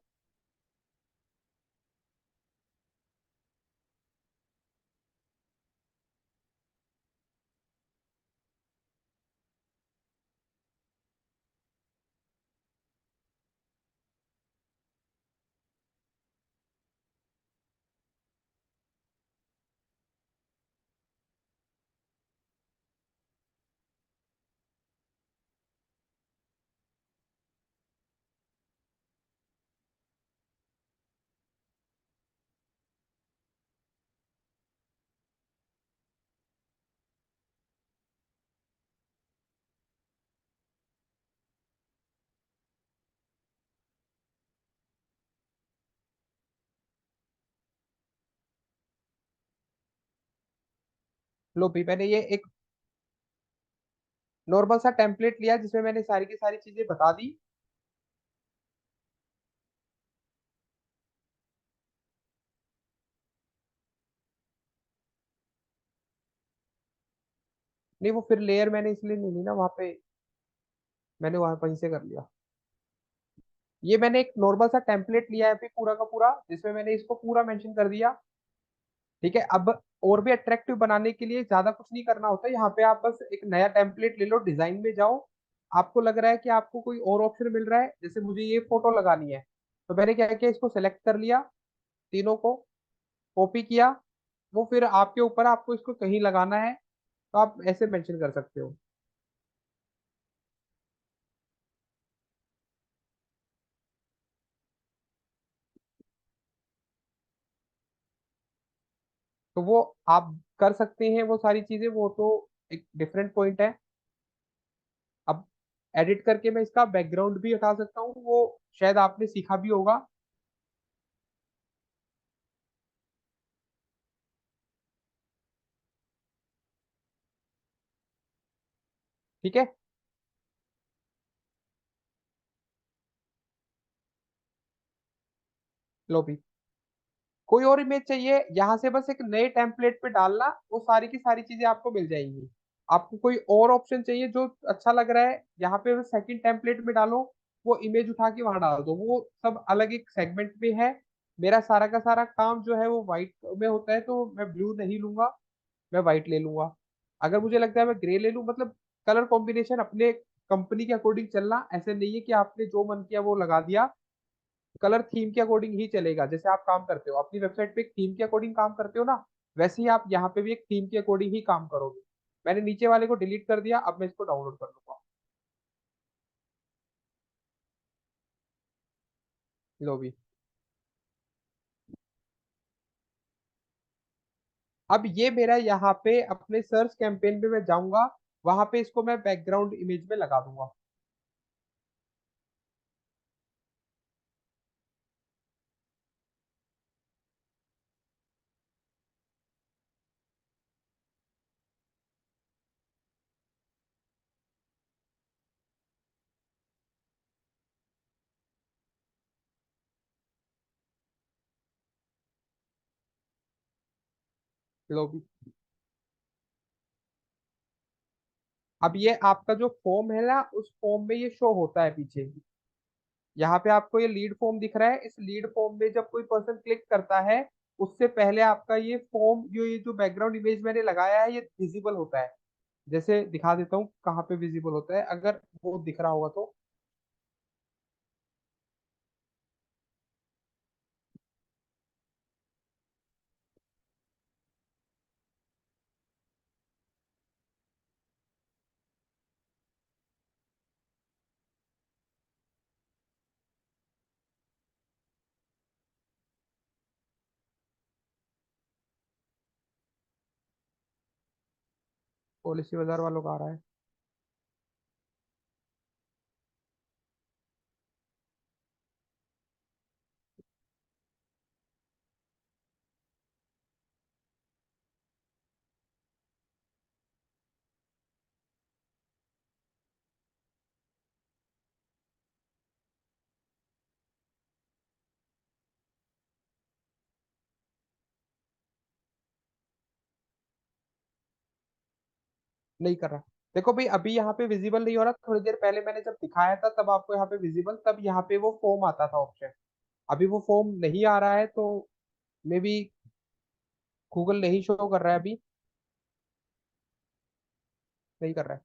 लो भाई, मैंने ये एक नॉर्मल सा टेम्पलेट लिया जिसमें मैंने सारी की सारी चीजें बता दी। नहीं, वो फिर लेयर मैंने इसलिए नहीं ली ना वहां पे, मैंने वहां वहीं से कर लिया। ये मैंने एक नॉर्मल सा टेम्पलेट लिया है फिर पूरा का पूरा, जिसमें मैंने इसको पूरा मेंशन कर दिया। ठीक है, अब और भी अट्रैक्टिव बनाने के लिए ज्यादा कुछ नहीं करना होता, यहाँ पे आप बस एक नया टेम्पलेट ले लो, डिजाइन में जाओ। आपको लग रहा है कि आपको कोई और ऑप्शन मिल रहा है, जैसे मुझे ये फोटो लगानी है, तो मैंने क्या किया, इसको सेलेक्ट कर लिया, तीनों को कॉपी किया। वो फिर आपके ऊपर, आपको इसको कहीं लगाना है तो आप ऐसे मेंशन कर सकते हो। तो वो आप कर सकते हैं, वो सारी चीजें, वो तो एक डिफरेंट पॉइंट है। अब एडिट करके मैं इसका बैकग्राउंड भी हटा सकता हूँ, वो शायद आपने सीखा भी होगा। ठीक है, लो भी, कोई और इमेज चाहिए, यहाँ से बस एक नए टेम्पलेट पे डालना, वो सारी की सारी चीजें आपको मिल जाएंगी। आपको कोई और ऑप्शन चाहिए जो अच्छा लग रहा है, यहाँ पे सेकंड टेम्पलेट में डालो, वो इमेज उठा के वहां डाल दो, वो सब अलग एक सेगमेंट में है। मेरा सारा का सारा काम जो है वो व्हाइट में होता है, तो मैं ब्लू नहीं लूंगा, मैं व्हाइट ले लूंगा। अगर मुझे लगता है मैं ग्रे ले लूं, मतलब कलर कॉम्बिनेशन अपने कंपनी के अकॉर्डिंग चलना, ऐसे नहीं है कि आपने जो मन किया वो लगा दिया। कलर थीम के अकॉर्डिंग ही चलेगा, जैसे आप काम करते हो अपनी वेबसाइट पे एक थीम के अकॉर्डिंग काम करते हो ना, वैसे ही आप यहाँ पे भी एक थीम के अकॉर्डिंग ही काम करोगे। मैंने नीचे वाले को डिलीट कर दिया, अब मैं इसको डाउनलोड कर लूंगा। लो भी, अब ये मेरा यहाँ पे अपने सर्च कैंपेन पे मैं जाऊंगा, वहां पे इसको मैं बैकग्राउंड इमेज में लगा दूंगा। लो भी, अब ये आपका जो फॉर्म है ना, उस फॉर्म में ये शो होता है पीछे। यहाँ पे आपको ये लीड फॉर्म दिख रहा है, इस लीड फॉर्म में जब कोई पर्सन क्लिक करता है, उससे पहले आपका ये फॉर्म, जो ये जो बैकग्राउंड इमेज मैंने लगाया है, ये विजिबल होता है। जैसे दिखा देता हूँ कहाँ पे विजिबल होता है, अगर वो दिख रहा होगा तो। पॉलिसी बाजार वालों का आ रहा है। नहीं कर रहा। देखो भाई अभी यहाँ पे विजिबल नहीं हो रहा, थोड़ी देर पहले मैंने जब दिखाया था तब आपको यहाँ पे विजिबल, तब यहाँ पे वो फॉर्म आता था ऑप्शन। अभी वो फॉर्म नहीं आ रहा है तो मे बी गूगल नहीं शो कर रहा है अभी, नहीं कर रहा है।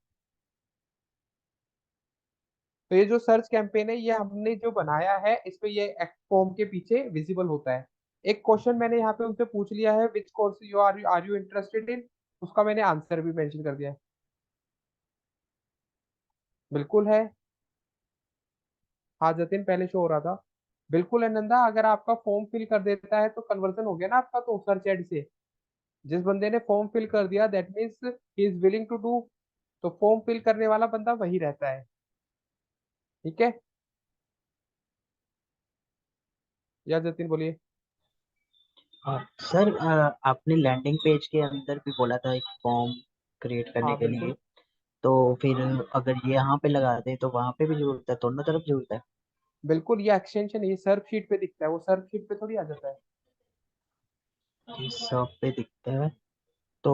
तो ये जो सर्च कैंपेन है ये हमने जो बनाया है इस पे ये फॉर्म के पीछे विजिबल होता है। एक क्वेश्चन मैंने यहाँ पे उनसे पूछ लिया है, which course you are you interested in, उसका मैंने आंसर भी मेंशन कर दिया है। बिल्कुल है। हाँ जतिन पहले शो हो रहा था। बिल्कुल है नंदा, अगर आपका फॉर्म फिल कर देता है तो कन्वर्जन हो गया ना आपका, तो सर्च एड से जिस बंदे ने फॉर्म फिल कर दिया that means he is willing to do, तो फॉर्म फिल करने वाला बंदा वही रहता है। ठीक है, या जतिन बोलिए। सर आपने लैंडिंग पेज के अंदर भी बोला था एक फॉर्म क्रिएट करने हाँ के लिए, बिल्कुल। तो फिर अगर ये यहाँ पे लगा दे तो वहां पे भी जरूरत है, दोनों तरफ जरूरत है? बिल्कुल ये एक्सटेंशन ये सर्च शीट पे दिखता है, वो सर्च शीट पे थोड़ी आ जाता है। ये सब पे दिखता है तो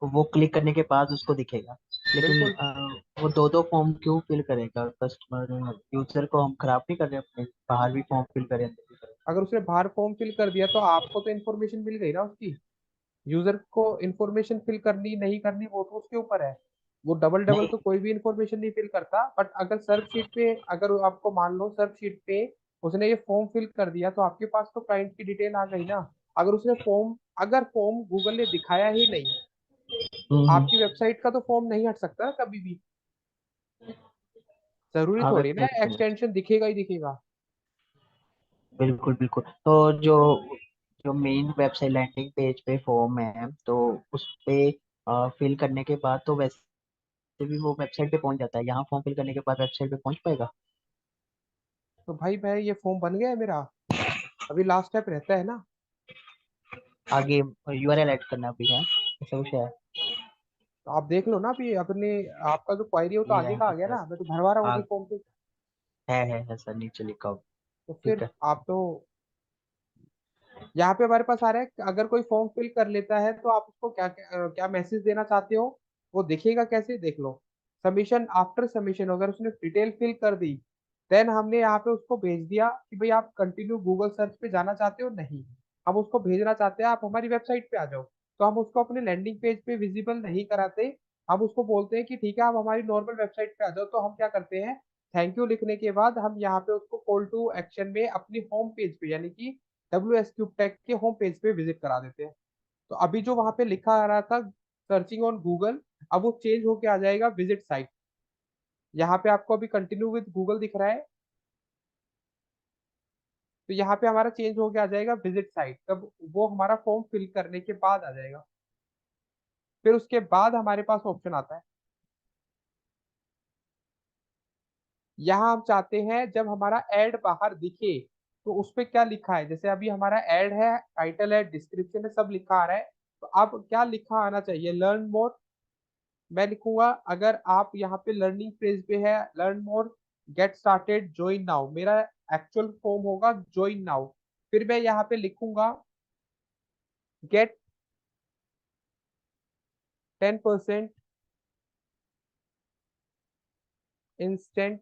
वो क्लिक करने के बाद उसको दिखेगा, लेकिन बिल्कुल। वो दो दो फॉर्म क्यों फिल करेगा? कस्टमर यूजर को हम खराब नहीं कर रहे अपने, बाहर भी फॉर्म फिल करें अंदर भी करें। अगर उसने बाहर फॉर्म फिल कर दिया तो आपको तो इन्फॉर्मेशन मिल गई ना उसकी। यूजर को इन्फॉर्मेशन फिल करनी नहीं करनी वो तो उसके ऊपर है। वो डबल डबल नहीं। तो कोई भी इन्फॉर्मेशन नहीं फिल करता, बट अगर सर्च शीट पे अगर आपको मान लो सर्च शीट पे उसने ये फॉर्म फिल कर दिया तो आपके पास तो क्लाइंट की डिटेल आ गई ना। अगर उसने फॉर्म अगर फॉर्म गूगल ने दिखाया ही नहीं, हम्म। आपकी वेबसाइट का तो फॉर्म नहीं हट सकता कभी भी। जरूरी हाँ थोड़ी ना वेबसाइट पे। एक्सटेंशन दिखेगा ही दिखेगा। बिल्कुल बिल्कुल। तो जो जो मेन वेबसाइट लैंडिंग पेज पे फॉर्म है तो उस पे फिल करने के बाद तो वैसे भी वो वेबसाइट पे पहुंच जाता है, यहाँ फॉर्म फिल करने के बाद वेबसाइट पे पहुंच पाएगा? तो भाई ये फॉर्म बन गया है मेरा, अभी लास्ट स्टेप रहता है ना। आगे यूआरएल ऐड करना भी है, ऐसा कुछ है? तो आप देख लो ना अभी अपने, आपका जो क्वायरी है वो तो ये आगे रहा का आ गया सर। ना, मैं तो भरवा रहा हूँ हाँ, अभी फॉर्म पे। है सर, नीचे लिखा हुआ। तो ठीक फिर है। आप तो यहाँ पे हमारे पास आ रहा है कि अगर कोई फॉर्म फिल कर लेता है तो आप उसको क्या क्या मैसेज देना चाहते हो, वो दिखेगा कैसे देख लो। सबमिशन आफ्टर सबमिशन, अगर उसने डिटेल फिल कर दी देन हमने यहाँ पे उसको भेज दिया कि भाई आप कंटिन्यू गूगल सर्च पे जाना चाहते हो, नहीं हम उसको भेजना चाहते हैं आप हमारी वेबसाइट पे आ जाओ। तो हम उसको अपने लैंडिंग पेज पे विजिबल नहीं कराते, हम उसको बोलते हैं कि ठीक है आप हमारी नॉर्मल वेबसाइट पे आ जाओ। तो हम क्या करते हैं, थैंक यू लिखने के बाद हम यहाँ पे उसको कॉल टू एक्शन में अपनी होम पेज पे यानी कि WS Cube के होम पेज पे विजिट करा देते हैं। तो अभी जो वहां पे लिखा आ रहा था सर्चिंग ऑन गूगल, अब वो चेंज होके आ जाएगा विजिट साइट। यहाँ पे आपको अभी कंटिन्यू विद गूगल दिख रहा है, तो यहाँ पे हमारा चेंज होके आ जाएगा विजिट साइट, तब वो हमारा फॉर्म फिल करने के बाद आ जाएगा। फिर उसके बाद हमारे पास ऑप्शन आता है, यहाँ हम चाहते हैं जब हमारा एड बाहर दिखे तो उस पे क्या लिखा है, जैसे अभी हमारा एड है, टाइटल है, डिस्क्रिप्शन है, सब लिखा आ रहा है। तो अब क्या लिखा आना चाहिए, लर्न मोर। मैं लिखूंगा, अगर आप यहाँ पे लर्निंग पेज पे है learn more get started join now, मेरा एक्चुअल फॉर्म होगा ज्वाइन नाउ। फिर मैं यहाँ पे लिखूंगा गेट 10% इंस्टेंट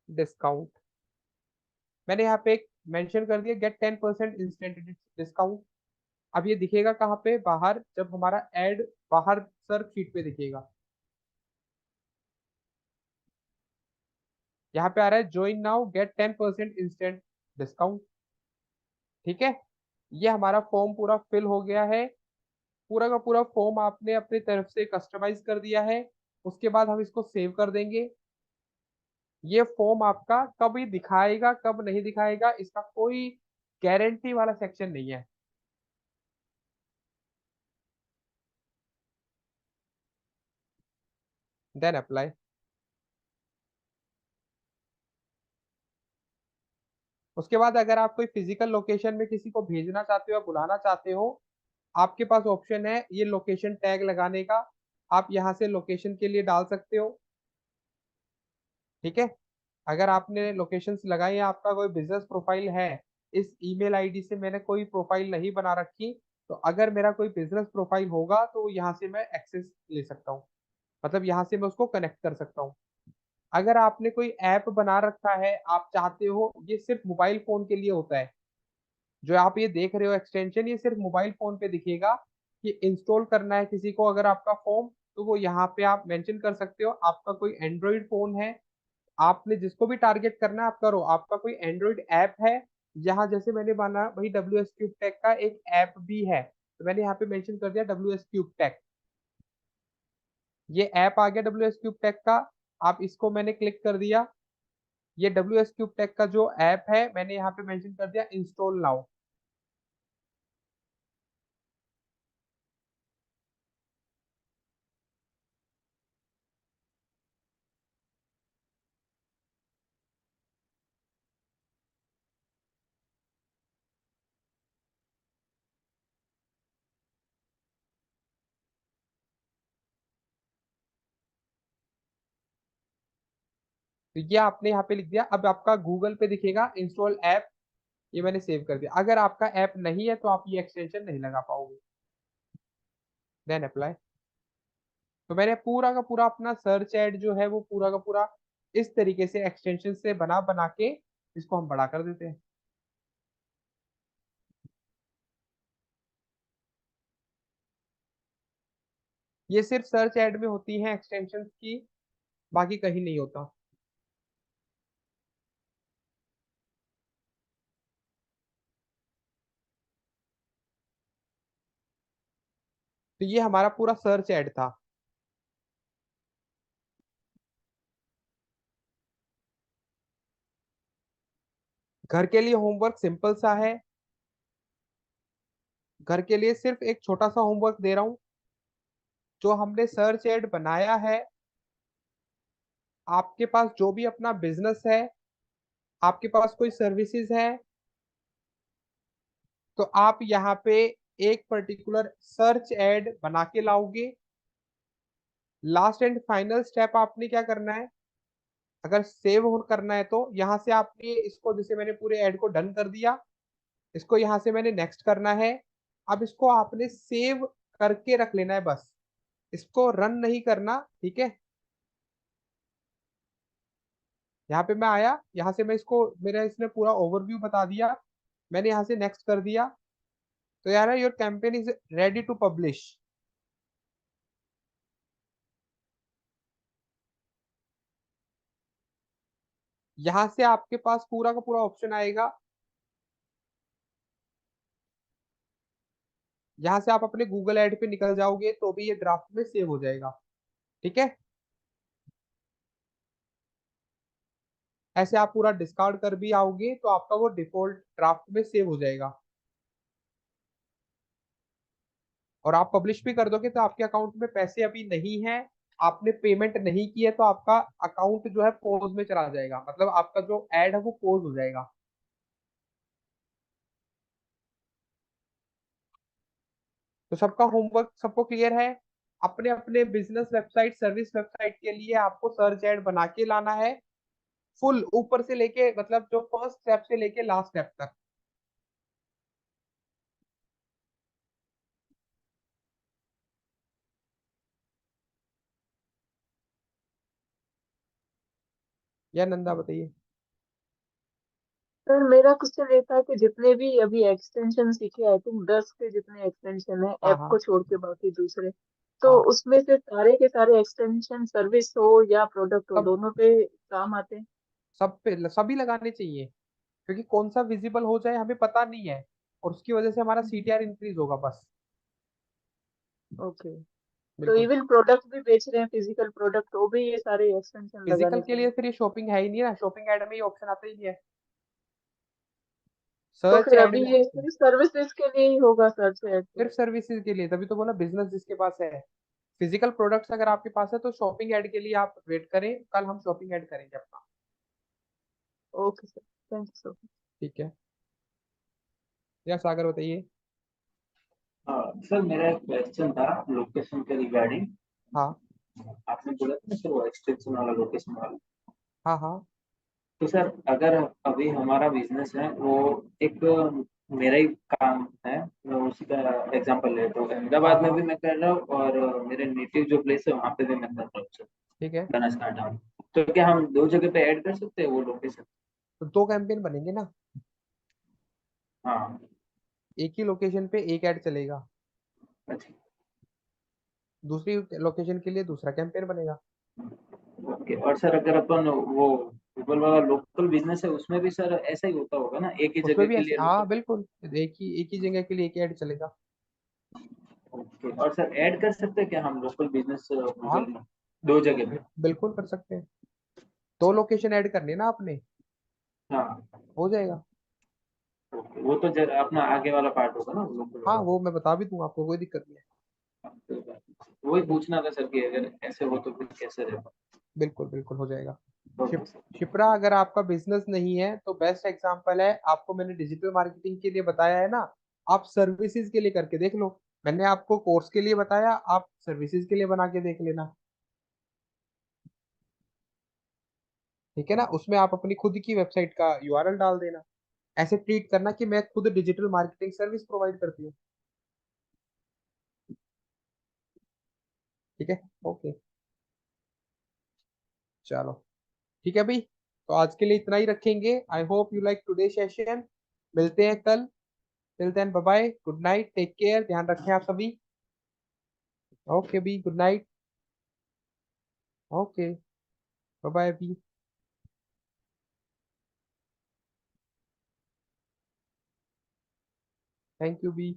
डिस्काउंट। मैंने यहाँ पे एक मेंशन कर दिया गेट 10% इंस्टेंट डिस्काउंट। अब ये दिखेगा कहाँ पे, बाहर, जब हमारा एड बाहर सर्च शीट पे दिखेगा। यहाँ पे आ रहा है join now get 10% instant discount. ठीक है, ये हमारा फॉर्म पूरा फिल हो गया है। पूरा का पूरा फॉर्म आपने अपनी तरफ से कस्टमाइज कर दिया है। उसके बाद हम इसको सेव कर देंगे। ये फॉर्म आपका कभी दिखाएगा कब नहीं दिखाएगा इसका कोई गारंटी वाला सेक्शन नहीं है। Then apply. उसके बाद अगर आप कोई फिजिकल लोकेशन में किसी को भेजना चाहते हो या बुलाना चाहते हो, आपके पास ऑप्शन है ये लोकेशन टैग लगाने का। आप यहाँ से लोकेशन के लिए डाल सकते हो। ठीक है, अगर आपने लोकेशंस लगाई है, आपका कोई बिजनेस प्रोफाइल है, इस ईमेल आईडी से मैंने कोई प्रोफाइल नहीं बना रखी, तो अगर मेरा कोई बिजनेस प्रोफाइल होगा तो यहाँ से मैं एक्सेस ले सकता हूँ, मतलब यहाँ से मैं उसको कनेक्ट कर सकता हूँ। अगर आपने कोई ऐप बना रखा है, आप चाहते हो, ये सिर्फ मोबाइल फोन के लिए होता है, जो आप ये देख रहे हो एक्सटेंशन, ये सिर्फ मोबाइल फोन पे दिखेगा कि इंस्टॉल करना है किसी को अगर आपका फॉर्म, तो वो यहाँ पे आप मेंशन कर सकते हो। आपका कोई एंड्रॉइड फोन है, आपने जिसको भी टारगेट करना है आप करो। आपका कोई एंड्रॉइड ऐप है, यहाँ जैसे मैंने माना भाई डब्ल्यू एस क्यूब टेक का एक ऐप भी है, तो मैंने यहाँ पे मेंशन कर दिया डब्ल्यू एस क्यूब टेक। ये ऐप आ गया डब्ल्यू एस क्यूब टेक का, आप इसको मैंने क्लिक कर दिया। ये डब्ल्यू एस क्यूब टेक का जो ऐप है मैंने यहाँ पे मेंशन कर दिया इंस्टॉल नाउ। तो ये आपने यहाँ पे लिख दिया, अब आपका गूगल पे दिखेगा इंस्टॉल ऐप, ये मैंने सेव कर दिया। अगर आपका ऐप नहीं है तो आप ये एक्सटेंशन नहीं लगा पाओगे। Then apply. तो मैंने पूरा का पूरा अपना सर्च एड जो है वो पूरा का पूरा इस तरीके से एक्सटेंशन से बना बना के इसको हम बड़ा कर देते हैं। ये सिर्फ सर्च एड में होती हैं एक्सटेंशंस की, बाकी कहीं नहीं होता। तो ये हमारा पूरा सर्च एड था। घर के लिए होमवर्क सिंपल सा है। घर के लिए सिर्फ एक छोटा सा होमवर्क दे रहा हूं। जो हमने सर्च एड बनाया है, आपके पास जो भी अपना बिजनेस है, आपके पास कोई सर्विसेज है, तो आप यहाँ पे एक पर्टिकुलर सर्च एड बना के लाओगे। लास्ट एंड फाइनल स्टेप आपने क्या करना है, अगर सेव हो करना है तो यहाँ से आपने इसको, जैसे मैंने पूरे ऐड को डन कर दिया, इसको यहाँ से मैंने नेक्स्ट करना है। अब इसको आपने सेव करके रख लेना है बस, इसको रन नहीं करना। ठीक है, यहाँ पे मैं आया, यहाँ से मैं इसको, मेरा इसने पूरा ओवरव्यू बता दिया, मैंने यहाँ से नेक्स्ट कर दिया। तो यार your campaign is ready to publish. यहाँ से आपके पास पूरा का पूरा ऑप्शन आएगा, यहाँ से आप अपने गूगल ऐड पे निकल जाओगे तो भी ये ड्राफ्ट में सेव हो जाएगा। ठीक है, ऐसे आप पूरा डिस्कार्ड कर भी आओगे तो आपका वो डिफॉल्ट ड्राफ्ट में सेव हो जाएगा। और आप पब्लिश भी कर दोगे तो आपके अकाउंट में पैसे अभी नहीं है, आपने पेमेंट नहीं की है, तो आपका अकाउंट जो है पोज में चला जाएगा, मतलब आपका जो ऐड है वो पोज हो जाएगा। तो सबका होमवर्क सबको क्लियर है। अपने अपने बिजनेस वेबसाइट, सर्विस वेबसाइट के लिए आपको सर्च एड बना के लाना है, फुल ऊपर से लेके, मतलब जो फर्स्ट स्टेप से लेके लास्ट स्टेप तक। या नंदा बताइए। सर मेरा क्वेश्चन ये था कि जितने भी अभी एक्सटेंशन सीखे, आई थिंक 10 के जितने एक्सटेंशन है हाँ ऐप हाँ को छोड़ के बाकी दूसरे, तो हाँ, उसमें से सारे के सारे एक्सटेंशन सर्विस हो या प्रोडक्ट हो, सब दोनों पे काम आते हैं? सब पे सभी लगाने चाहिए, क्योंकि कौन सा विजिबल हो जाए हमें पता नहीं है, और उसकी वजह से हमारा सीटीआर इंक्रीज होगा बस। ओके। तो बिल्कुल। इवन प्रोडक्ट भी बेच रहे हैं, फिजिकल प्रोडक्ट, वो भी ये सारे एक्सटेंशन फिजिकल लगाने के लिए चाहिए? फिर ये शॉपिंग है ही नहीं ना, शॉपिंग ऐड में ये ऑप्शन आता ही नहीं है, तो सर्च फिर ऐड अभी में ये option है। सिर्फ सर्विसेज के लिए ही होगा सर्च एड तो? सिर्फ सर्विसेज के लिए, तभी तो बोला बिजनेस जिसके पास है, फिजिकल प्रोडक्ट्स अगर आपके पास है तो शॉपिंग ऐड के लिए आप वेट करें, कल हम शॉपिंग ऐड करेंगे अपना। Okay sir, thank you so much. ठीक है, या सागर बताइए। हाँ सर, मेरा एक क्वेश्चन था लोकेशन के रिगार्डिंग। हाँ आपने बोला था ना सर वो एक्सटेंशन वाला, लोकेशन वाला। हाँ हाँ तो सर अगर अभी हमारा बिजनेस है वो एक मेरा ही काम है, मैं उसी का एग्जांपल ले तो हाँ अहमदाबाद में हाँ भी मैं कर रहा हूँ और मेरे नेटिव जो प्लेस है वहाँ पे भी मैं कर रहा हूँ सर, ठीक है, बनासकांठा में। तो क्या हम दो जगह पे ऐड कर सकते हैं वो लोकेशन? तो दो कैंपेन बनेंगे ना, हाँ। एक ही लोकेशन पे एक ऐड चलेगा, अच्छा। दूसरी लोकेशन के लिए दूसरा कैंपेन बनेगा। ओके। और सर अगर अपन वो गूगल वाला लोकल बिजनेस है उसमें भी सर ऐसा ही होता होगा ना, एक ही उसमें जगह भी के ऐसे, लिए हाँ लोकल? बिल्कुल, एक ही जगह के लिए एक ऐड चलेगा। ओके। और सर ऐड कर सकते हैं क्या हम लोकल बिजनेस हाँ गूगल में दो जगह पे? बिल्कुल कर सकते हैं, दो लोकेशन ऐड करनी है ना आपने, हाँ। हो जाएगा। ओके, वो तो जरा अपना आगे वाला पार्ट होगा ना लोकल हाँ वाला। वो मैं बता भी दूंगा आपको, कोई दिक्कत नहीं है। कोई बात नहीं। वही ठीक है, पूछना था सर कि अगर ऐसे हो तो फिर कैसे रहेगा। बिल्कुल बिल्कुल हो जाएगा। Okay sir. शिप्रा, अगर आपका बिजनेस नहीं है तो बेस्ट एग्जांपल है, आपको मैंने डिजिटल मार्केटिंग के लिए बताया है ना, आप सर्विसेज के लिए करके देख लो। मैंने आपको कोर्स के लिए बताया, आप सर्विसेज के लिए बना के देख लेना। ठीक है ना, उसमें आप अपनी खुद की वेबसाइट का यूआरएल डाल देना, ऐसे ट्रीट करना कि मैं खुद डिजिटल मार्केटिंग सर्विस प्रोवाइड करती हूँ। ठीक है, ओके, चलो ठीक है भाई, तो आज के लिए इतना ही रखेंगे। I hope you like today session. मिलते हैं कल, till then bye bye, good night, take care, ध्यान रखें आप सभी। ओके भी, good night, okay, bye bye भी। थैंक यू भी।